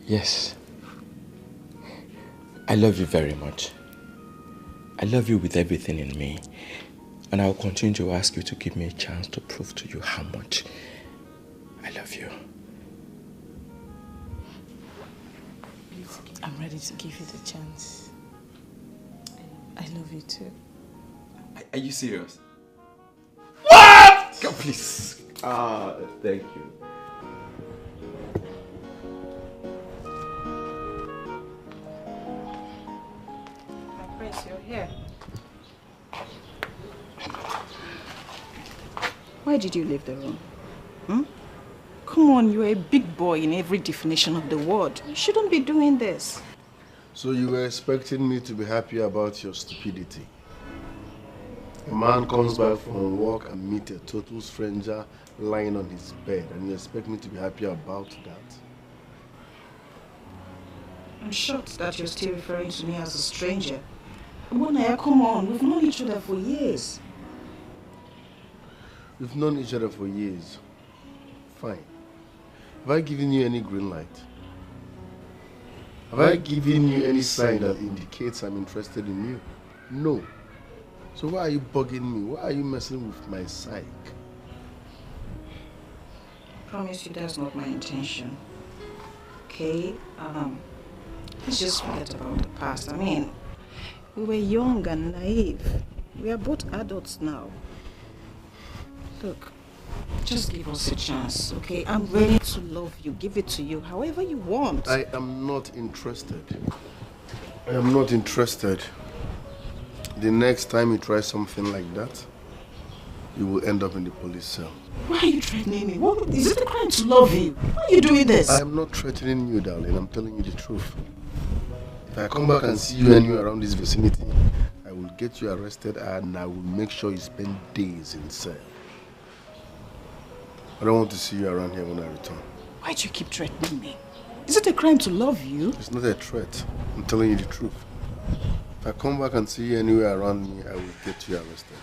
Yes. I love you very much. I love you with everything in me. And I'll continue to ask you to give me a chance to prove to you how much I love you. I'm ready to give you the chance. I love you too. Are you serious? What? God, please. Thank you. My prince, you're here. Why did you leave the room? Come on, you're a big boy in every definition of the word. You shouldn't be doing this. So you were expecting me to be happy about your stupidity? A man comes back from work and meets a total stranger lying on his bed, and you expect me to be happy about that? I'm shocked that you're still referring to me as a stranger. Bonaya, come on, we've known each other for years. We've known each other for years. Fine. Have I given you any green light? Have I given you any sign that indicates I'm interested in you? No. So why are you bugging me? Why are you messing with my psyche? I promise you that's not my intention. Okay? Let's just forget about the past. I mean, we were young and naive. We are both adults now. Look, just give us a chance, okay? I'm ready to love you, give it to you, however you want. I am not interested. I am not interested. The next time you try something like that, you will end up in the police cell. Why are you threatening me? What, is it a crime to love you? Why are you doing this? I am not threatening you, darling. I'm telling you the truth. If I come back and see you anywhere around this vicinity, I will get you arrested and I will make sure you spend days in cell. I don't want to see you around here when I return. Why do you keep threatening me? Is it a crime to love you? It's not a threat. I'm telling you the truth. If I come back and see you anywhere around me, I will get you arrested.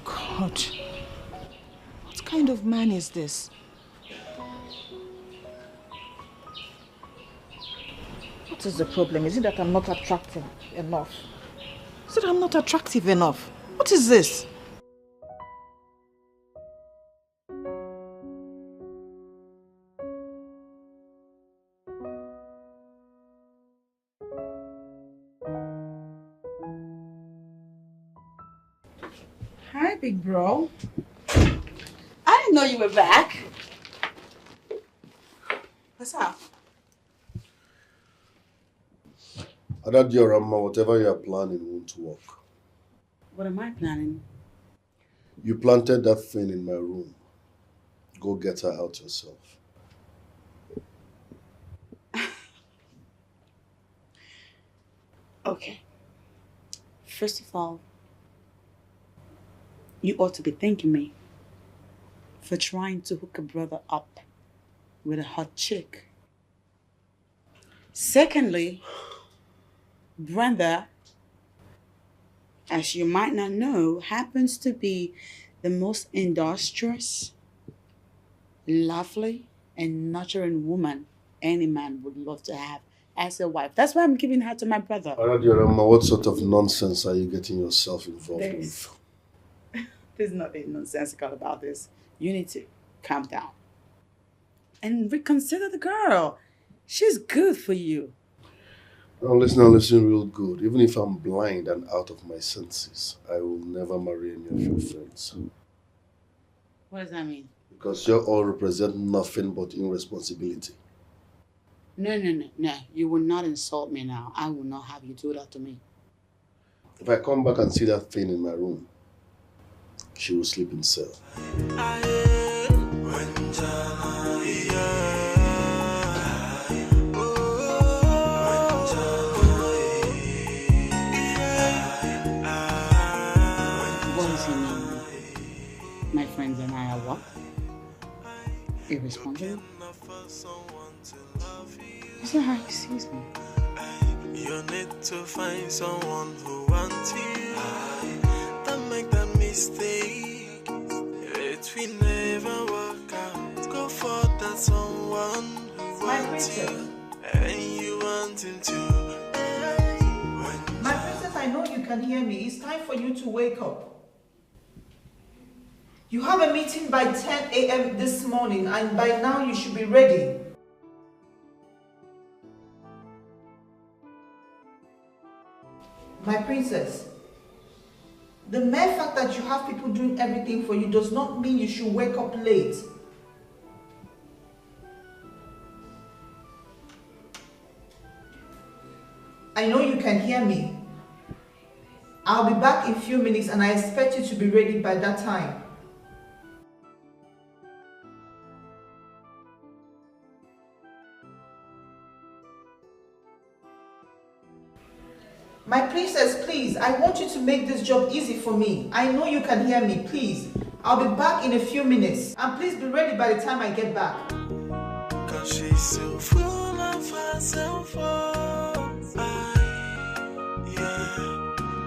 God. What kind of man is this? What is the problem? Is it that I'm not attractive enough? Is it that I'm not attractive enough? What is this? Hi, big bro. I didn't know you were back. What's up? Adadioramma, whatever you are planning won't work. What am I planning? You planted that thing in my room. Go get her out yourself. Okay. First of all, you ought to be thanking me for trying to hook a brother up with a hot chick. Secondly, Brenda, as you might not know, happens to be the most industrious, lovely, and nurturing woman any man would love to have as a wife. That's why I'm giving her to my brother. What sort of nonsense are you getting yourself involved with? There's nothing nonsensical about this. You need to calm down and reconsider the girl. She's good for you. Now listen real good. Even if I'm blind and out of my senses, I will never marry any of your friends. What does that mean? Because you all represent nothing but irresponsibility. No. You will not insult me now. I will not have you do that to me. If I come back and see that thing in my room, she will sleep in cell. What does he mean? My friends and I are what? Irresponsible? Is that how he sees me? You need to find someone who wants you. Don't make that mistake. It will never work out. Go for that someone who wants you. And you want him to. My princess, I know you can hear me. It's time for you to wake up. You have a meeting by 10 a.m. this morning, and by now you should be ready. My princess, the mere fact that you have people doing everything for you does not mean you should wake up late. I know you can hear me. I'll be back in a few minutes and I expect you to be ready by that time. My princess, please, I want you to make this job easy for me. I know you can hear me, please. I'll be back in a few minutes. And please be ready by the time I get back. Cause she's so full of herself,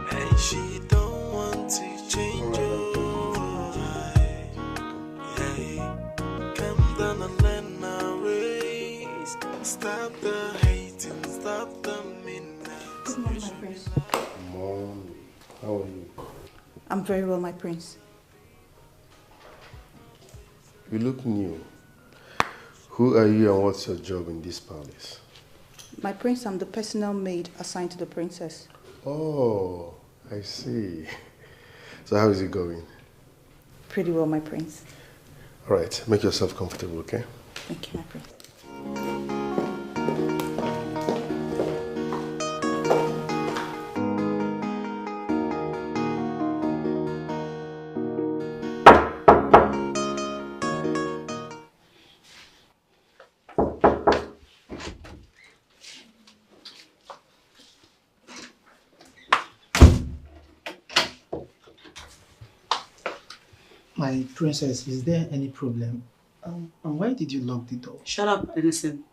and she don't want to change Come down and learn our ways. Stop the hating, stop the Good morning, my prince. Morning. How are you? I'm very well, my prince. You look new. Who are you and what's your job in this palace? My prince, I'm the personal maid assigned to the princess. Oh, I see. So how is it going? Pretty well, my prince. All right, make yourself comfortable, okay? Thank you, my prince. My princess, is there any problem? And why did you lock the door? Shut up and listen.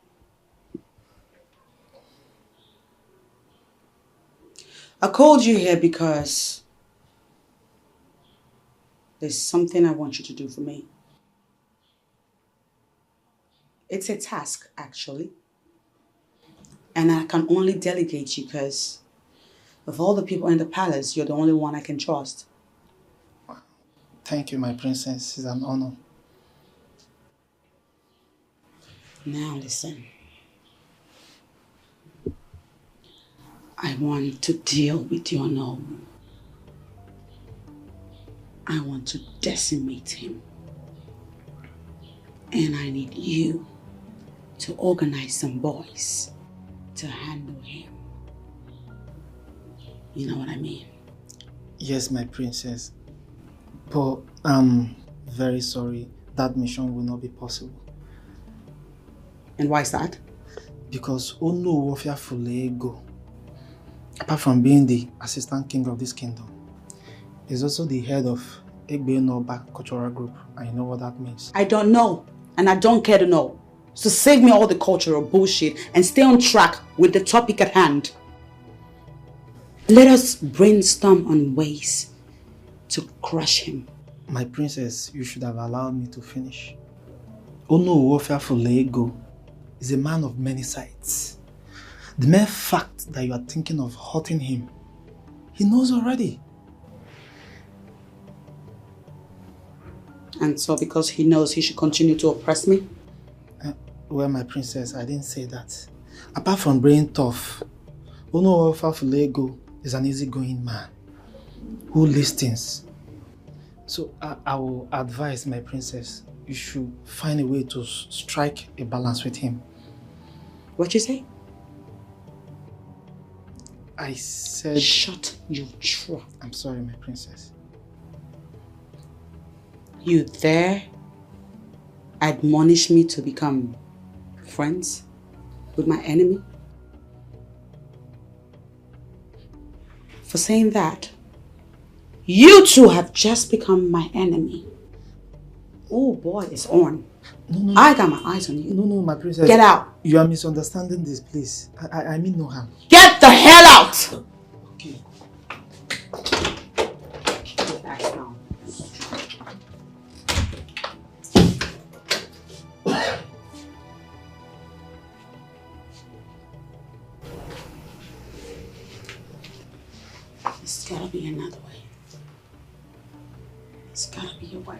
I called you here because there's something I want you to do for me. It's a task, actually. And I can only delegate you because of all the people in the palace, you're the only one I can trust. Thank you, my princess. It's an honor. Now listen. I want to deal with your no. I want to decimate him. And I need you to organize some boys to handle him. You know what I mean? Yes, my princess. But I'm very sorry. That mission will not be possible. And why is that? Because Ono Wofia Fulego. Apart from being the assistant king of this kingdom, he's also the head of Egbe Noba Cultural Group, and you know what that means. I don't know, and I don't care to know. So save me all the cultural bullshit and stay on track with the topic at hand. Let us brainstorm on ways to crush him. My princess, you should have allowed me to finish. Ono Fulego is a man of many sides. The mere fact that you are thinking of hurting him, he knows already. And so because he knows he should continue to oppress me? Well, my princess, I didn't say that. Apart from being tough, Ono Fulego is an easygoing man who listens. So I will advise my princess, you should find a way to strike a balance with him. What you say? I said... Shut your trap. I'm sorry, my princess. You there admonish me to become friends with my enemy? For saying that, you two have just become my enemy. Oh boy, it's on. No. I got my eyes on you. No, my princess. Get out. You are misunderstanding this, please. I mean no harm. Get the hell out! Okay. There's gotta be another way. There's gotta be a way.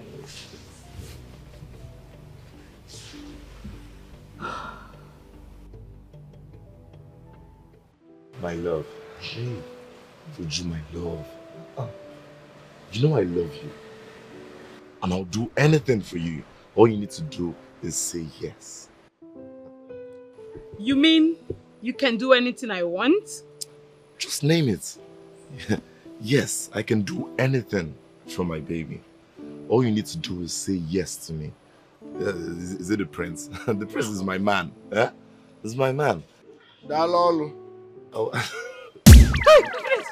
My love. Hey, Fuju, my love. You know I love you. And I'll do anything for you. All you need to do is say yes. You mean you can do anything I want? Just name it. Yes, I can do anything for my baby. All you need to do is say yes to me. Is it the prince? The prince is my man. Eh? This is my man. Dalolo. Oh. Hey, Chris!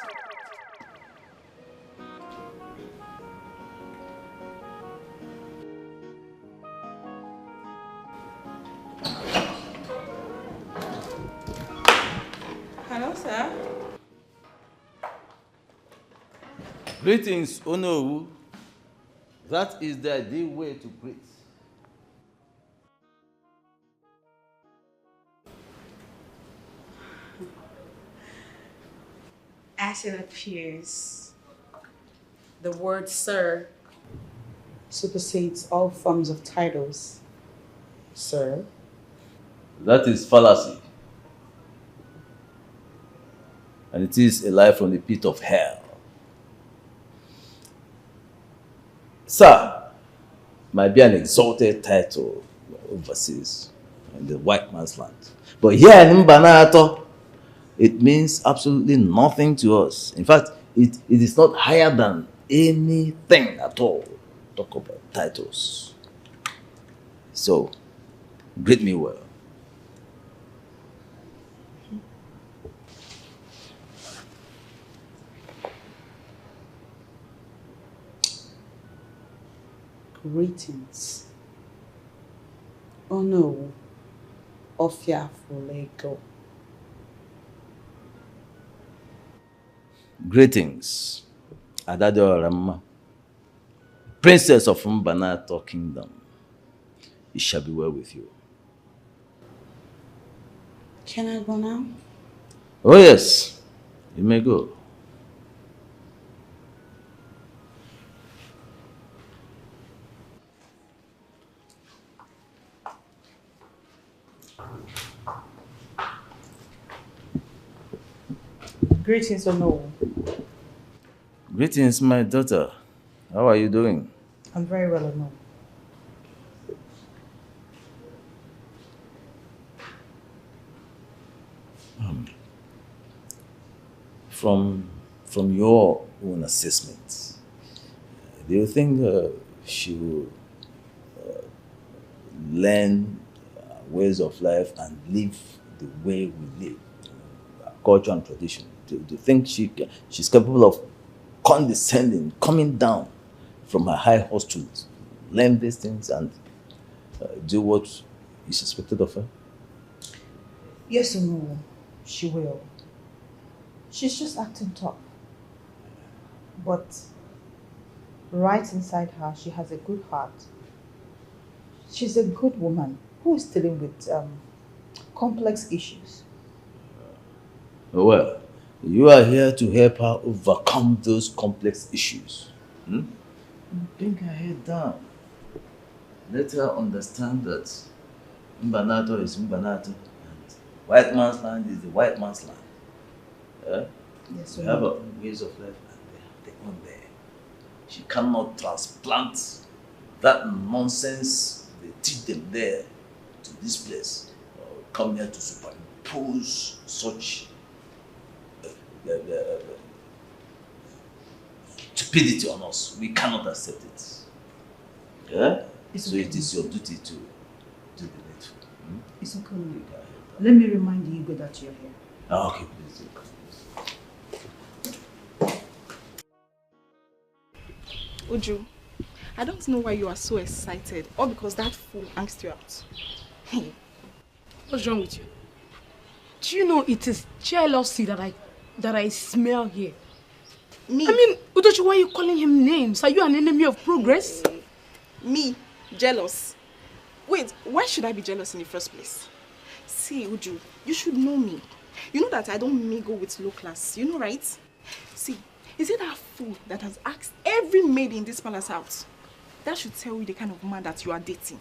Hello, sir. Greetings, Ono. That is the ideal way to greet. As it appears, the word sir supersedes all forms of titles. Sir. That is fallacy. And it is a lie from the pit of hell. Sir might be an exalted title overseas in the white man's land. But here in Mbanato, it means absolutely nothing to us. In fact, it is not higher than anything at all. Talk about titles. So, greet me well. Greetings. Oh no. Ofia Fulego. Greetings, Adado Rama, Princess of Mbanato Kingdom. It shall be well with you. Can I go now? Oh yes, you may go. Greetings, Ono. Greetings, my daughter. How are you doing? I'm very well, Ono. From your own assessment, do you think she will learn ways of life and live the way we live, culture and tradition? to think she's capable of condescending, coming down from her high horse to learn these things and do what is expected of her? Yes or no, she will. She's just acting tough. But right inside her, she has a good heart. She's a good woman who is dealing with complex issues. Well, you are here to help her overcome those complex issues. Bring her head down. Let her understand that Mbanato is Mbanato and white man's land is the white man's land. Yes, we have our own ways of life and they have their own there. She cannot transplant that nonsense they teach them there to this place or come here to superimpose such stupidity on us. We cannot accept it. Yeah? So it is your duty to do the needful. It's okay. Let me remind the ego that you're here. Okay, please do. Uju, I don't know why you are so excited, or because that fool angst you out. What's wrong with you? Do you know it is jealousy that I smell here? Me? I mean, Udochi, why are you calling him names? Are you an enemy of progress? Me? Jealous? Wait, why should I be jealous in the first place? See, Uju, you should know me. You know that I don't mingle with low class, you know, right? See, is it that fool that has asked every maid in this palace out? That should tell you the kind of man that you are dating.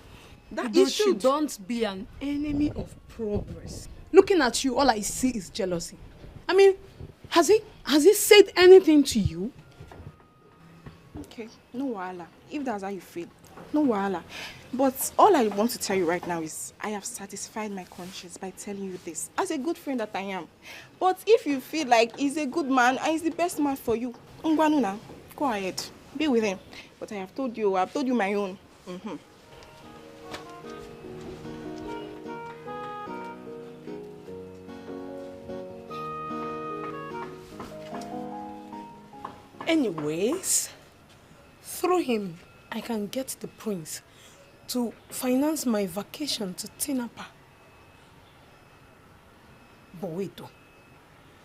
That You it should. don't be an enemy of progress. Looking at you, all I see is jealousy. I mean, has he said anything to you? Okay, no wahala. If that's how you feel, no wahala. But all I want to tell you right now is I have satisfied my conscience by telling you this as a good friend that I am. But if you feel like he's a good man and he's the best man for you, Ngwanuna, go ahead, be with him. But I've told you my own. Anyways, through him, I can get the prince to finance my vacation to Tinapa. But wait though,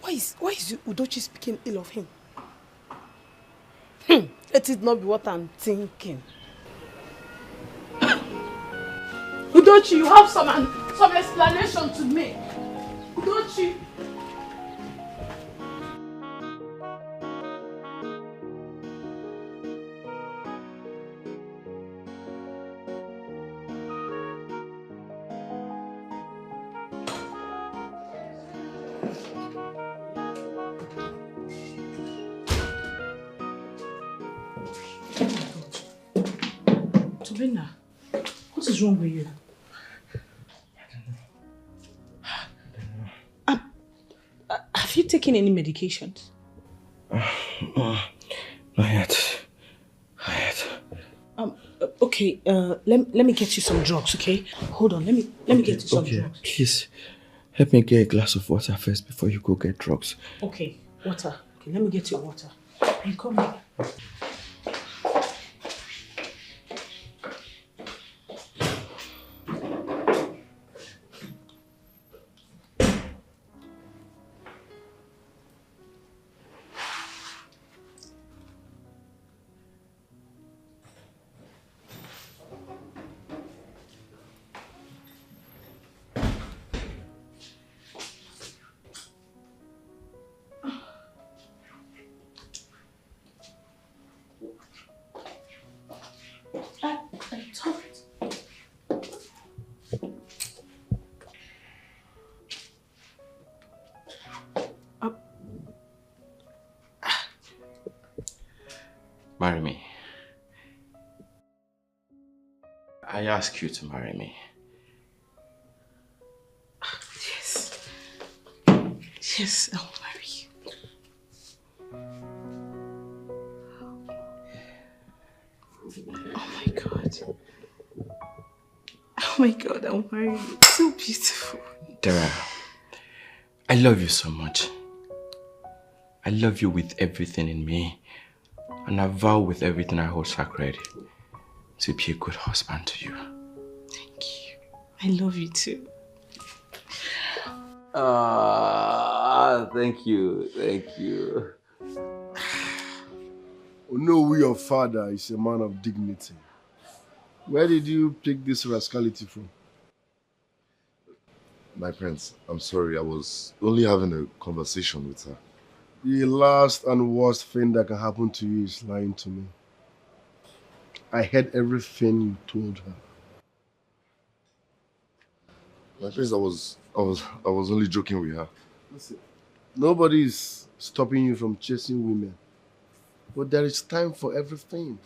why is Udochi speaking ill of him? Let it not be what I'm thinking. Udochi, you have some explanation to make. Udochi. Tobina, what is wrong with you? Have you taken any medications? Not yet. Okay, let me get you some drugs, okay? Hold on, let me get you some drugs. Please, help me get a glass of water first before you go get drugs. Okay, water. Okay, let me get you water. You come here. Marry me. I ask you to marry me. Yes. Yes, I'll marry you. Oh my God. Oh my God, I'll marry you. It's so beautiful. Dara, I love you so much. I love you with everything in me. And I vow with everything I hold sacred to be a good husband to you. Thank you. I love you too. Thank you. Thank you. Onowu, your father, is a man of dignity. Where did you pick this rascality from? My prince, I'm sorry, I was only having a conversation with her. The last and worst thing that can happen to you is lying to me. I heard everything you told her. My prince, I was only joking with her. Listen, nobody is stopping you from chasing women. But there is time for everything.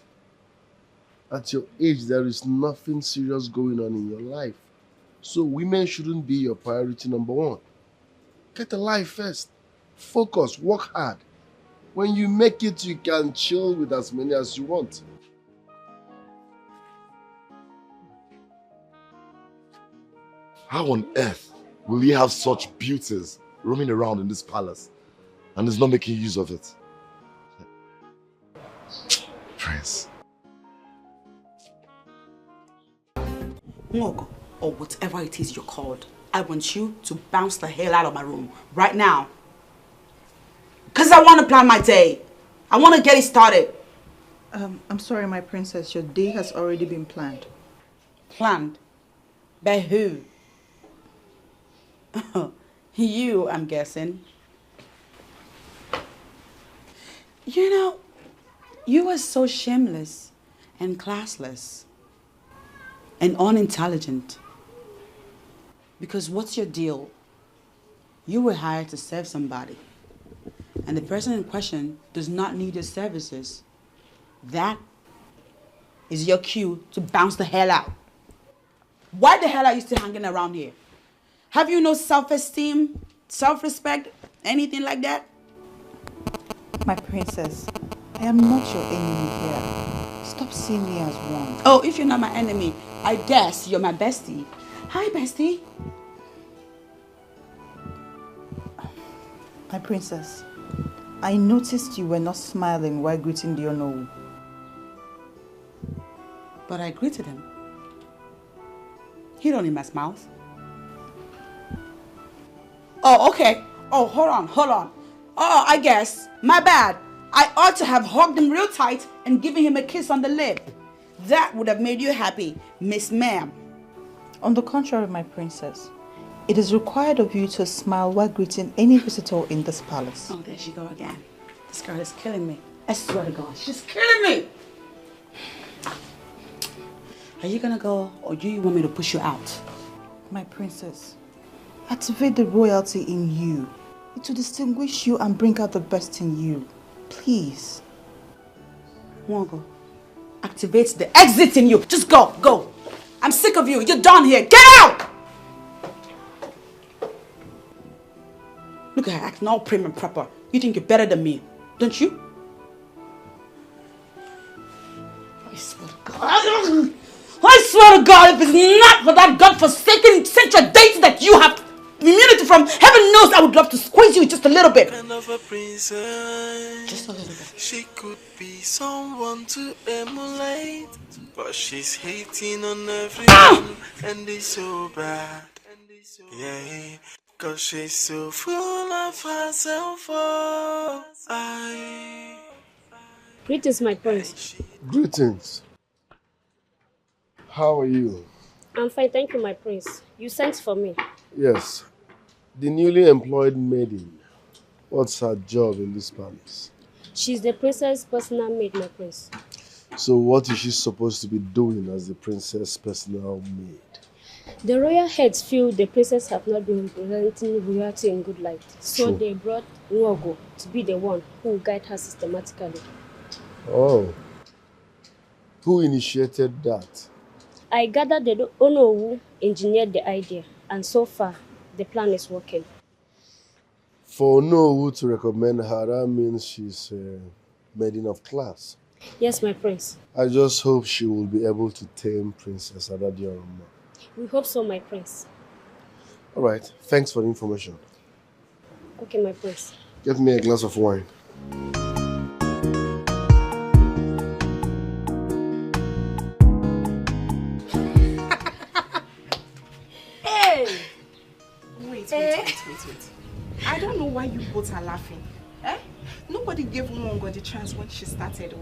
At your age, there is nothing serious going on in your life. So women shouldn't be your priority number one. Get a life first. Focus, work hard. When you make it, you can chill with as many as you want. How on earth will he have such beauties roaming around in this palace and is not making use of it? Prince. Ngogo, or whatever it is you're called, I want you to bounce the hell out of my room right now. Because I want to plan my day. I want to get it started. I'm sorry, my princess. Your day has already been planned. Planned? By who? You, I'm guessing. You know, you are so shameless and classless and unintelligent. Because what's your deal? You were hired to serve somebody. And the person in question does not need your services. That is your cue to bounce the hell out. Why the hell are you still hanging around here? Have you no self-esteem, self-respect, anything like that? My princess, I am not your enemy here. Stop seeing me as one. Oh, if you're not my enemy, I guess you're my bestie. Hi, bestie. My princess, I noticed you were not smiling while greeting the Onowu. But I greeted him. He don't need my smiles. Oh, okay. Oh, hold on. Oh, I guess. My bad. I ought to have hugged him real tight and given him a kiss on the lip. That would have made you happy, Miss Ma'am. On the contrary, my princess, it is required of you to smile while greeting any visitor in this palace. Oh, there she go again. This girl is killing me. I swear to God, she's killing me. Are you gonna go, or do you want me to push you out? My princess, activate the royalty in you. It will distinguish you and bring out the best in you. Please. Go. Activate the exit in you. Just go. I'm sick of you. You're done here. Get out! Look at her acting all prim and proper. You think you're better than me, don't you? I swear to God. I swear to God, if it's not for that godforsaken central date that you have immunity from, heaven knows I would love to squeeze you just a little bit. Kind of a princess. Just a little bit. She could be someone to emulate, but she's hating on everyone, and it's so bad. Yeah, cause she's so full of herself. Oh, Greetings, my prince. Greetings. How are you? I'm fine, thank you, my prince. You sent for me. Yes. The newly employed maiden. What's her job in this palace? She's the princess' personal maid, my prince. So what is she supposed to be doing as the princess' personal maid? The royal heads feel the princess have not been representing royalty in good light. So True. they brought Ngogo to be the one who will guide her systematically. Oh. Who initiated that? I gathered the Onowu engineered the idea, and so far, the plan is working. For Onowu to recommend her, that means she's a maiden of class. Yes, my prince. I just hope she will be able to tame Princess Adadioroma. We hope so, my prince. All right, thanks for the information. Okay, my prince. Get me a glass of wine. Hey! Wait. I don't know why you both are laughing. Eh? Nobody gave Nwongo the chance when she started.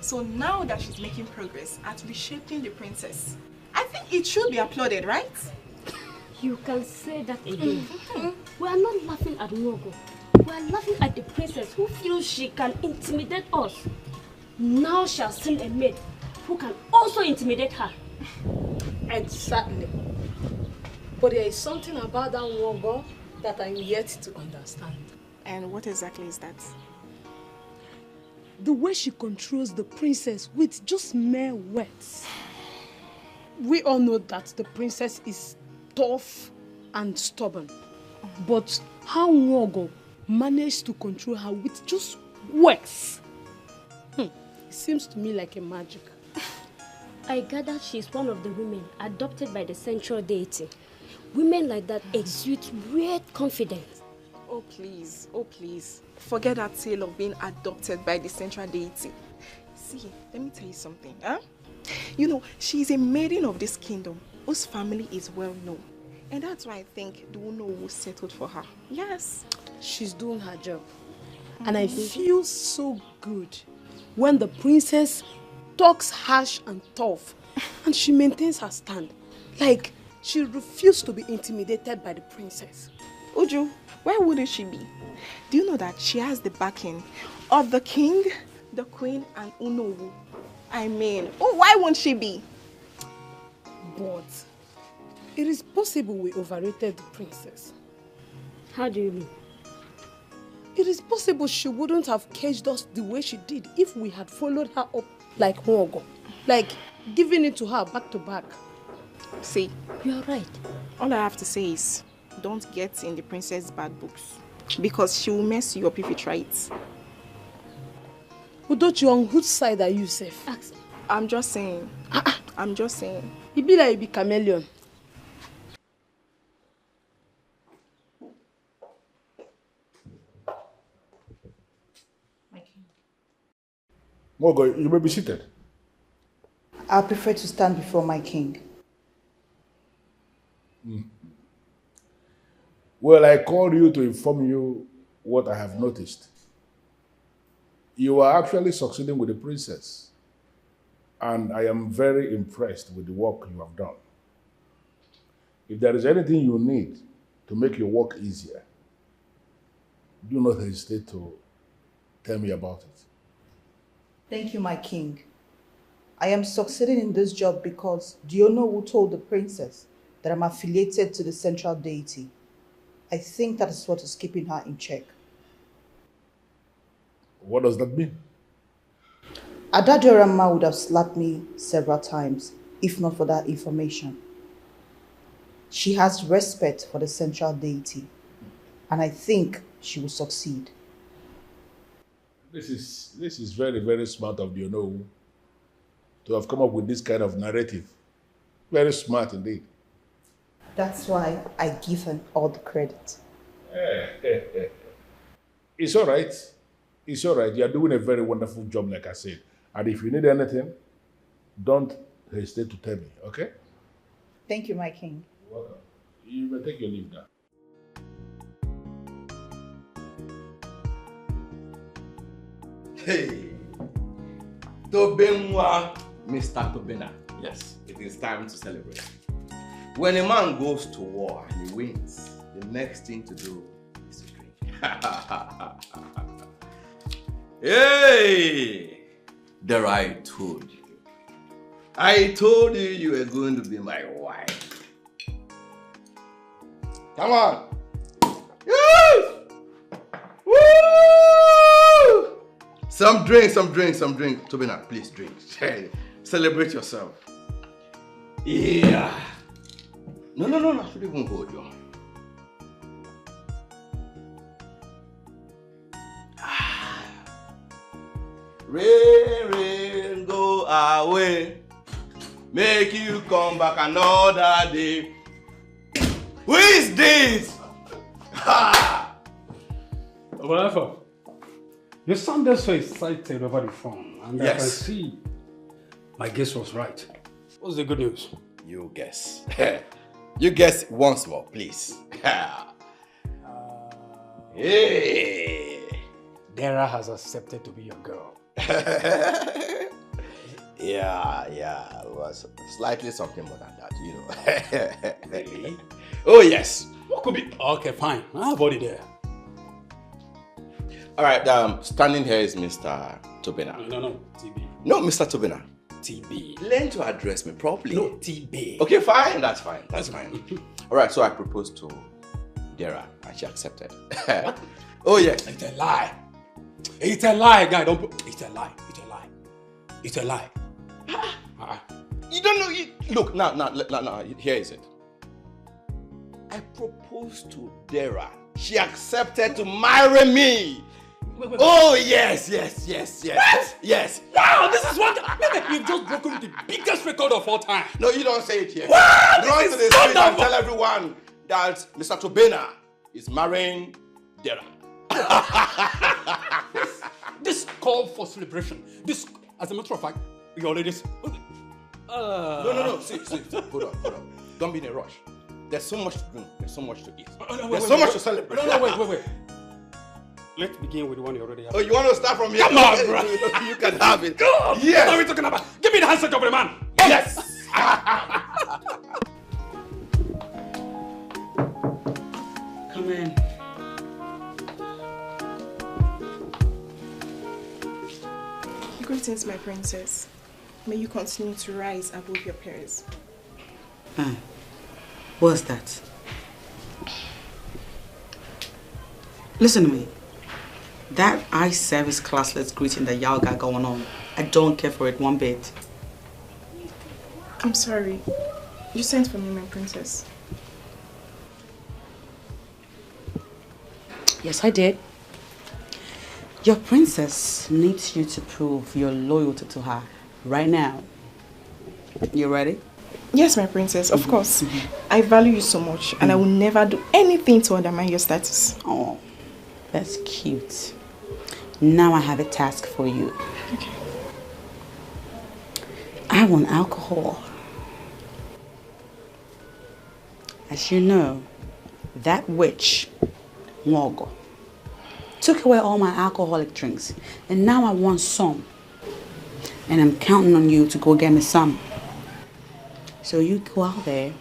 So now that she's making progress at reshaping the princess, I think it should be applauded, right? You can say that again. We are not laughing at Nwongo. We are laughing at the princess who feels she can intimidate us. Now she has seen a maid who can also intimidate her. Exactly. But there is something about that Nwongo that I'm yet to understand. And what exactly is that? The way she controls the princess with just mere words. We all know that the princess is tough and stubborn. But how Nwongo managed to control her with just words? It seems to me like a magic. I gather she's one of the women adopted by the central deity. Women like that exude weird confidence. Oh please. Forget that tale of being adopted by the central deity. See, let me tell you something. Huh? You know, she's a maiden of this kingdom whose family is well known. And that's why I think the Uno was settled for her. Yes. She's doing her job. And I feel so good when the princess talks harsh and tough and she maintains her stand. Like, she refused to be intimidated by the princess. Uju, why wouldn't she be? Do you know that she has the backing of the king, the queen, and Unowu? I mean, why won't she be? But it is possible we overrated the princess. How do you mean? It is possible she wouldn't have caged us the way she did if we had followed her up like Nwongo. Like, giving it to her back to back. See, you're right. All I have to say is, don't get in the princess' bad books. Because she will mess you up if you try it. Udochi, on whose side are you safe? I'm just saying. I'm just saying. You be like you be chameleon. Mogo, you may be seated. I prefer to stand before my king. Well, I called you to inform you what I have noticed. You are actually succeeding with the princess. And I am very impressed with the work you have done. If there is anything you need to make your work easier, do not hesitate to tell me about it. Thank you, my king. I am succeeding in this job because do you know who told the princess that I'm affiliated to the central deity? I think that is what is keeping her in check. What does that mean? Adadorama would have slapped me several times if not for that information. She has respect for the central deity, and I think she will succeed. This is very, very smart of you, know, to have come up with this kind of narrative. Very smart indeed. That's why I give her all the credit. It's all right. It's all right. You're doing a very wonderful job, like I said. And if you need anything, don't hesitate to tell me, okay? Thank you, my king. You're welcome. You may take your leave now. Hey, Tobenwa, Mr. Tobena. Yes, it is time to celebrate. When a man goes to war and he wins, the next thing to do is to drink. Hey, there I told you. I told you you were going to be my wife. Come on. Yes! Woo! Some drink. Tobena, please drink. Celebrate yourself. Yeah. No, I should even hold you. Rain, go away. Make you come back another day. Who is this? Whatever. You sounded so excited over the phone, and I can see my guess was right. What's the good news? You guess. You guess once more, please. Hey! Dara has accepted to be your girl. Yeah, it was slightly something more than that, you know. Really? Oh, yes. What could be? Okay, fine. I'll body there. All right, standing here is Mr. Tobina. No, TB. No, Mr. Tobina. TB. Learn to address me properly. No, TB. Okay, fine. That's fine. All right, so I proposed to Dara and she accepted. What? Oh, yes. It's a lie. It's a lie, guy. Don't put... It's a lie. It's a lie. It's a lie. You don't know. Look, now, here is it. I proposed to Dara. She accepted to marry me. Wait. Oh, yes. What? Yes. Wow, this is what... You've just broken the biggest record of all time. No, you don't say it here. Wow, Run this to is the street and wonderful. tell everyone that Mr. Tobina is marrying Dara. This call for celebration. This, as a matter of fact, you already... No. See. Hold on. Don't be in a rush. There's so much to do. There's so much to eat. There's so much to celebrate. No, wait. Let's begin with the one you already have. Oh, you want to start from here? Come on, bro. You can have it. God, yes. What are we talking about? Give me the handshake of the man. Yes. Come in. Greetings, my princess. May you continue to rise above your peers. What's that? Listen to me. That eye service classless greeting that y'all got going on, I don't care for it one bit. I'm sorry. You sent for me, my princess. Yes, I did. Your princess needs you to prove your loyalty to her right now. You ready? Yes, my princess, of course. I value you so much and I will never do anything to undermine your status. Oh, that's cute. Now I have a task for you. Okay. I want alcohol. As you know, that witch, Mwogo, took away all my alcoholic drinks, and now I want some. And I'm counting on you to go get me some. So you go out there,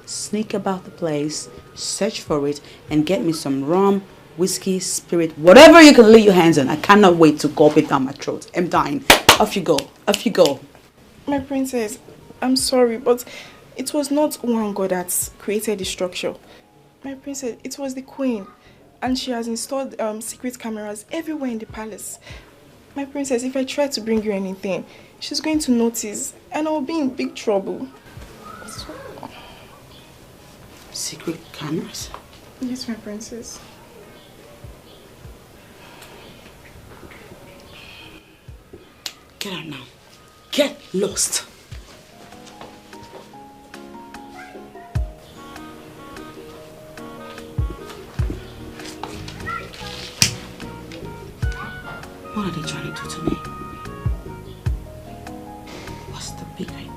sneak about the place, search for it, and get me some rum, whiskey, spirit, whatever you can lay your hands on. I cannot wait to gulp it down my throat. I'm dying. Off you go. Off you go. My princess, I'm sorry, but it was not one god that created the structure. My princess, it was the queen. And she has installed secret cameras everywhere in the palace. My princess, if I try to bring you anything, she's going to notice and I'll be in big trouble. Secret cameras? Yes, my princess. Get out now. Get lost. What are they trying to do to me? What's the big idea?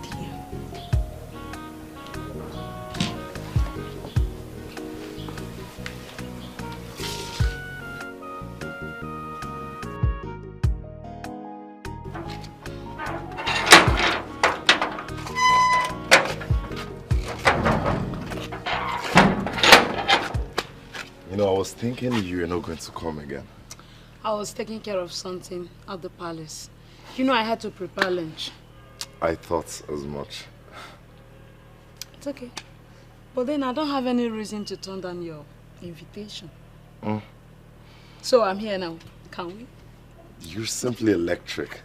You know, I was thinking you were not going to come again. I was taking care of something at the palace. You know, I had to prepare lunch. I thought as much. It's okay. But then I don't have any reason to turn down your invitation. So I'm here now. Can we? You're simply electric.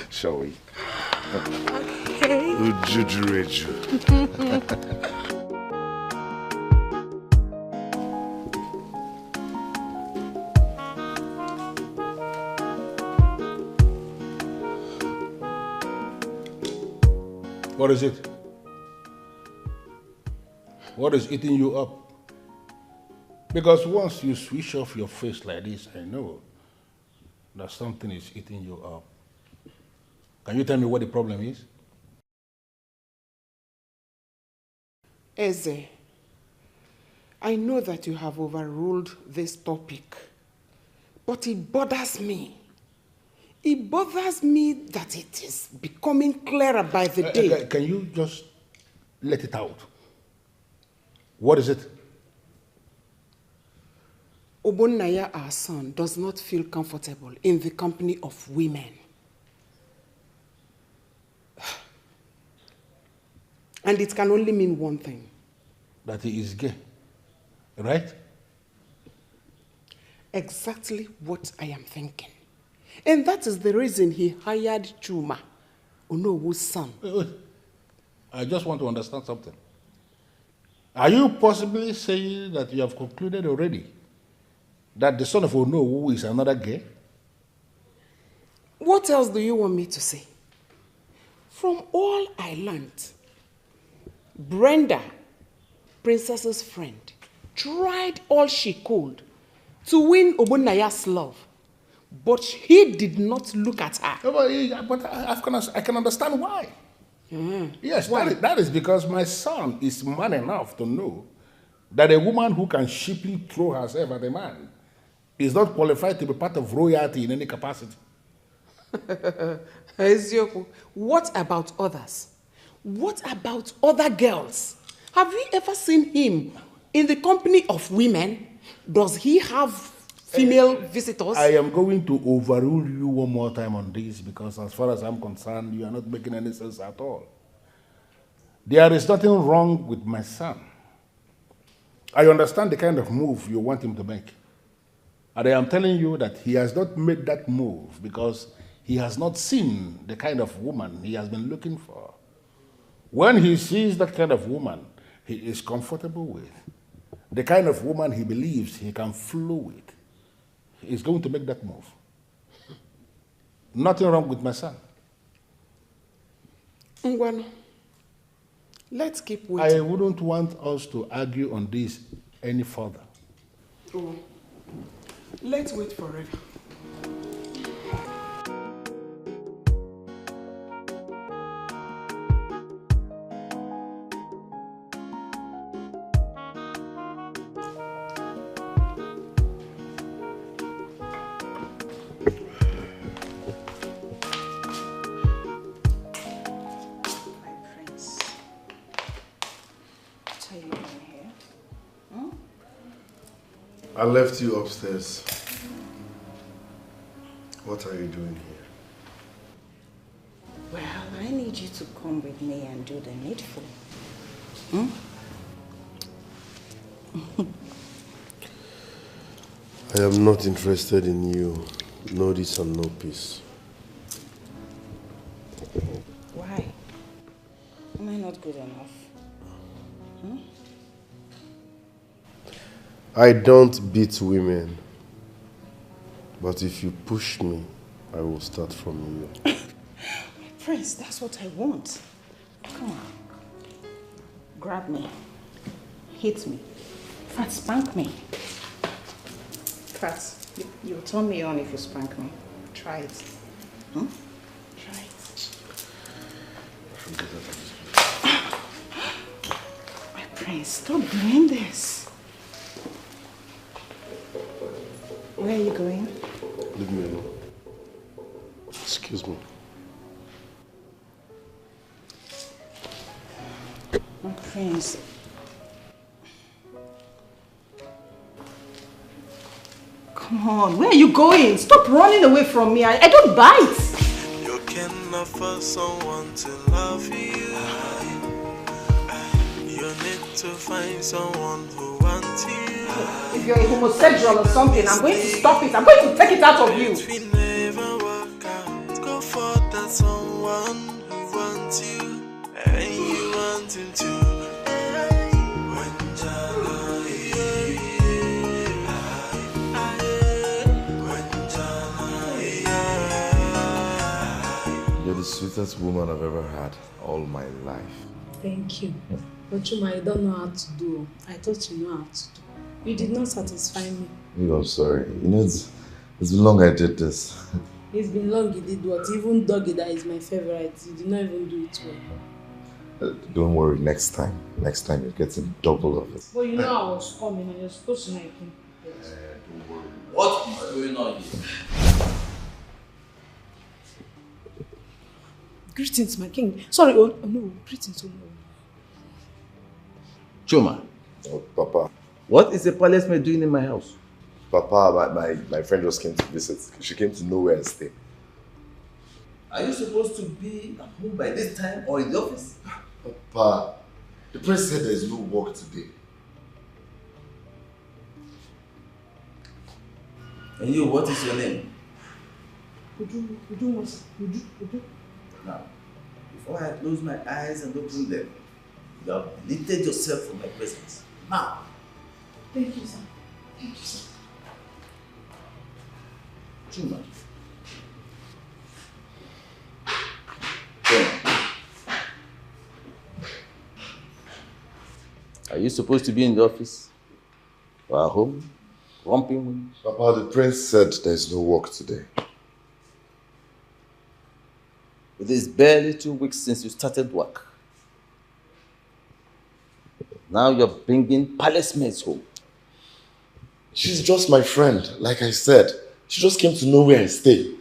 Shall we? Okay. Ujujureju. What is it? What is eating you up? Because once you switch off your face like this, I know that something is eating you up. Can you tell me what the problem is? Eze, I know that you have overruled this topic, but it bothers me. It bothers me that it is becoming clearer by the day. Can you just let it out? What is it? Obonnaya, our son, does not feel comfortable in the company of women. And it can only mean one thing. That he is gay, right? Exactly what I am thinking. And that is the reason he hired Chuma, Onowu's son. Wait. I just want to understand something. Are you possibly saying that you have concluded already that the son of Onowu is another gay? What else do you want me to say? From all I learned, Brenda, Princess's friend, tried all she could to win Obonnaya's love, but he did not look at her. But I can understand why. Yes, why? That is because my son is man enough to know that a woman who can cheaply throw herself at a man is not qualified to be part of royalty in any capacity. What about others? What about other girls? Have you ever seen him in the company of women? Does he have female visitors? I am going to overrule you one more time on this because as far as I'm concerned, you are not making any sense at all. There is nothing wrong with my son. I understand the kind of move you want him to make. And I am telling you that he has not made that move because he has not seen the kind of woman he has been looking for. When he sees that kind of woman he is comfortable with, the kind of woman he believes he can flow with, he is going to make that move. Nothing wrong with my son. Ngwano, let's keep waiting. I wouldn't want us to argue on this any further. Oh, let's wait forever. I left you upstairs. What are you doing here? Well, I need you to come with me and do the needful. I am not interested in you. No this and no peace. Why? Am I not good enough? I don't beat women. But if you push me, I will start from you. Prince, that's what I want. Come on. Grab me. Hit me. Fat, spank me. Fat, you'll turn me on if you spank me. Try it. Try it. My prince, stop doing this. Where are you going? Leave me alone. Excuse me. My prince. Come on, where are you going? Stop running away from me. I don't bite. You can offer someone to love you. You need to find someone who wants you. If you're a homosexual or something, I'm going to stop it. I'm going to take it out of you. We never work out. Go for that someone who wants you and you want him to. You're the sweetest woman I've ever had all my life. Thank you. But Chuma, you don't know how to do. I thought you know how to do. You did not satisfy me. I'm sorry. You know, it's been long I did this. It's been long you did what? Even doggy that is my favorite, you did not even do it well. Don't worry, next time. Next time you're getting double of it. Well, you know I was coming and you're supposed to know I came prepared. Don't worry. What is going on here? Greetings, my king. Sorry, oh no, greetings, oh no. Chuma. Oh, Papa. What is a palace maid doing in my house? Papa, my friend just came to visit. She came to know where I stay. Are you supposed to be at home by this time or in the office? Papa, the prince said there is no work today. And you, what is your name? Udu. Now, before I close my eyes and open them, you have deleted yourself from my presence. Now. Thank you, sir. Thank you, sir. Chuma. Are you supposed to be in the office? Or at home? Romping? Papa, the prince said there is no work today. It is barely 2 weeks since you started work. Now you're bringing palace maids home. She's just my friend, like I said. She just came to know where I stay.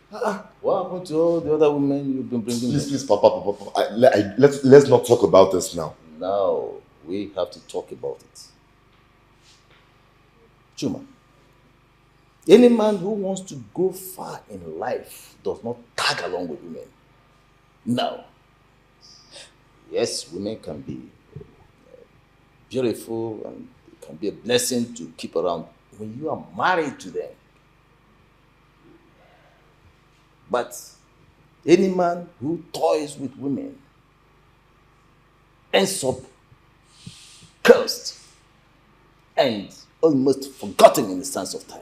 What happened to all the other women you've been bringing home? Please, Papa. Let's not talk about this now. Now, we have to talk about it. Chuma, any man who wants to go far in life does not tag along with women. No. Yes, women can be beautiful and it can be a blessing to keep around when you are married to them. But any man who toys with women ends up cursed and almost forgotten in the sands of time.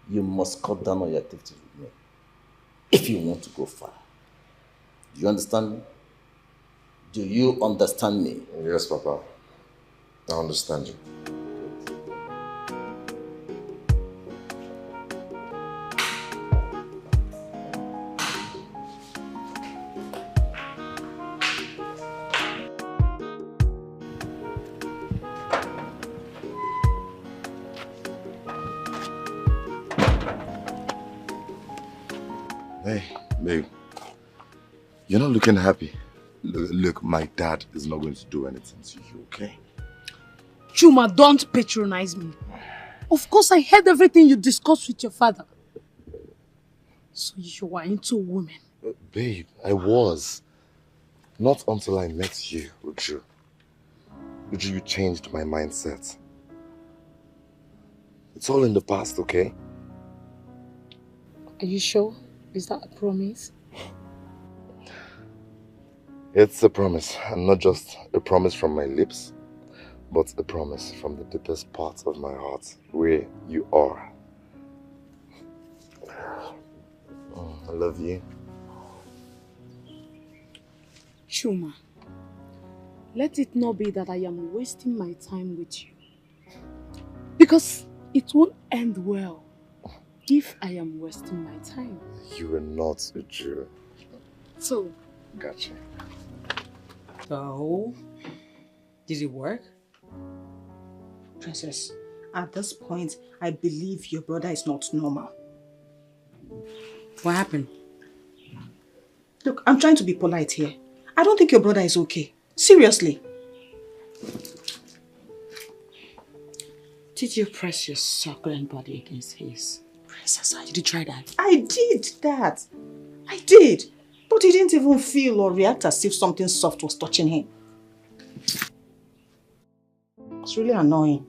You must cut down on your activities with me if you want to go far. Do you understand me? Do you understand me? Yes, Papa. I understand you. Hey, babe. You're not looking happy. Look, my dad is not going to do anything to you, okay? Chuma, don't patronize me. Of course, I heard everything you discussed with your father. So you are into women. Babe, I was. Not until I met you, Uju. Uju, you changed my mindset. It's all in the past, okay? Are you sure? Is that a promise? It's a promise, and not just a promise from my lips, but a promise from the deepest part of my heart, where you are. Oh, I love you. Chuma, let it not be that I am wasting my time with you. Because it won't end well if I am wasting my time. You are not a Jew. So, gotcha. So, did it work? Princess, at this point, I believe your brother is not normal. What happened? Look, I'm trying to be polite here. I don't think your brother is okay. Seriously. Did you press your succulent body against his? Princess, did you try that? I did that. I did. But he didn't even feel or react as if something soft was touching him. It's really annoying.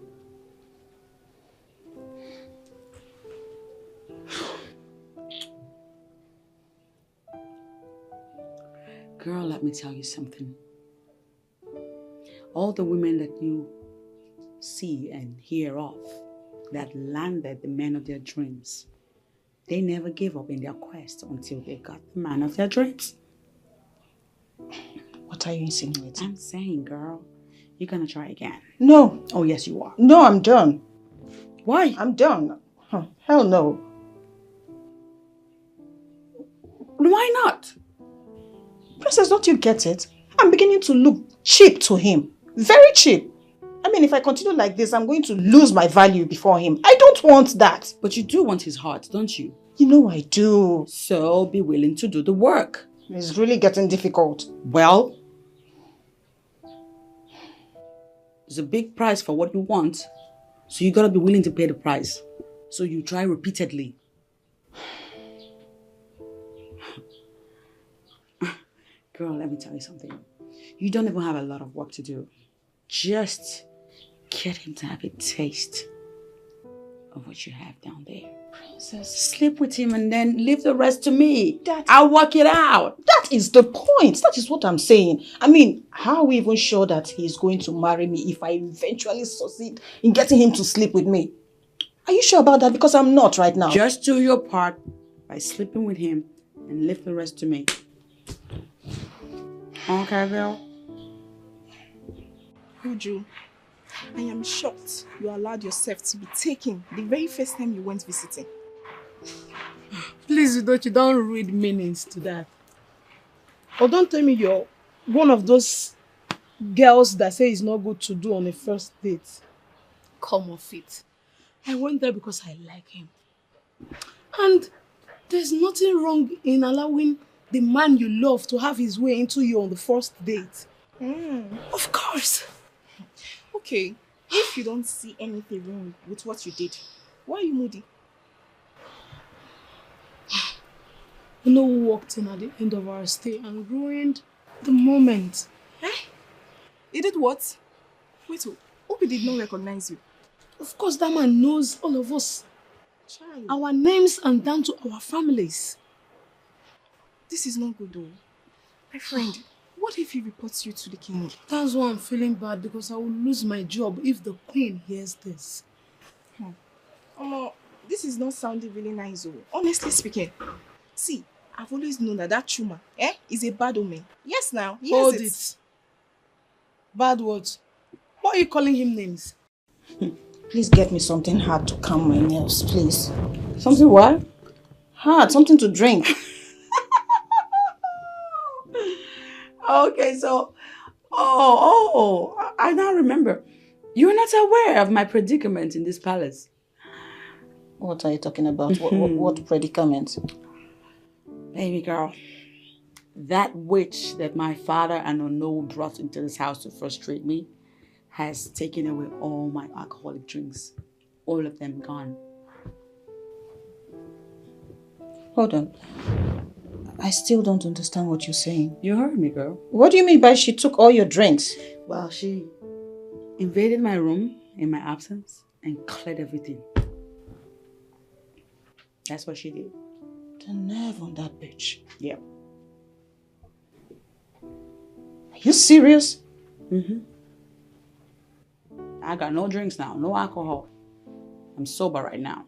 Girl, let me tell you something. All the women that you see and hear of that landed the man of their dreams, they never gave up in their quest until they got the man of their dreams. What are you insinuating? I'm saying, girl, You're gonna try again. No. Oh, yes, you are. No, I'm done. Why? I'm done. Huh. Hell no. Why not? Princess, don't you get it? I'm beginning to look cheap to him. Very cheap. I mean, if I continue like this, I'm going to lose my value before him. I don't want that. But you do want his heart, don't you? You know I do. So be willing to do the work. It's really getting difficult. Well, there's a big price for what you want. So you gotta be willing to pay the price. So you try repeatedly. Girl, let me tell you something. You don't even have a lot of work to do. Just get him to have a taste of what you have down there. Princess. Sleep with him and then leave the rest to me. I'll work it out. That is the point. That is what I'm saying. I mean, how are we even sure that he's going to marry me if I eventually succeed in getting him to sleep with me? Are you sure about that? Because I'm not right now. Just do your part by sleeping with him and leave the rest to me. Okay, girl? Uju, I am shocked you allowed yourself to be taken the very first time you went visiting. Please, you don't read meanings to that. Or don't tell me you're one of those girls that say it's not good to do on a first date. Come off it. I went there because I like him. And there's nothing wrong in allowing the man you love to have his way into you on the first date. Of course. Okay, if you don't see anything wrong with what you did, why are you moody? You know who walked in at the end of our stay and ruined the moment? He did what? Wait, hope he did not recognize you. Of course, that man knows all of us. Child. Our names and down to our families. This is not good though. My friend, what if he reports you to the king? That's why I'm feeling bad, because I will lose my job if the queen hears this. This is not sounding really nice though. Honestly speaking. See, I've always known that Chuma is a bad omen. Yes now. Hold it. Bad words. Why are you calling him names? Please get me something hard to calm my nerves, please. Something what? Hard, something to drink. Okay, so, I now remember. You're not aware of my predicament in this palace. What are you talking about? What predicament? Baby girl, that witch that my father and Ono brought into this house to frustrate me has taken away all my alcoholic drinks. All of them gone. Hold on. I still don't understand what you're saying. You heard me, girl. What do you mean by she took all your drinks? Well, she invaded my room in my absence and cleared everything. That's what she did. The nerve on that bitch. Yeah. Are you serious? Mm-hmm. I got no drinks now, no alcohol. I'm sober right now.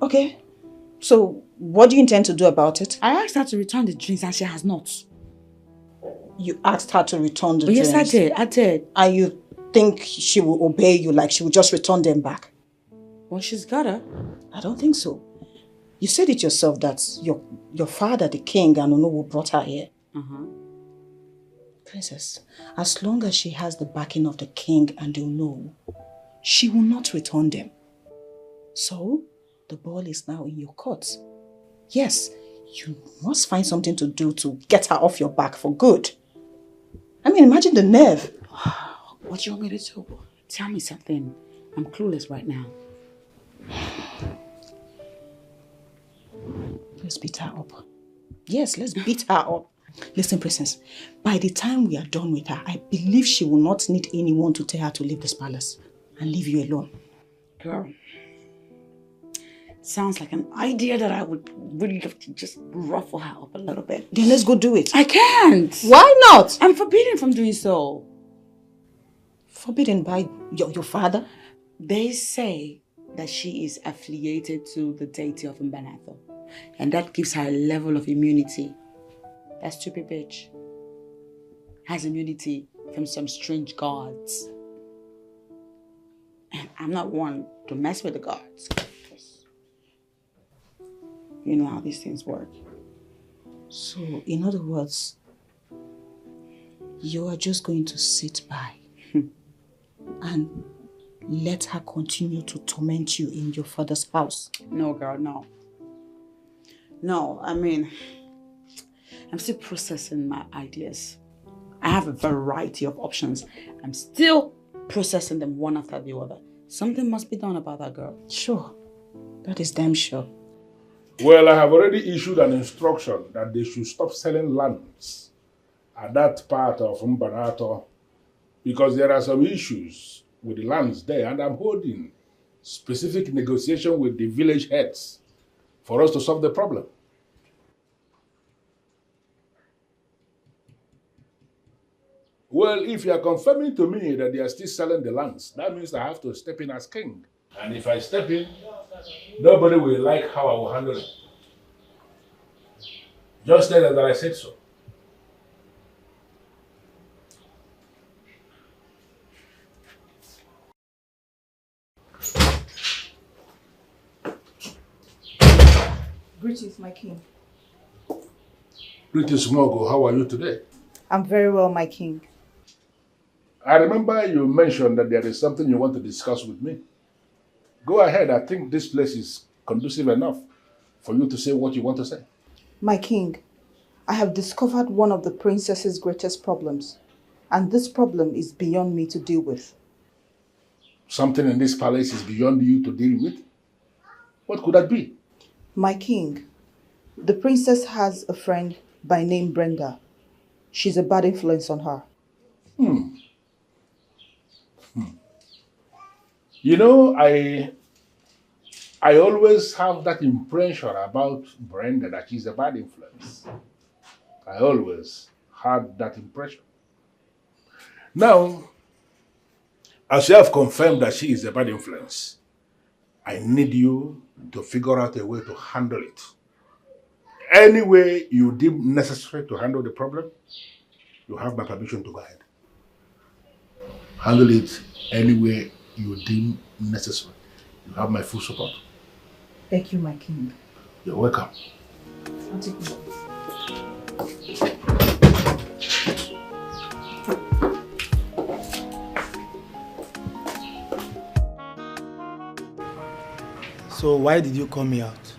Okay. So, what do you intend to do about it? I asked her to return the drinks and she has not. You asked her to return the drinks? Yes, I did. And you think she will obey you, like she will just return them back? Well, she's gotta. I don't think so. You said it yourself that your father, the king, and Onowu brought her here. Princess, as long as she has the backing of the king and the Onowu, she will not return them. So, the ball is now in your court. Yes, you must find something to do to get her off your back for good. I mean, imagine the nerve. What do you want me to do? Tell me something. I'm clueless right now. Let's beat her up. Yes, let's beat her up. Listen, Princess, by the time we are done with her, I believe she will not need anyone to tell her to leave this palace and leave you alone. Girl, sounds like an idea that I would really have to just ruffle her up a little bit. Then let's go do it. I can't. Why not? I'm forbidden from doing so. Forbidden by your father? They say that she is affiliated to the deity of Mbanatho. And that gives her a level of immunity. That stupid bitch has immunity from some strange gods. And I'm not one to mess with the gods. You know how these things work. So, in other words, you are just going to sit by and let her continue to torment you in your father's house? No, girl, no. No, I mean, I'm still processing my ideas. I have a variety of options. I'm still processing them one after the other. Something must be done about that girl. Sure. That is damn sure. Well, I have already issued an instruction that they should stop selling lands at that part of Mbanato because there are some issues with the lands there, and I'm holding specific negotiation with the village heads for us to solve the problem. Well, if you are confirming to me that they are still selling the lands, that means I have to step in as king. And if I step in, nobody will like how I will handle it. Just tell them that I said so. Greetings, my king. Greetings, Mogo. How are you today? I'm very well, my king. I remember you mentioned that there is something you want to discuss with me. Go ahead. I think this place is conducive enough for you to say what you want to say. My king, I have discovered one of the princess's greatest problems, and this problem is beyond me to deal with. Something in this palace is beyond you to deal with? What could that be? My king, the princess has a friend by name Brenda. She's a bad influence on her. You know, I always have that impression about Brenda that she's a bad influence. I always had that impression. Now, as you have confirmed that she is a bad influence, I need you to figure out a way to handle it. Any way you deem necessary to handle the problem, you have my permission to go ahead. Handle it any way you deem necessary. You have my full support. Thank you, my king. You're welcome. I'll take you. So why did you call me out?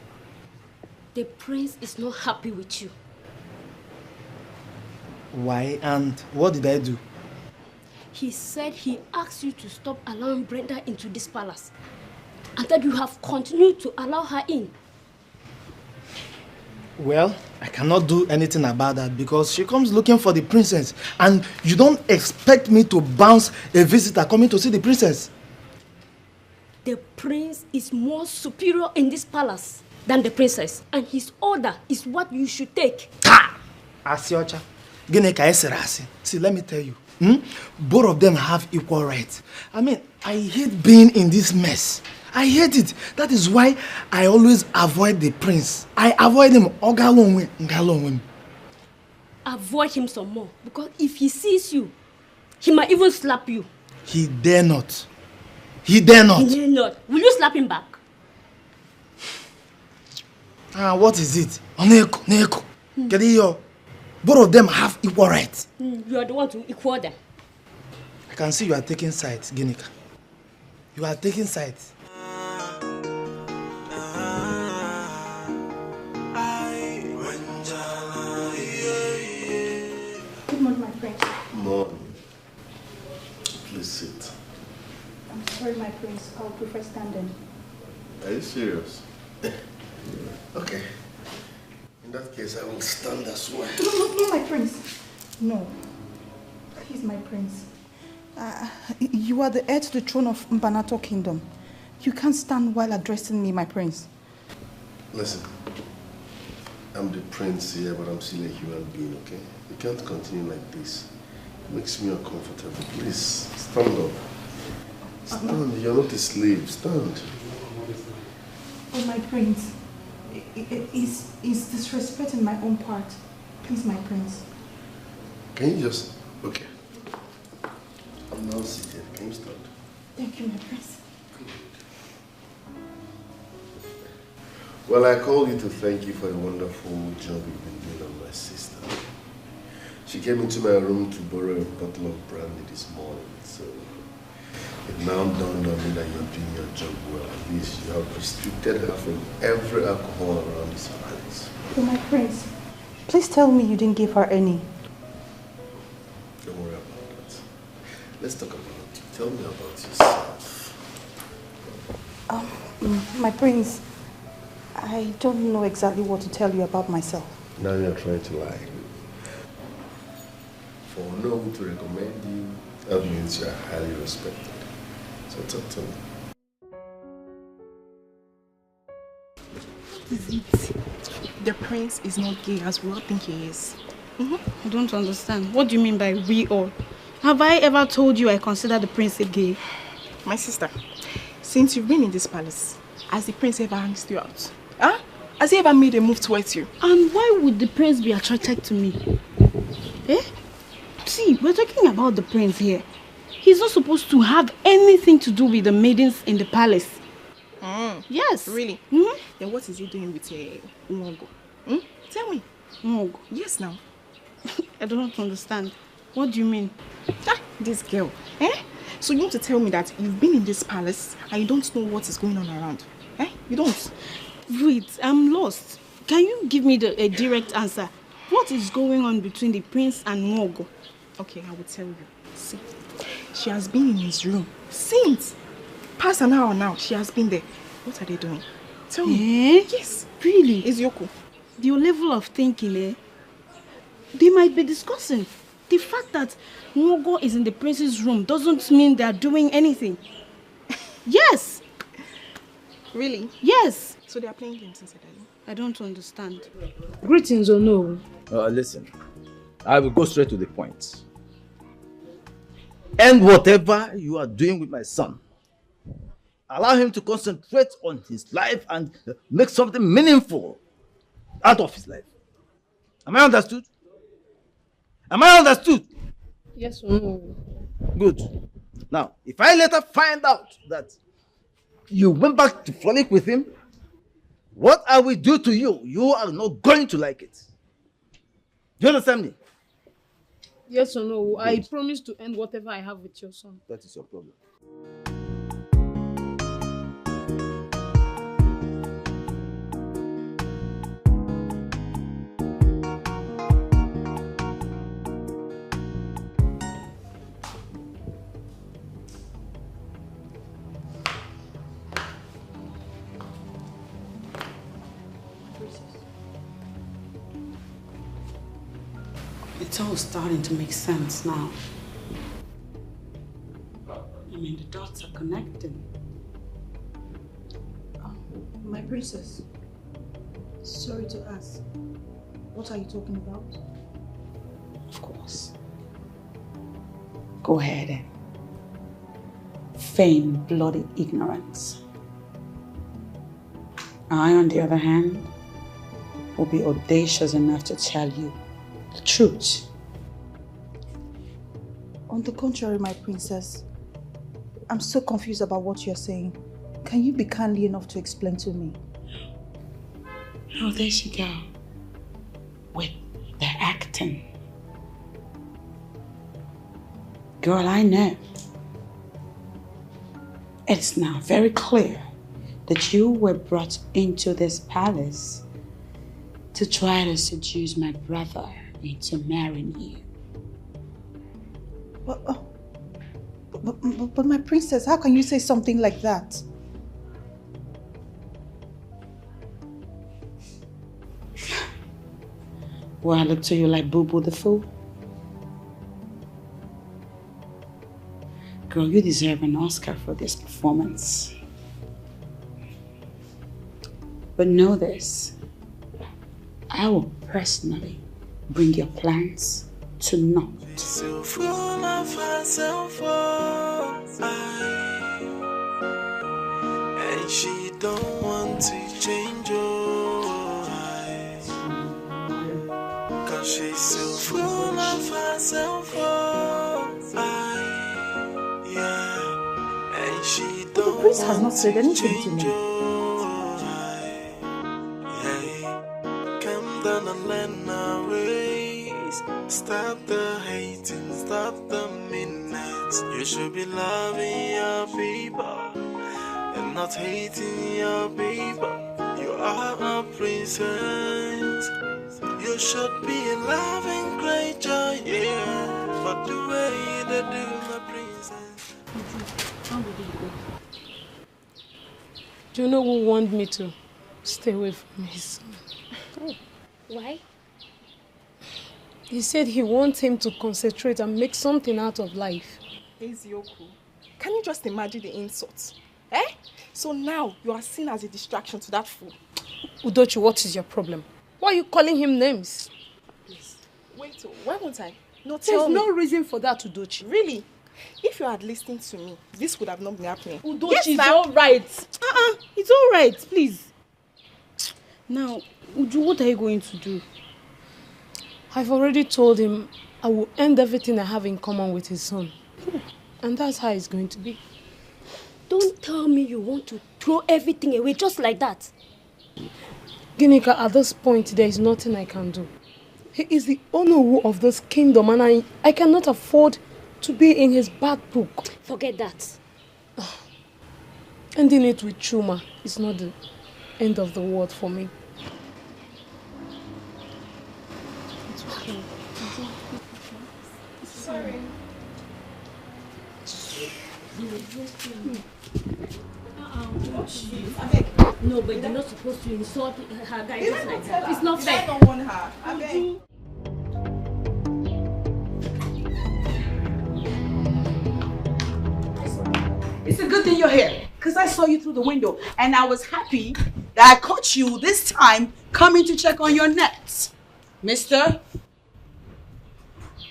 The prince is not happy with you. Why and what did I do? He said he asked you to stop allowing Brenda into this palace and that you have continued to allow her in. Well, I cannot do anything about that because she comes looking for the princess and you don't expect me to bounce a visitor coming to see the princess. The prince is more superior in this palace than the princess, and his order is what you should take. Asiocha, see, let me tell you, both of them have equal rights. I mean, I hate being in this mess. I hate it. That is why I always avoid the prince. I avoid him. Avoid him some more, because if he sees you, he might even slap you. He dare not. He dare not. He dare not. Will you slap him back? What is it? Neko. Both of them have equal rights. You are the one to equal them. I can see you are taking sides, Ginika. You are taking sides. Good morning, my prince. Morning. Please sit. I'm sorry, my prince. I would prefer standing. Are you serious? Okay. In that case, I will stand as well. No, my prince. No. Please, my prince. You are the heir to the throne of Mbanato Kingdom. You can't stand while addressing me, my prince. Listen, I'm the prince here, but I'm still a human being, okay? You can't continue like this. It makes me uncomfortable. Please, stand up. Stand. You're not a slave. Stand. Oh, my prince. It's disrespecting my own part. Please, my prince. Can you just... Okay. I'm now seated. Can you start? Thank you, my prince. Well, I called you to thank you for the wonderful job you've been doing on my sister. She came into my room to borrow a bottle of brandy this morning, so it now dawned on me that you're doing your job well. At least you have restricted her from every alcohol around this palace. Oh, my prince, please tell me you didn't give her any. Don't worry about that. Let's talk about it. Tell me about yourself. My prince, I don't know exactly what to tell you about myself. Now you're trying to lie. For no one to recommend you, that means you're highly respected. So talk to me. Is it? The prince is not gay as we all think he is. I don't understand. What do you mean by we all? Have I ever told you I consider the prince a gay? My sister, since you've been in this palace, has the prince ever asked you out? Huh? Has he ever made a move towards you? And why would the prince be attracted to me? Eh? See, we're talking about the prince here. He's not supposed to have anything to do with the maidens in the palace. Yes. Really? Then what is he doing with Umogo? Tell me. Umogo? Yes, now. I don't understand. What do you mean? This girl. So you want to tell me that you've been in this palace and you don't know what is going on around? You don't? Wait, I'm lost. Can you give me a direct answer? What is going on between the prince and Umogo? Okay, I will tell you. See, she has been in his room since past an hour now. She has been there. What are they doing? Tell me. Yes. Really? Is Yoko? Your level of thinking, they might be discussing. The fact that Umogo is in the prince's room doesn't mean they are doing anything. Yes. Really? Yes. So they are playing games inside, are you? I don't understand. Greetings or no? Listen, I will go straight to the point. End whatever you are doing with my son. Allow him to concentrate on his life and make something meaningful out of his life. Am I understood? Am I understood? Yes or no? Good. Now, if I later find out that you went back to frolic with him, what I will do to you, you are not going to like it. Do you understand me? Yes or no? I promise to end whatever I have with your son. That is your problem. It's all starting to make sense now. I mean, the dots are connecting. My princess, sorry to ask, what are you talking about? Of course. Go ahead and feign bloody ignorance. I, on the other hand, will be audacious enough to tell you the truth. On the contrary, my princess, I'm so confused about what you're saying. Can you be kindly enough to explain to me? Oh, there she go. With the acting. Girl, I know. It's now very clear that you were brought into this palace to try to seduce my brother into marrying you. But my princess, how can you say something like that? Will I look to you like Boo Boo the Fool? Girl, you deserve an Oscar for this performance. But know this, I will personally bring your plans to naught. So full of herself, and she don't want to change your eyes, 'cause she's so full of herself, Prince has not said anything to me. Come down and learn our ways. Stop the hating, stop the meanness. You should be loving your people and not hating your people. You are a princess. You should be a loving creature, yeah. But the way they do, my princess. Do you know who warned me to stay away from his son? Oh, why? He said he wants him to concentrate and make something out of life. Ezioku, can you just imagine the insults? Eh? So now you are seen as a distraction to that fool. Udochi, what is your problem? Why are you calling him names? Please, wait, why won't I? No, There's tell me. no reason for that, Udochi. Really? If you had listened to me, this would have not been happening. Udochi, Yes, it's sir. all right. It's all right, please. Now, Uju, what are you going to do? I've already told him I will end everything I have in common with his son. And that's how it's going to be. Don't tell me you want to throw everything away just like that. Ginika, at this point, there is nothing I can do. He is the owner of this kingdom and I cannot afford to be in his bad book. Forget that. Ending it with Chuma is not the end of the world for me. It's okay. Sorry. No, but you're not supposed to insult her guy just like that. It's not fair. I don't want her. I beg. It's a good thing you're here, because I saw you through the window, and I was happy that I caught you this time coming to check on your nets. Mister?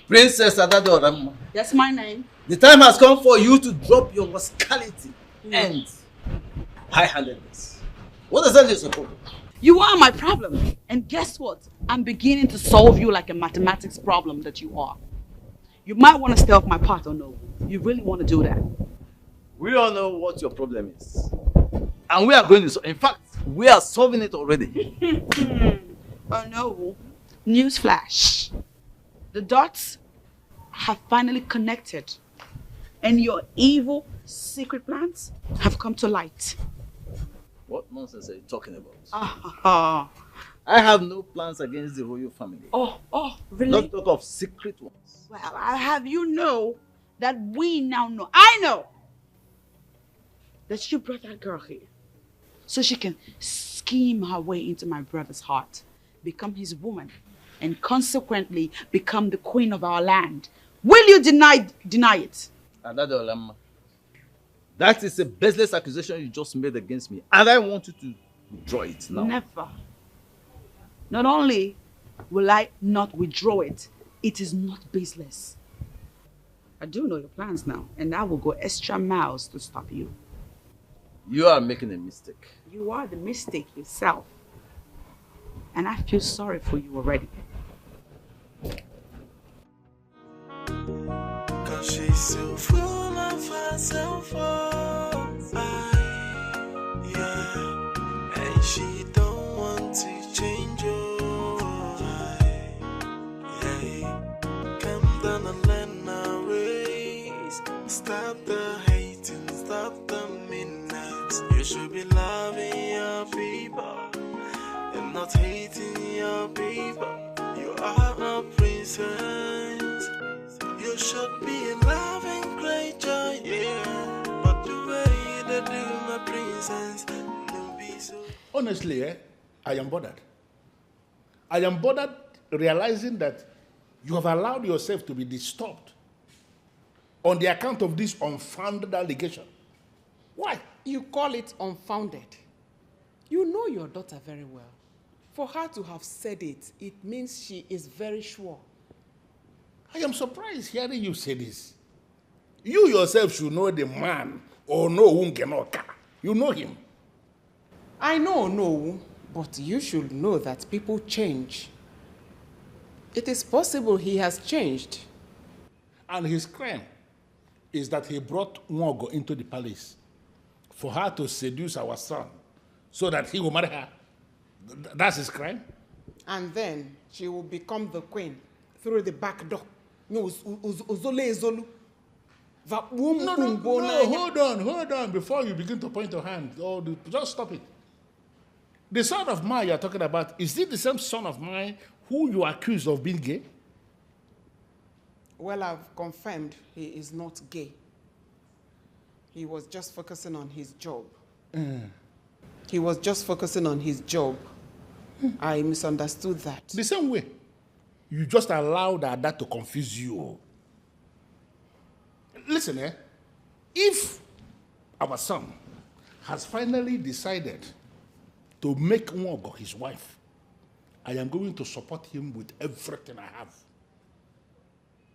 Princess Adadora, That's my name. the time has come for you to drop your rascality and high-handedness. What is that your problem? You are my problem. And guess what? I'm beginning to solve you like a mathematics problem that you are. You might want to stay off my part or no. You really want to do that. We all know what your problem is. And we are going to, in fact, we are solving it already. Oh no. Newsflash. The dots have finally connected. And your evil secret plans have come to light. What nonsense are you talking about? I have no plans against the royal family. Oh, really? Not talk of secret ones. Well, I'll have you know that we now know. I know that you brought that girl here so she can scheme her way into my brother's heart, become his woman, and consequently become the queen of our land. Will you deny it? Adadolamma, that is a baseless accusation you just made against me, and I want you to withdraw it now. Never. Not only will I not withdraw it, it is not baseless. I do know your plans now, and I will go extra miles to stop you. You are making a mistake. You are the mistake yourself. And I feel sorry for you already. Cause she's so full of herself, yeah. And she don't want to change yeah. Come down and learn our ways. Stop the hating, stop the meanness. You should be loving your people and not hating your people. You are a princess. You should be a loving creature, yeah. But the way they do, my princess, don't be so. Honestly, I am bothered. I am bothered realizing that you have allowed yourself to be disturbed on the account of this unfounded allegation. Why? You call it unfounded. You know your daughter very well. For her to have said it, it means she is very sure. I am surprised hearing you say this. You yourself should know the man or know Wungenoka. You know him. I know, but you should know that people change. It is possible he has changed. And his crime is that he brought Nwogo into the palace for her to seduce our son so that he will marry her. That's his crime? And then she will become the queen through the back door. No, hold on, before you begin to point your hand. Just stop it. The son of mine you're talking about, is it the same son of mine who you accuse of being gay? Well, I've confirmed he is not gay. He was just focusing on his job. He was just focusing on his job. I misunderstood that. The same way. You just allowed that to confuse you. Listen, if our son has finally decided to make Nwogo his wife, I am going to support him with everything I have.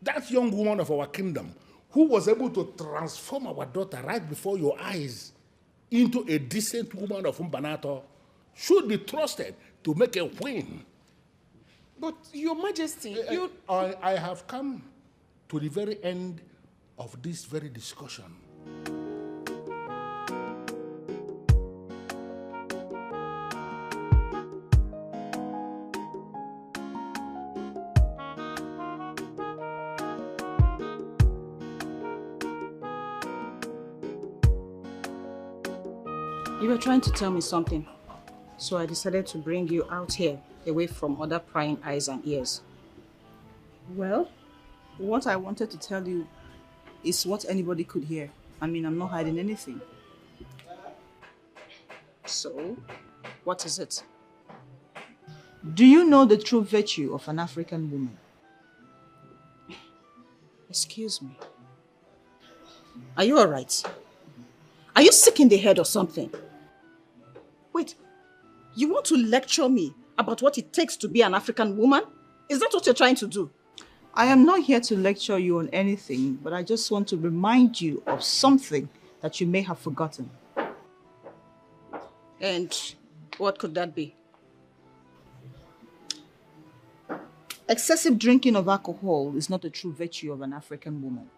That young woman of our kingdom who was able to transform our daughter right before your eyes into a decent woman of Mbanato should be trusted to make a queen. But, Your Majesty, I have come to the very end of this very discussion. You were trying to tell me something, so I decided to bring you out here, away from other prying eyes and ears. Well, what I wanted to tell you is what anybody could hear. I mean, I'm not hiding anything. So, what is it? Do you know the true virtue of an African woman? Excuse me. Are you all right? Are you sick in the head or something? Wait, you want to lecture me about what it takes to be an African woman? Is that what you're trying to do? I am not here to lecture you on anything, but I just want to remind you of something that you may have forgotten. And what could that be? Excessive drinking of alcohol is not a true virtue of an African woman.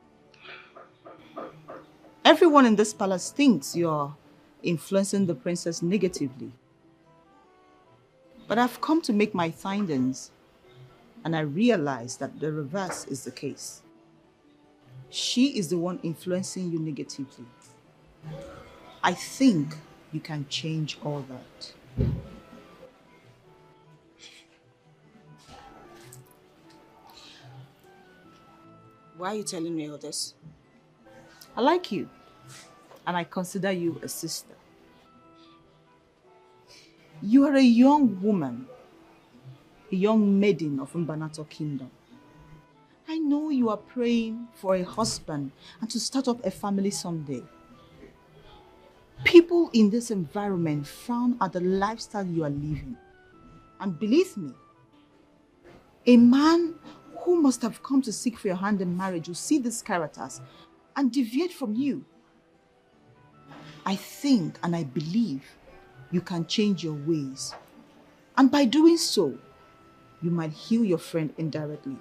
Everyone in this palace thinks you're influencing the princess negatively. But I've come to make my findings, and I realize that the reverse is the case. She is the one influencing you negatively. I think you can change all that. Why are you telling me all this? I like you, and I consider you a sister. You are a young woman, a young maiden of Mbanato Kingdom. I know you are praying for a husband and to start up a family someday. People in this environment frown at the lifestyle you are living. And believe me, a man who must have come to seek for your hand in marriage will see these characters and deviate from you. I think and I believe you can change your ways. And by doing so, you might heal your friend indirectly.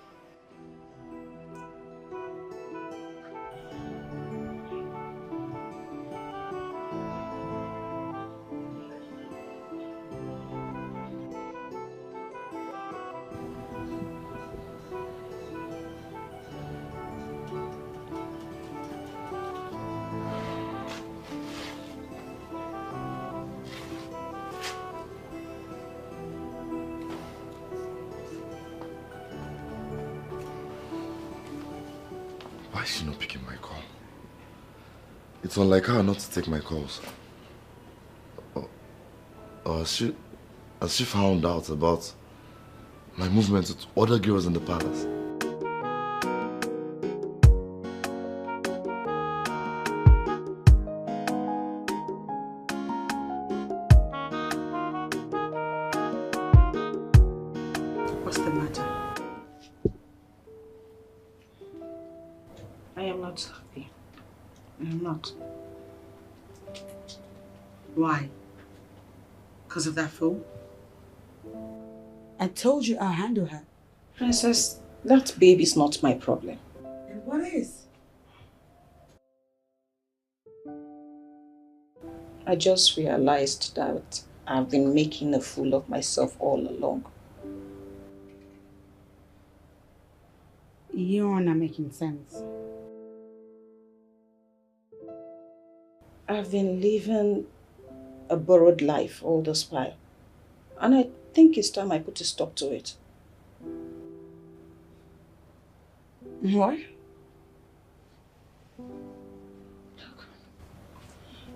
Why is she not picking my call? It's unlike her not to take my calls. Has she found out about my movement with other girls in the palace? What's the matter? I am not happy. I am not. Why? Because of that fool? I told you I'll handle her. Princess, that babe is not my problem. And what is? I just realized that I've been making a fool of myself all along. You're not making sense. I've been living a borrowed life all this while. And I think it's time I put a stop to it. What?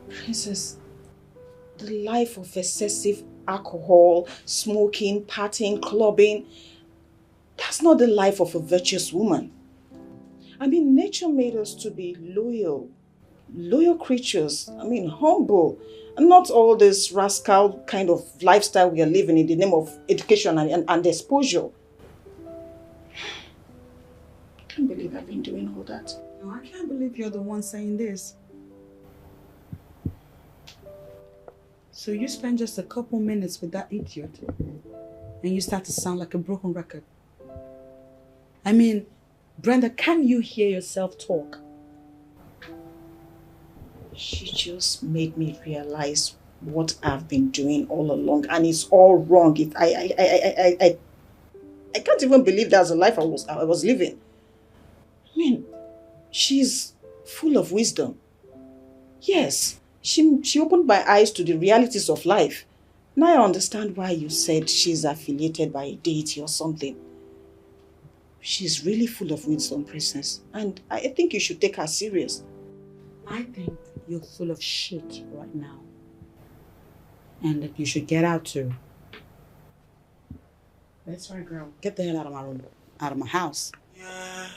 Princess, the life of excessive alcohol, smoking, partying, clubbing, that's not the life of a virtuous woman. I mean, nature made us to be loyal creatures. I mean, humble. And not all this rascal kind of lifestyle we are living in the name of education and exposure. I can't believe I've been doing all that. No, I can't believe you're the one saying this. So you spend just a couple minutes with that idiot and you start to sound like a broken record. I mean, Brenda, can you hear yourself talk? She just made me realize what I've been doing all along, and it's all wrong. I can't even believe that's the life I was living. I mean, she's full of wisdom. Yes, she opened my eyes to the realities of life. Now I understand why you said she's affiliated by a deity or something. She's really full of wisdom, Princess, and I think you should take her serious. I think you're full of shit right now. And that you should get out too. That's right, girl. Get the hell out of my room. Out of my house. Yeah,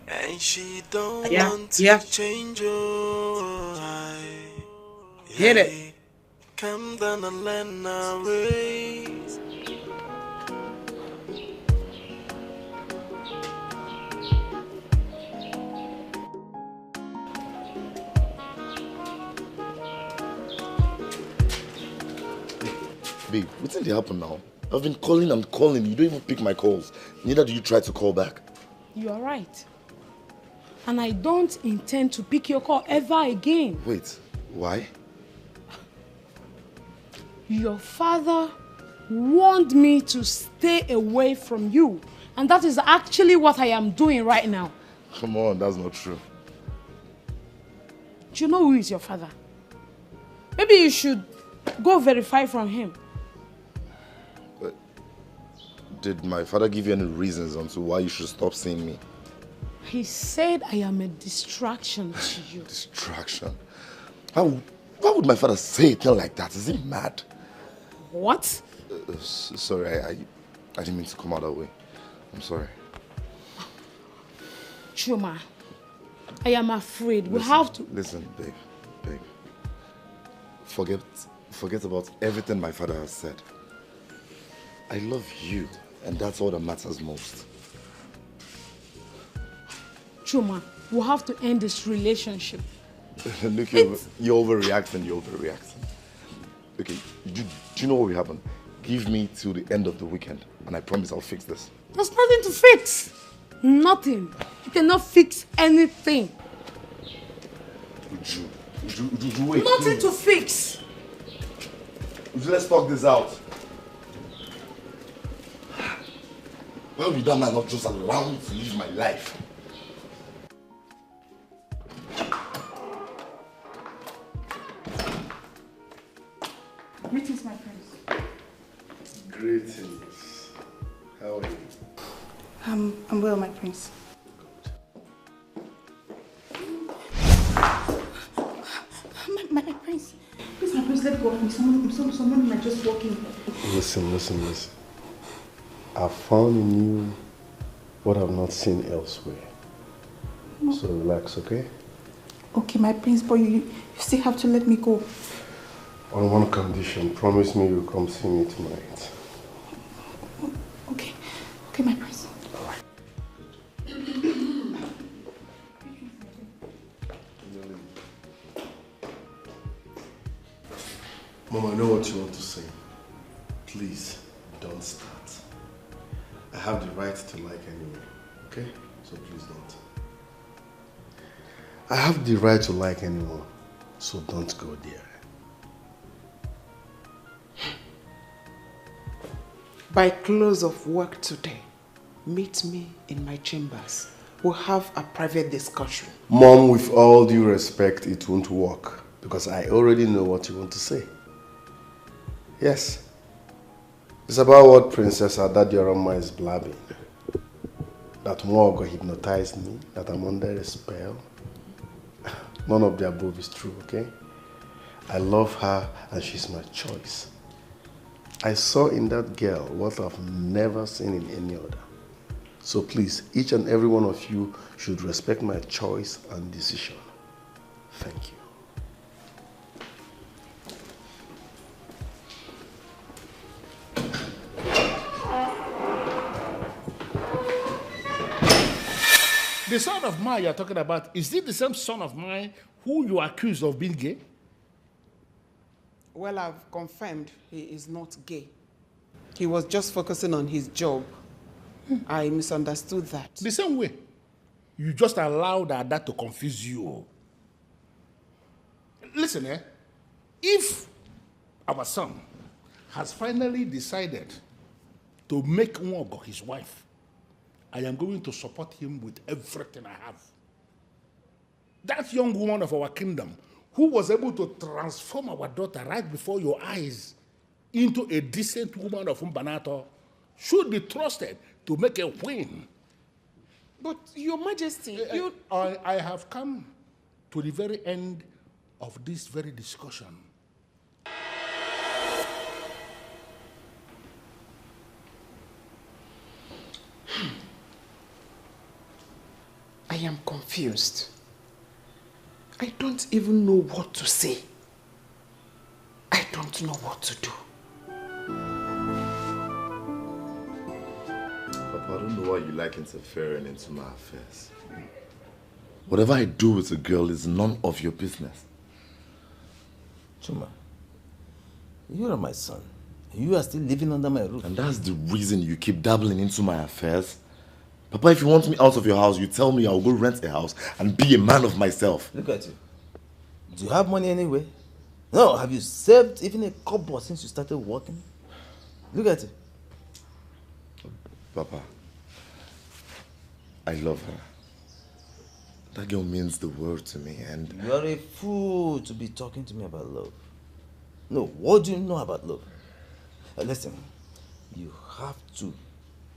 and she don't Yeah, want to yeah. change your Hit it. Come down and learn our ways. Babe, what's in the happen now? I've been calling and calling. You don't even pick my calls. Neither do you try to call back. You are right. And I don't intend to pick your call ever again. Wait, why? Your father warned me to stay away from you. And that is actually what I am doing right now. Come on, that's not true. Do you know who is your father? Maybe you should go verify from him. Did my father give you any reasons on to why you should stop seeing me? He said I am a distraction to you. Distraction? Why would my father say a thing like that? Is he mad? What? Sorry, I didn't mean to come out that way. I'm sorry. Chuma, I am afraid we have to... Listen, babe. Forget about everything my father has said. I love you, and that's all that matters most. Chuma, we have to end this relationship. Look, you're overreacting. Okay, do you know what will happen? Give me till the end of the weekend, and I promise I'll fix this. There's nothing to fix. Nothing. You cannot fix anything. Uju, wait. Nothing to fix. Uju, let's talk this out. Why would that man not just allow me to live my life? Greetings, my friends. Greetings. How are you? I'm well, my prince. My prince. Please, my prince, let go of me. Someone might just walk in. Listen. I found in you what I've not seen elsewhere. No. So relax, okay? Okay, my prince, but you still have to let me go. On one condition, promise me you'll come see me tonight. Okay, my prince. Mom, I know what you want to say. Please, don't start. I have the right to like anyone, okay? So please don't. I have the right to like anyone, so don't go there. By close of work today, meet me in my chambers. We'll have a private discussion. Mom, with all due respect, it won't work because I already know what you want to say. Yes. It's about what Princess Adadioroma is blabbing. That Mogo hypnotized me, that I'm under a spell. None of the above is true, okay? I love her and she's my choice. I saw in that girl what I've never seen in any other. So please, each and every one of you should respect my choice and decision. Thank you. The son of mine you're talking about, is it the same son of mine who you accuse of being gay? Well, I've confirmed he is not gay. He was just focusing on his job. I misunderstood that. The same way. You just allowed that to confuse you. Listen, if our son has finally decided to make Nwogo his wife, I am going to support him with everything I have. That young woman of our kingdom who was able to transform our daughter right before your eyes into a decent woman of Mbanato should be trusted to make a queen. But, Your Majesty, I have come to the very end of this very discussion. I am confused. I don't even know what to say. I don't know what to do. Papa, I don't know why you like interfering into my affairs. Whatever I do with a girl is none of your business. Chuma, you are my son. You are still living under my roof. And that's the reason you keep dabbling into my affairs? Papa, if you want me out of your house, you tell me I'll go rent a house and be a man of myself. Look at you. Do you have money anyway? No, have you saved even a kobo since you started working? Look at it. Papa, I love her. That girl means the world to me and... You're a fool to be talking to me about love. No, what do you know about love? Listen, you have to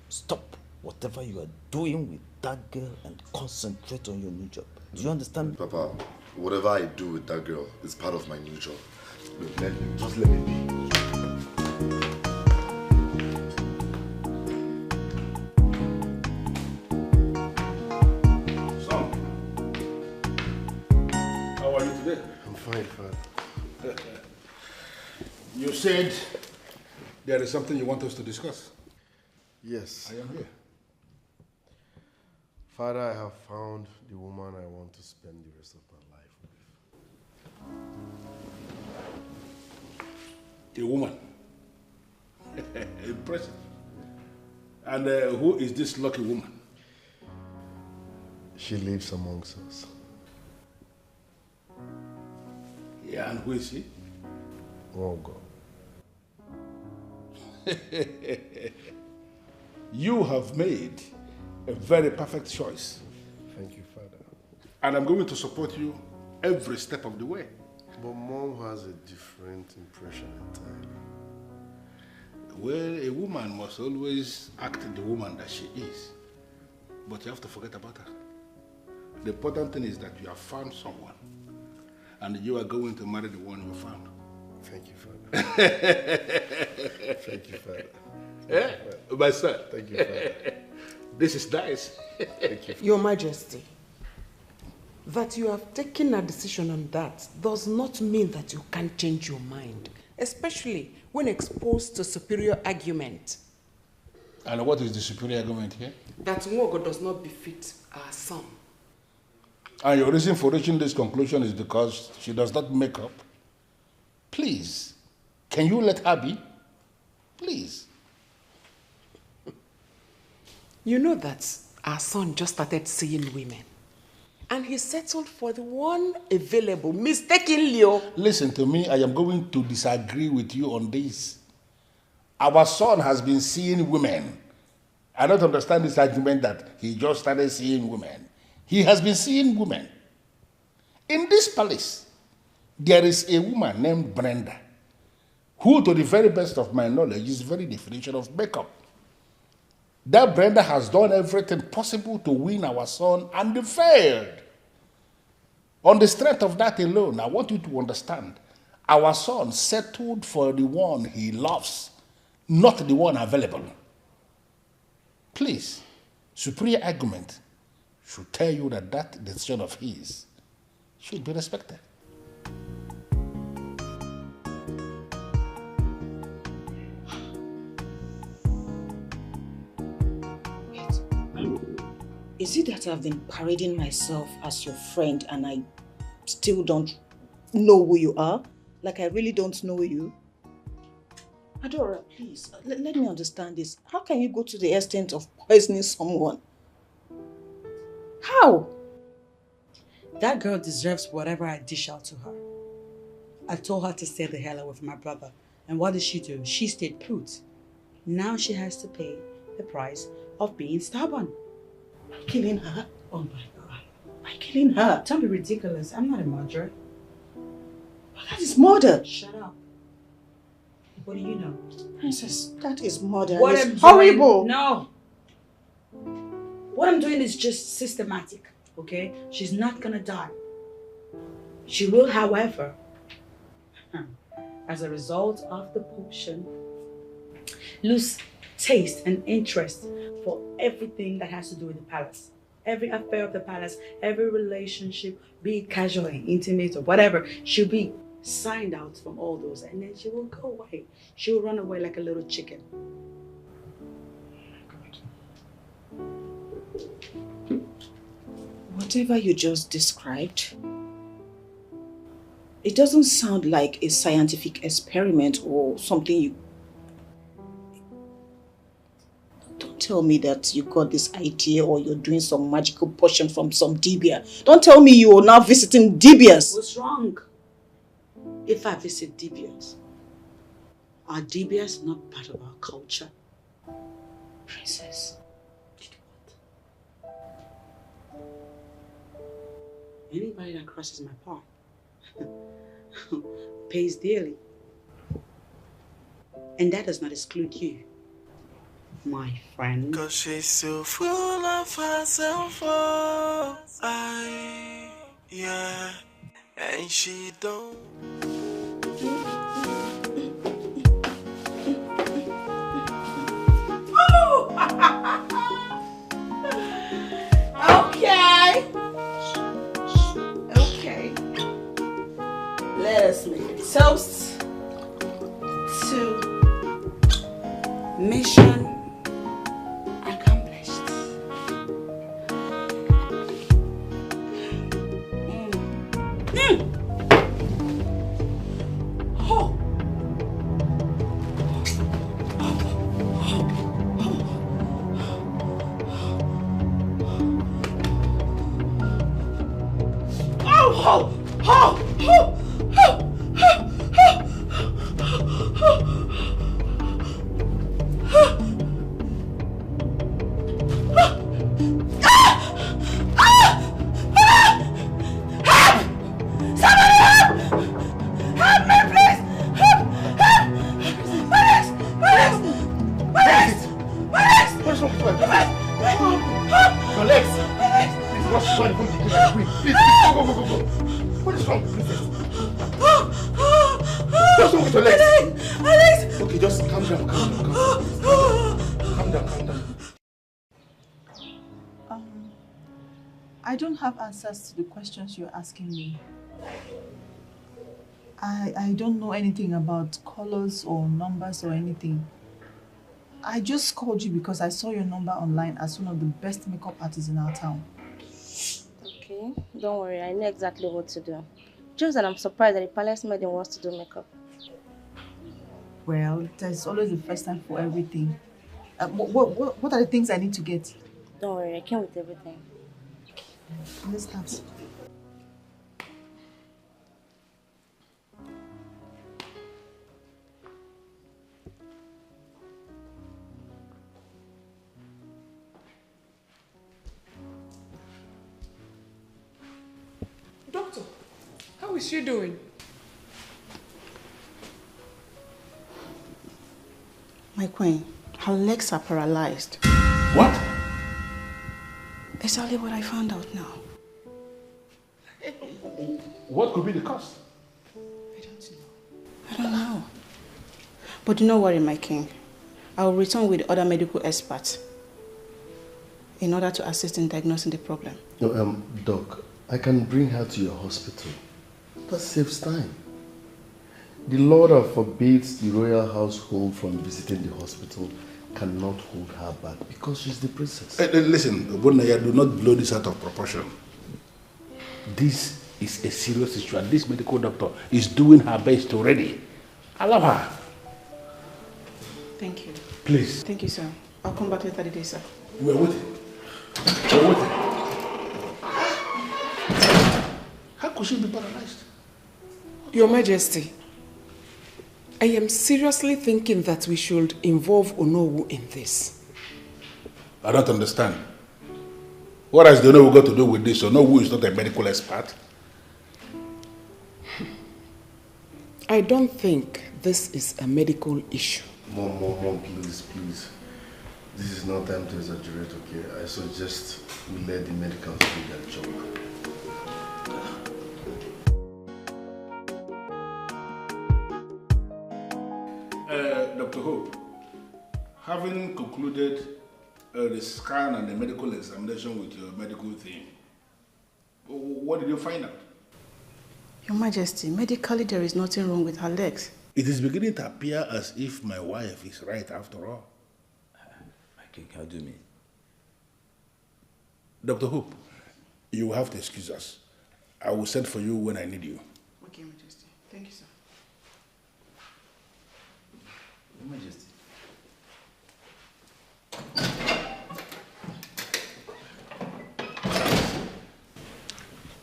stop whatever you are doing with that girl and concentrate on your new job. Do you understand? Papa, whatever I do with that girl is part of my new job. Look, just let me be. Son, how are you today? I'm fine, Father. You said there is something you want us to discuss. Yes. I am here. Father, I have found the woman I want to spend the rest of my life with. A woman. Impressive. And who is this lucky woman? She lives amongst us. Yeah, and who is she? Oh, God. You have made a very perfect choice. Thank you, Father. And I'm going to support you every step of the way. But Mom has a different impression entirely. Well, a woman must always act the woman that she is. But you have to forget about her. The important thing is that you have found someone. And you are going to marry the one you found. Thank you, Father. Thank you, Father. Yeah, my son. Thank you, Father. This is nice. Thank you. Your Majesty, that you have taken a decision on that does not mean that you can't change your mind, especially when exposed to superior argument. And what is the superior argument here? That Nwogo does not befit our son. And your reason for reaching this conclusion is because she does not make up? Please, can you let her be? Please. You know that our son just started seeing women. And he settled for the one available, mistakenly. Listen to me, I am going to disagree with you on this. Our son has been seeing women. I don't understand this argument that he just started seeing women. He has been seeing women. In this palace, there is a woman named Brenda, who, to the very best of my knowledge, is the very definition of makeup. That Brenda has done everything possible to win our son and failed. On the strength of that alone, I want you to understand, our son settled for the one he loves, not the one available. Please, superior argument should tell you that that decision of his should be respected. Is it that I've been parading myself as your friend and I still don't know who you are? Like I really don't know you? Adora, please, let me understand this. How can you go to the extent of poisoning someone? How? That girl deserves whatever I dish out to her. I told her to stay the hell away from my brother. And what did she do? She stayed put. Now she has to pay the price of being stubborn. Killing her? Oh my God. By killing her? Don't be ridiculous. I'm not a murderer. But that is murder. Shut up. What do you know? Princess, that is murder. What it's I'm horrible. Doing, no. What I'm doing is just systematic, okay? She's not gonna die. She will, however, as a result of the potion, lose taste and interest for everything that has to do with the palace. Every affair of the palace, every relationship, be it casual, intimate, or whatever, she'll be signed out from all those, and then she will go away. She will run away like a little chicken. Whatever you just described, it doesn't sound like a scientific experiment or something you... Don't tell me that you got this idea or you're doing some magical potion from some dibia. Don't tell me you're now visiting dibias. What's wrong if I visit dibias? Are dibias not part of our culture? Princess. Anybody that crosses my path pays dearly. And that does not exclude you, my friend. 'Cause she's so full of herself, oh, yeah, and she don't. Okay. Okay. Let us make a toast to mission accomplished. Oh. I don't have answers to the questions you're asking me. I don't know anything about colors or numbers or anything. I just called you because I saw your number online as one of the best makeup artists in our town. Okay, don't worry, I know exactly what to do. Just that I'm surprised that the palace maid wants to do makeup. Well, there's always a first time for everything. What are the things I need to get? Don't worry, I came with everything. Let's start. is she doing? My queen, her legs are paralyzed. What? Exactly what I found out now. What could be the cause? I don't know. But do not worry, my king. I will return with other medical experts in order to assist in diagnosing the problem. No, Doc, I can bring her to your hospital. That saves time. The law that forbids the royal household from visiting the hospital cannot hold her back because she's the princess. Listen, Obunaya, do not blow this out of proportion. This is a serious issue and this medical doctor is doing her best already. Allow her. Thank you. Please. Thank you, sir. I'll come back later today, sir. We're waiting. We're waiting. How could she be paralyzed? Your Majesty, I am seriously thinking that we should involve Onowu in this. I don't understand. What has the Onowu got to do with this? Onowu is not a medical expert. I don't think this is a medical issue. Mom, please. This is not time to exaggerate, okay? I suggest we let the medicals do their job. Dr. Hope, having concluded the scan and the medical examination with your medical team, what did you find out? Your Majesty, medically there is nothing wrong with her legs. It is beginning to appear as if my wife is right after all. My king, how do you mean? Dr. Hope, you will have to excuse us. I will send for you when I need you. Okay, Majesty. Thank you, sir. Your Majesty.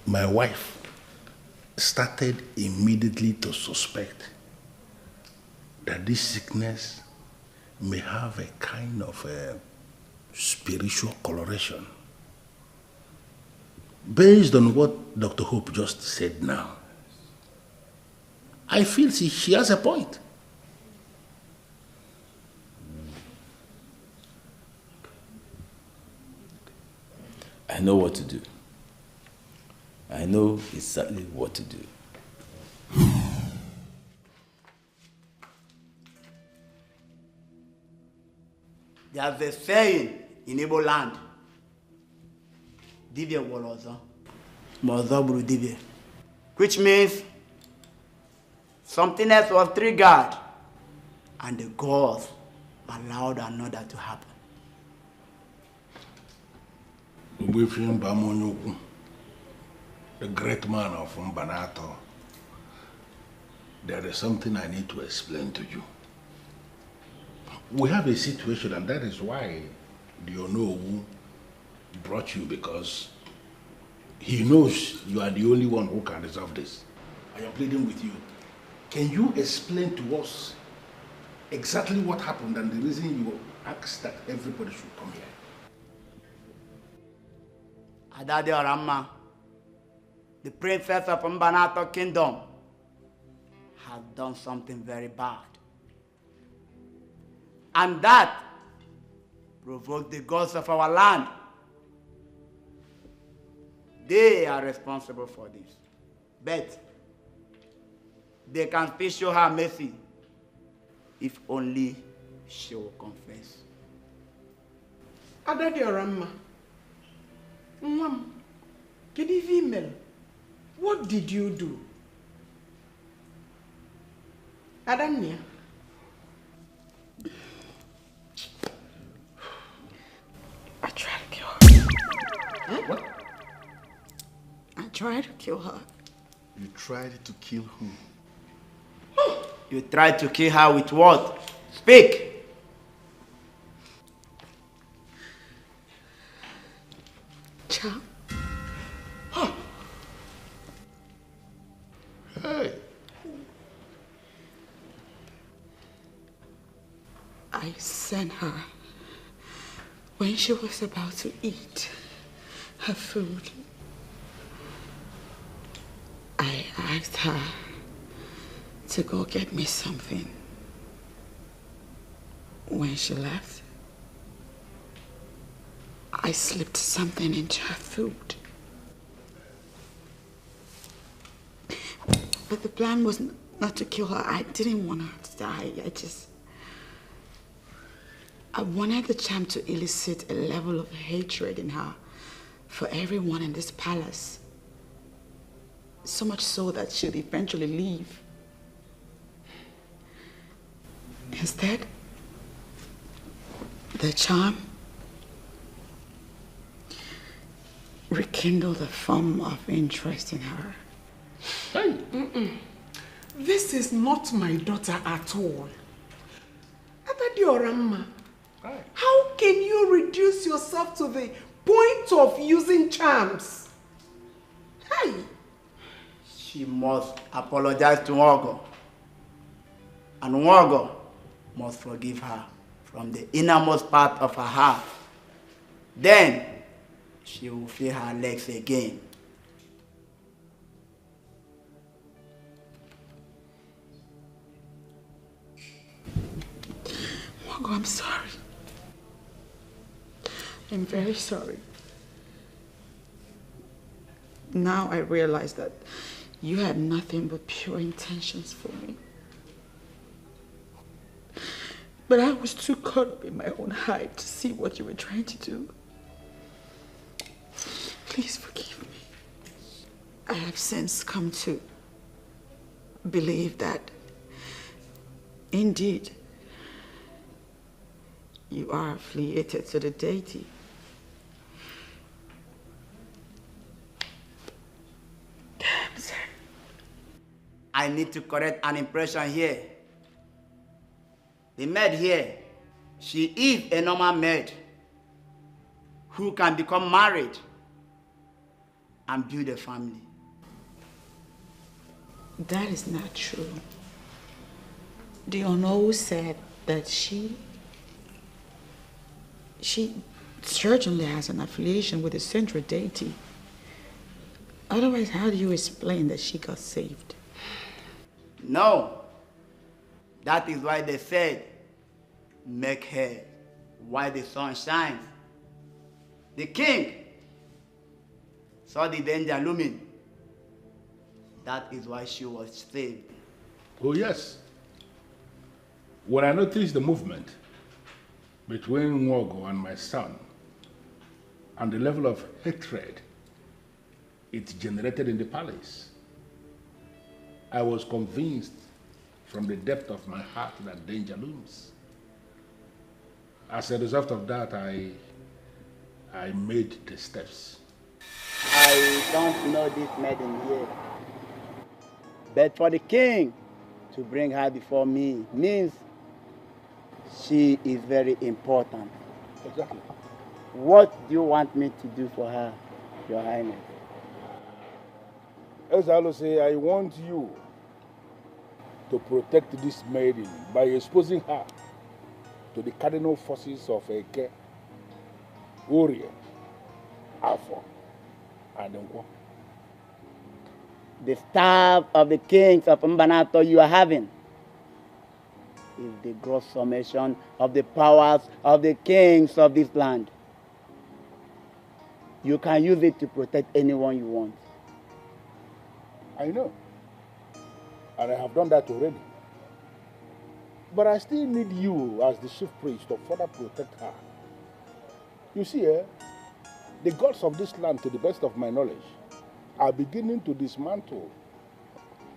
My wife started immediately to suspect that this sickness may have a kind of a spiritual coloration. Based on what Dr. Hope just said now, I feel she has a point. I know what to do. I know exactly what to do. There's a saying in Igbo land. Dibia wolozo. Mozo buru dibia. Which means something else was triggered and the gods allowed another to happen. The great man of Mbanato, there is something I need to explain to you. We have a situation, and that is why the Onowu brought you, because he knows you are the only one who can resolve this. I am pleading with you. Can you explain to us exactly what happened and the reason you asked that everybody should come here? Adade Orama, the princess of Mbanato Kingdom, has done something very bad. And that provoked the gods of our land. They are responsible for this. But they can still show her mercy if only she will confess. Adade Orama, Mom, can you email? What did you do? Adamnia. I tried to kill her. Huh? What? I tried to kill her. You tried to kill who? You tried to kill her with what? Speak! Cha. Hey. I sent her when she was about to eat her food. I asked her to go get me something. When she left, I slipped something into her food. But the plan was not to kill her. I didn't want her to die. I wanted the charm to elicit a level of hatred in her for everyone in this palace. So much so that she'd eventually leave. Instead, the charm rekindled a form of interest in her. Hey. This is not my daughter at all. Adadioramma, how can you reduce yourself to the point of using charms? Hey. She must apologize to Nwogo. And Nwogo must forgive her from the innermost part of her heart. Then she will feel her legs again. Nwogo, I'm sorry. I'm very sorry. Now I realize that you had nothing but pure intentions for me. But I was too caught up in my own hype to see what you were trying to do. Please forgive me. I have since come to believe that, indeed, you are affiliated to the deity. I need to correct an impression here. The maid here, she is a normal maid who can become married and build a family. That is not true. The Ono said that she certainly has an affiliation with the central deity. Otherwise, how do you explain that she got saved? No. That is why they said, make her while the sun shines. The king saw the danger looming. That is why she was saved. Oh, yes. When I noticed the movement between Nwogo and my son, and the level of hatred it generated in the palace, I was convinced from the depth of my heart that danger looms. As a result of that, I made the steps. I don't know this maiden here, but for the king to bring her before me means she is very important. Exactly. What do you want me to do for her, Your Highness? As I always say, I want you to protect this maiden by exposing her to the cardinal forces of Eke, Uriel, Afo, and Nkwo. The staff of the kings of Mbanato you are having is the gross summation of the powers of the kings of this land. You can use it to protect anyone you want. I know. And I have done that already. But I still need you as the chief priest to further protect her. You see, the gods of this land, to the best of my knowledge, are beginning to dismantle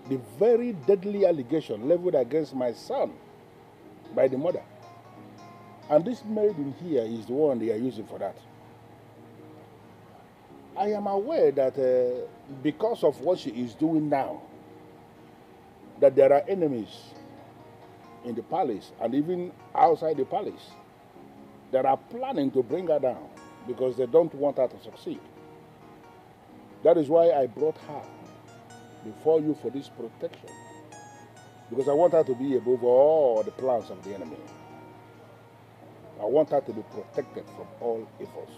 the very deadly allegation leveled against my son by the mother. And this maid in here is the one they are using for that. I am aware that because of what she is doing now, that there are enemies in the palace and even outside the palace that are planning to bring her down because they don't want her to succeed. That is why I brought her before you for this protection, because I want her to be above all the plans of the enemy. I want her to be protected from all evils.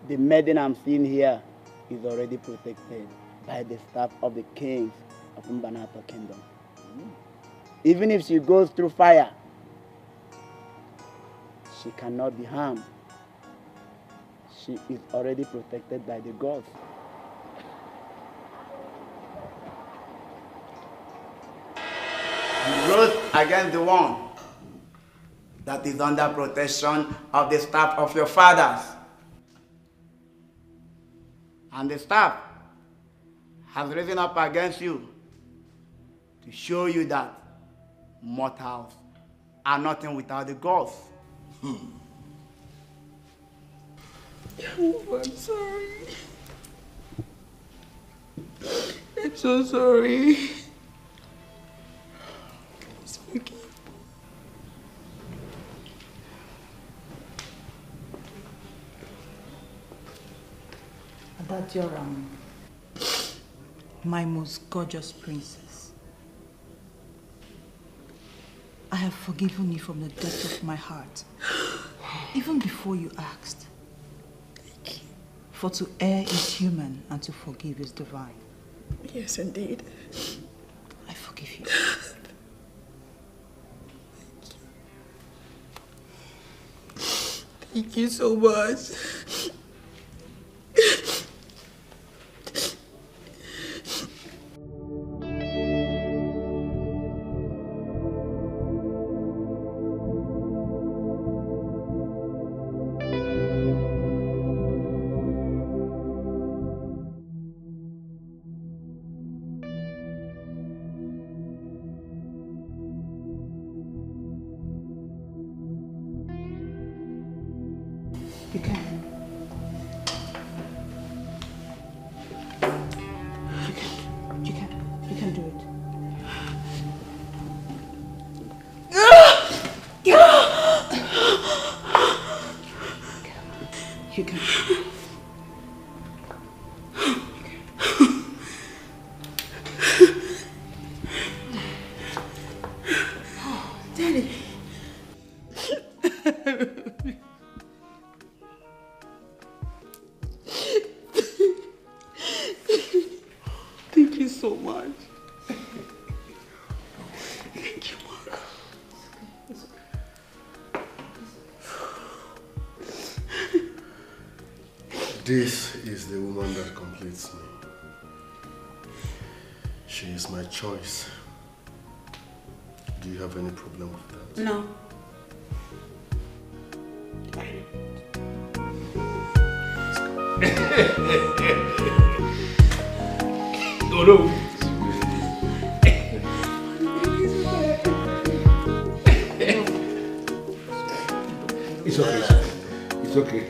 The maiden I'm seeing here is already protected by the staff of the kings of Mbanato Kingdom. Even if she goes through fire, she cannot be harmed. She is already protected by the gods. You rose against the one that is under protection of the staff of your fathers. And the staff has risen up against you to show you that mortals are nothing without the gods. Oh, I'm sorry. I'm so sorry. Please forgive. That you're my most gorgeous princess. I have forgiven you from the depth of my heart, even before you asked. For to err is human and to forgive is divine. Yes, indeed. I forgive you. Thank you so much. You can. You can do it. You can. Daddy. Thank you so much. Thank you, Mark. This is the woman that completes me. She is my choice. Do you have any problem with that? No. Oh no. It's okay. It's okay.